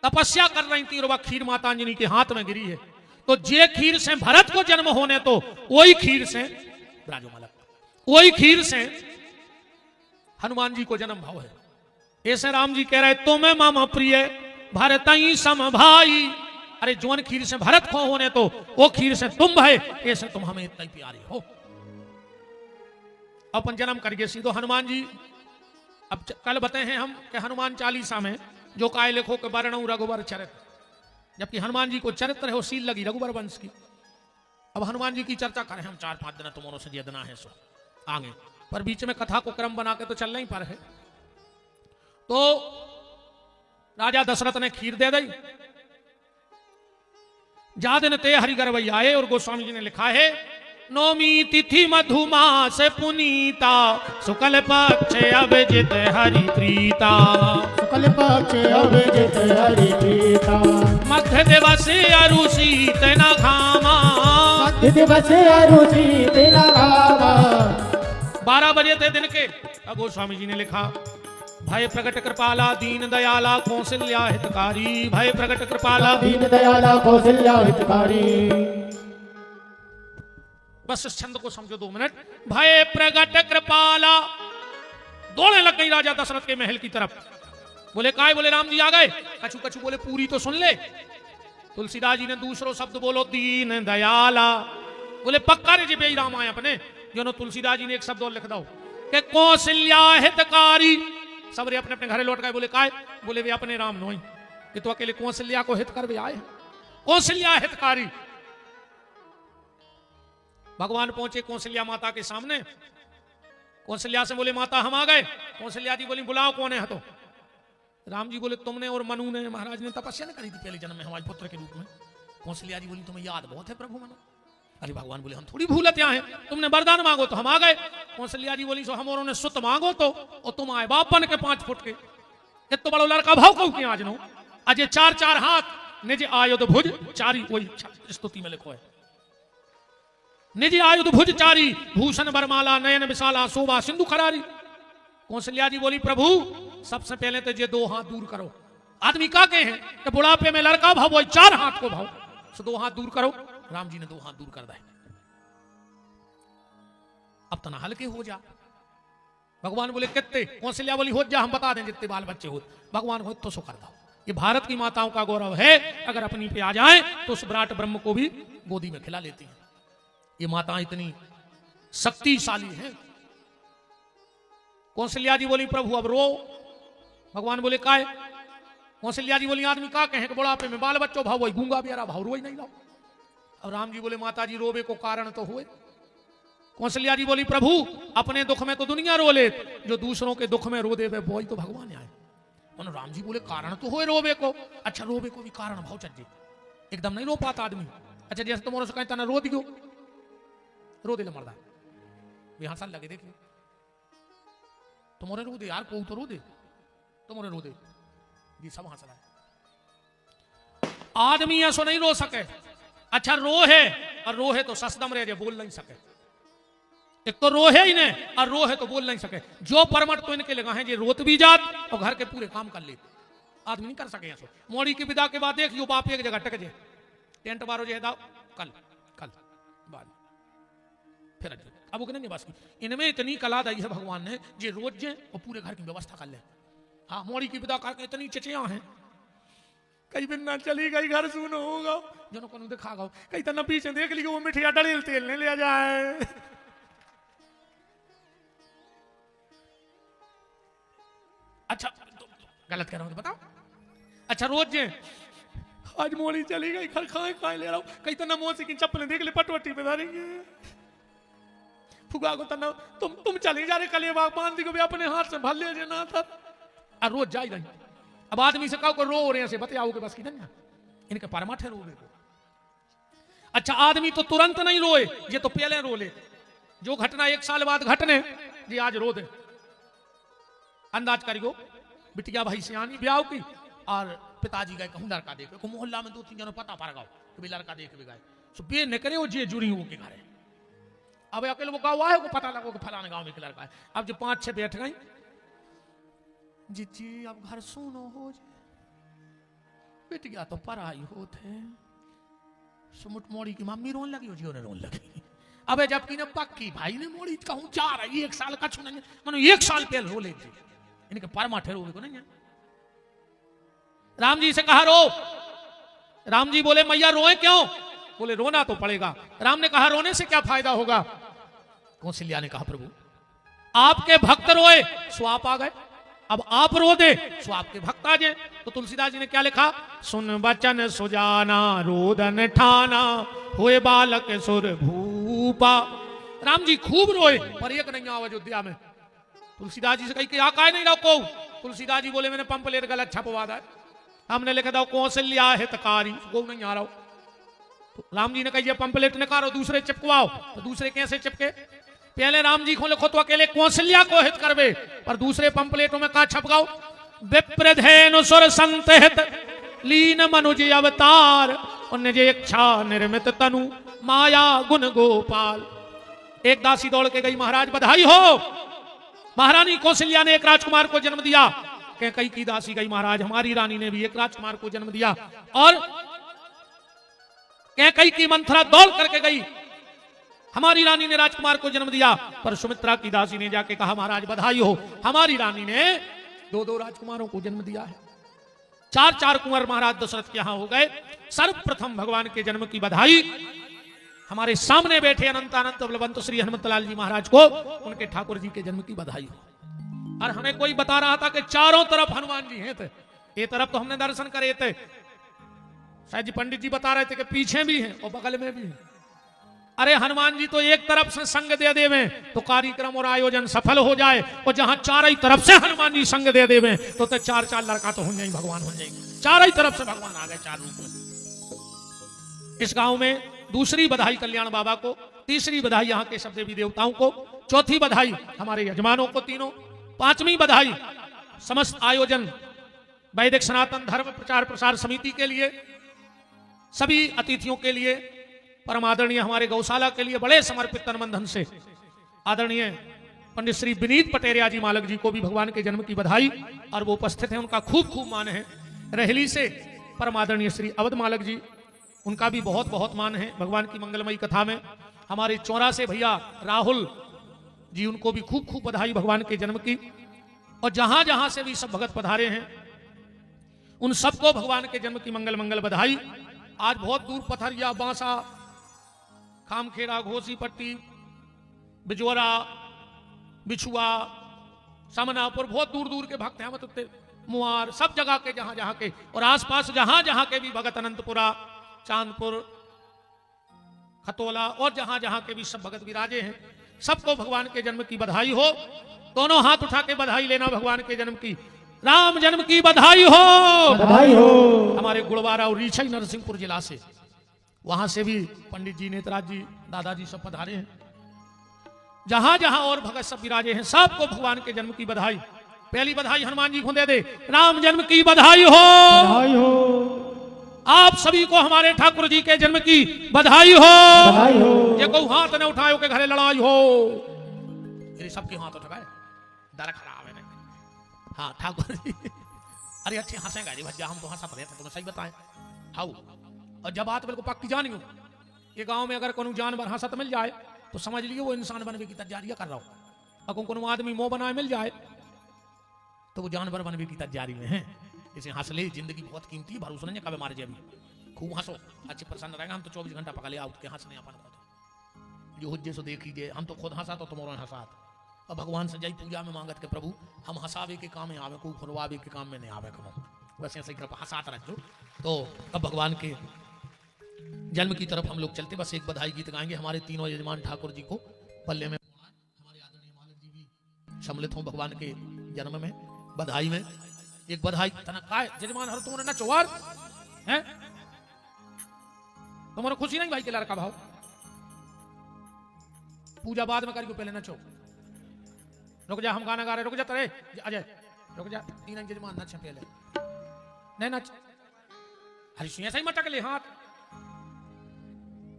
तपस्या कर रही थी, और वह खीर माता अंजनी के हाथ में गिरी है। तो जे खीर से भरत को जन्म होने, तो वही खीर से वही खीर से हनुमान जी को जन्म भाव है। ऐसे राम जी कह रहे तुम्हें मामा प्रिय भरत सम भाई, अरे जोन खीर से भरत को होने, तो वो खीर से तुम भाई, ऐसे तुम हमें इतना ही प्यारे हो। अपन जन्म करिए सीधो हनुमान जी। अब कल बताए हैं हम कि हनुमान चालीसा में जो काय लिखो के वर्णऊ रघुवर चरित्र, जबकि हनुमान जी को चरित्र है वो सील लगी रघुवर वंश की। अब हनुमान जी की चर्चा करें हम 4-5 दिन तुम्हारों से जेदना है सो आगे, पर बीच में कथा को क्रम बना के तो चलना ही पर है। तो राजा दशरथ ने खीर दे दी, जा दिन ते हरिगर्भ आए, और गोस्वामी जी ने लिखा है नौमी तिथि मधुमास पुनीता, शुक्ल पक्ष अभिजित हरि प्रीता, शुक्ल पक्ष अभिजित हरि प्रीता, मध्य दिवस अरुषित न घामा, मध्य दिवस अरुषित न घामा। 12 बजे थे दिन के। अब गोस्वामी जी ने लिखा भय प्रगट कृपाला दीन दयाला कौशल्या हितकारी, भय प्रगट कृपाला दीन दयाला कौशल्या हितकारी। बस इस छंद को समझो 2 मिनट। भय प्रगट कृपाला, दौड़ने लग गई राजा दशरथ के महल की तरफ। बोले काय? बोले राम जी आ गए। कछु कछु बोले पूरी तो सुन ले। तुलसीदास जी ने दूसरो शब्द बोलो दीन दयाला। बोले पक्का रे जी बेई राम आए अपने। जो तुलसीदास जी ने एक शब्द और लिख दो कि कौशल्या हितकारी। सब रे अपने अपने घरे लौट गए। बोले काय? बोले वे अपने राम नोई, ये तो अकेले कौशल्या को हित कर वे आए। कौशल्या हितकारी। भगवान पहुंचे कौशल्या माता के सामने। कौशल्या से बोले माता हम आ गए। कौशल्या जी बोली बुलाओ कौन है? तो राम जी बोले तुमने और मनु ने महाराज ने तपस्या न करी थी पहले जन्म में हमारे पुत्र के रूप में। कौशल्या जी बोली तुम्हें याद बहुत है प्रभु मनु। अरे भगवान बोले हम थोड़ी भूलत यहाँ हैं, तुमने वरदान मांगो तो हम आ गए। कौशल्या जी बोली सो हम और सुत मांगो तो, और तुम आए बाप बन के 5 फुट के। ये तो बड़ो लड़का भाव कहू के आज नो अजय 4-4 हाथ निज आयुध भुज चारी। वही स्तुति में लिखो है निज आयुध भुज चारी, भूषण बरमाला नयन विशाला शोभा सिंधु खरारी। कौशल्या जी बोली प्रभु सबसे पहले तो ये 2 हाथ दूर करो। आदमी का कहे हैं कि बुढ़ापे में लड़का भाव वही 4 हाथ को भाव, सो 2 हाथ दूर करो। राम जी ने 2 हाथ दूर कर दिए। अब तना हल्के हो जा। भगवान बोले कितने? कौशल्या बोली हो जा हम बता दें जितने बाल बच्चे हो। भगवान हो तो सो कर दो। ये भारत की माताओं का गौरव है, अगर अपनी पे आ जाए तो उस विराट ब्रह्म को भी गोदी में खिला लेती हैं। ये माता इतनी शक्तिशाली है। कौशल्या जी बोली प्रभु अब रो। भगवान बोले काय? कौशल्या जी बोली आदमी का कहे कि बुढ़ापे में बाल बच्चों भाव वही गूंगा बेरा भाव रोई नहीं रहो। अब राम जी बोले माता जी रोबे को कारण तो हुए। कौशल्या जी बोली प्रभु अपने दुख में तो दुनिया रो ले, जो दूसरों के दुख में रो दे वही तो भगवान आए। तो राम जी बोले कारण तो हुए रोबे को। अच्छा रोबे को भी कारण भाव चल एकदम नहीं रो पाता आदमी। अच्छा जैसे तुम से कहता ना रो दियो, रो दे मरदा यहाँ साल लगे देखिए तुम्हारे रो दे यार, को तो रो दे तुम्हारे रो दे जी सब हंस रहा है। आदमी ऐसो नहीं रो सके। अच्छा रो है और रो है तो ससदम रह जाए, बोल नहीं सके। एक तो रो है ही नहीं और रो है तो बोल नहीं सके। जो परमट तो इनके लगा है ये रोत भी जात और घर के पूरे काम कर ले। आदमी नहीं कर सके ऐसो। मोड़ी की विदा के बाद देख लो बाप एक जगह टक जाए टेंट बारो जे दाओ कल कल बाद फिर अब वो नहीं बस की इनमें इतनी कला दी है भगवान ने जे रोज जे और पूरे घर की व्यवस्था कर ले। हाँ मोड़ी की विदा करके इतनी चचिया हैं कई दिन ना चली गई घर सुनो होगा जो को दिखा गो कई तो न पीछे देख ली वो मिठिया डलेल तेल नहीं ले जाए। अच्छा गलत कह रहा हूं बताओ। अच्छा रोज जे आज मोड़ी चली गई घर खाए खाए ले रहा हूं कई तो न मोसी की चप्पलें देख ले पटवटी पे डालेंगे फुगा को तना तुम चली जा रहे कल बांध दी को भी अपने हाथ से भर ले ना था और रोज जा रही। अब आदमी से कहो को रो रहे से बताओ के बस की नहीं इनके परमाठे रो को। अच्छा आदमी तो तुरंत नहीं रोए ये तो पहले रो ले जो घटना 1 साल बाद घटने जी आज रो दे। अंदाज करियो बिटिया भाई सियानी ब्याह की और पिताजी गए कहूं लड़का देखे को मोहल्ला में 2-3 जनों पता पड़ गए कि लड़का देख भी गए सो बे न करे वो जे जुड़ी हो के घर अब अकेले वो गाँव आए को पता लगो कि फलाने गांव में लड़का है। अब जो 5-6 बैठ गई जी अब घर सुनो हो जाए बेट गया तो पढ़ाई होते सुमुट मोड़ी की मम्मी रोन लगी हो जी रोन लगी। अब जबकि न पक्की भाई ने मोड़ी कहूं 1 साल का छू नहीं मनो 1 साल पहले रो ले इनके परमा ठहरो को नहीं। राम जी से कहा रो। राम जी बोले मैया रोए क्यों? बोले रोना तो पड़ेगा। राम ने कहा रोने से क्या फायदा होगा? कौशल्या ने कहा प्रभु आपके भक्त रोए सो आप आ गए अब आप रो दे सो आपके भक्त आ जाए। तो तुलसीदास जी ने क्या लिखा सुन बचन सुजाना रोदन ठाना हुए बालक सुर भूपा। राम जी खूब रोए पर एक नहीं आओ अयोध्या में। तुलसीदास जी से कही कि आका नहीं रहो। तुलसीदास जी बोले मैंने पंपलेट गलत छपवा दा हमने लिखा था कौशल्या हितकारी को नहीं आ रहा। तो राम जी ने कही पंपलेट निकालो दूसरे चिपकवाओ। तो दूसरे कैसे चिपके? पहले राम जी को लिखो तो अकेले कौशल्या को हित करवे पर दूसरे पंपलेटों में कहा छपकाओ विप्रधेनु सुर संत हित लीन मनुज अवतार निज इच्छा निर्मित तनु माया गुण गोपाल। एक दासी दौड़ के गई महाराज बधाई हो महारानी कौशल्या ने एक राजकुमार को जन्म दिया। कई की दासी गई महाराज हमारी रानी ने भी एक राजकुमार को जन्म दिया। और कई की मंथरा दौड़ करके गई हमारी रानी ने राजकुमार को जन्म दिया। पर सुमित्रा की दासी ने जाके कहा महाराज बधाई हो हमारी रानी ने 2-2 राजकुमारों को जन्म दिया है। 4-4 कुंवर महाराज दशरथ के यहां हो गए। सर्वप्रथम भगवान के जन्म की बधाई हमारे सामने बैठे अनंत अनंत बलवंत श्री हनुमतलाल जी महाराज को उनके ठाकुर जी के जन्म की बधाई हो। और हमें कोई बता रहा था कि चारों तरफ हनुमान जी हैं थे। एक तरफ तो हमने दर्शन करे थे शायद जी पंडित जी बता रहे थे कि पीछे भी हैं और बगल में भी हैं। अरे हनुमान जी तो एक तरफ से संग दे देवे तो कार्यक्रम और आयोजन सफल हो जाए और जहां चारों तरफ से हनुमान जी संग दे देवे तो 4-4 लड़का तो हो जाए भगवान हो जाएंगे। चारों तरफ से भगवान आ गए 4 रूप में। इस गांव में दूसरी बधाई कल्याण बाबा को, तीसरी बधाई यहाँ के सब देवी देवताओं को, चौथी बधाई हमारे यजमानों को तीनों, 5वीं बधाई समस्त आयोजन वैदिक सनातन धर्म प्रचार प्रसार समिति के लिए, सभी अतिथियों के लिए, परम आदरणीय हमारे गौशाला के लिए बड़े समर्पित तन मन धन से आदरणीय पंडित श्री विनीत पटेरिया जी मालक जी को भी भगवान के जन्म की बधाई। और वो उपस्थित हैं उनका खूब खूब मान है। रहली से परम आदरणीय श्री अवध मालक जी उनका भी बहुत बहुत मान है भगवान की मंगलमयी कथा में। हमारे चौरा से भैया राहुल जी उनको भी खूब खूब बधाई भगवान के जन्म की। और जहां जहां से भी सब भगत पधारे हैं उन सबको भगवान के जन्म की मंगल मंगल बधाई। आज बहुत दूर पथरिया, बांसा, खामखेड़ा, घोसी पट्टी, बिजोरा, बिछुआ, समनापुर बहुत दूर दूर के भक्त हैं। मतलब मुआर सब जगह के जहां जहां के और आसपास जहां जहां के भी भगत, अनंतपुरा, चांदपुर, खतोला और जहां जहां के भी सब भगत विराजे हैं सबको भगवान के जन्म की बधाई हो। दोनों हाथ उठा के बधाई लेना भगवान के जन्म की। राम जन्म की बधाई हो, बधाई हो। हमारे गुड़वारा और रीछई नरसिंहपुर जिला से वहां से भी पंडित जी, नेतराज जी, दादाजी सब पधारे हैं। जहां जहां और भगत सब विराजे हैं सबको भगवान के जन्म की बधाई। पहली बधाई हनुमान जी को दे दे, राम जन्म की बधाई हो, बधाई हो। आप सभी को हमारे ठाकुर जी के जन्म की बधाई हो, बधाई हो। ये को हाथ न उठायो के घरे लड़ाई हो। ये सबके हाथ उठाए डर खराब है नहीं। हाँ ठाकुर जी अरे अच्छे हंसेगा जी भैया, हम तो हंसत रहे थे तुम्हें सही बताएं। हाँ और जब बात बिल्कुल पक्की जानी हो, ये गांव में अगर कोनो जानवर हंसत मिल जाए तो समझ लियो वो इंसान बनने की तैयारियां कर रहा हो। अगर कोनो आदमी मोह बनाए मिल जाए तो वो जानवर बनने की तैयारी में है। इसे हंस ले, जिंदगी बहुत कीमती है, भरोसा नहीं कभी मारे जाए। खूब हंसो, अच्छे प्रसन्न रहेगा। हम तो 24 घंटा पका ले आउट के हंसने अपन को जो हुज्जे सो देखिए। हम तो खुद हंसा तो तुम्हारा हंसात। अब भगवान से जाई पूजा में मांगत के प्रभु हम हंसावे के काम में आवे, को फरवावे के काम में नहीं आवे करो, बस ऐसे ही कृपा हंसात रखो। तो अब भगवान के जन्म की तरफ हम लोग चलते। बस एक बधाई गीत गाएंगे। हमारे तीनों यजमान ठाकुर जी को पल्ले में हमारे आदरणीय मालिक जी भी सम्मिलित हों भगवान के जन्म में, बधाई में। एक बधाई तनका यजमान हर तुमने नचवार हैं, तुम्हारा खुशी नहीं भाई के लड़का भाव। पूजा बाद में करियो, पहले नचो। रुक जा, हम गाना गा रहे, रुक जा तरे अजय, रुक जा। तीन यजमान नचे पहले, नहीं नच। हरी सुइया सही मटक ले हाथ,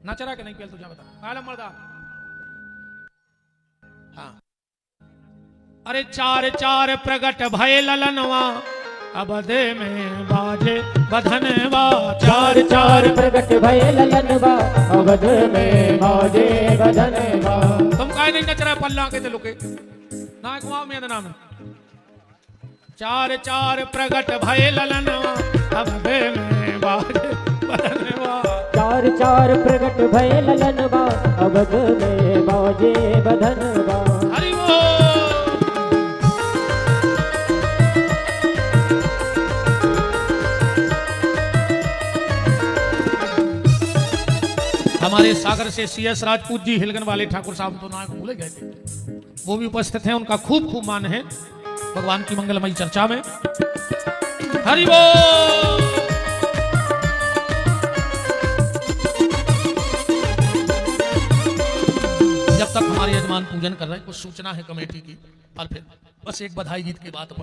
नच रहा कि नहीं पहले तुझे बता। काला मर्दा, हाँ। अरे चार चार प्रगट भय ललनवा, अबधे में बाजे बधनवा। चार चार प्रगट भय ललनवा, अवध में बाजे बधनवा। तुम काहे नहीं नच रहे पल्ला के दिलों के ना घुमाओ मेरा नाम। चार चार प्रगट भय ललनवा, अबधे में बाजे बधनवा। चार चार प्रगट भय ललनवा, अवध में बाजे बधनवा। हरि बोल। हमारे सागर से CS राजपूत जी, हिलगन वाले ठाकुर साहब तो नाम भूले गए थे, वो भी उपस्थित हैं। उनका खूब खूब मान है भगवान की मंगलमयी चर्चा में। हरि बोल। जब तक हमारे यजमान पूजन कर रहे हैं, कुछ सूचना है कमेटी की, और फिर बस एक बधाई गीत के बाद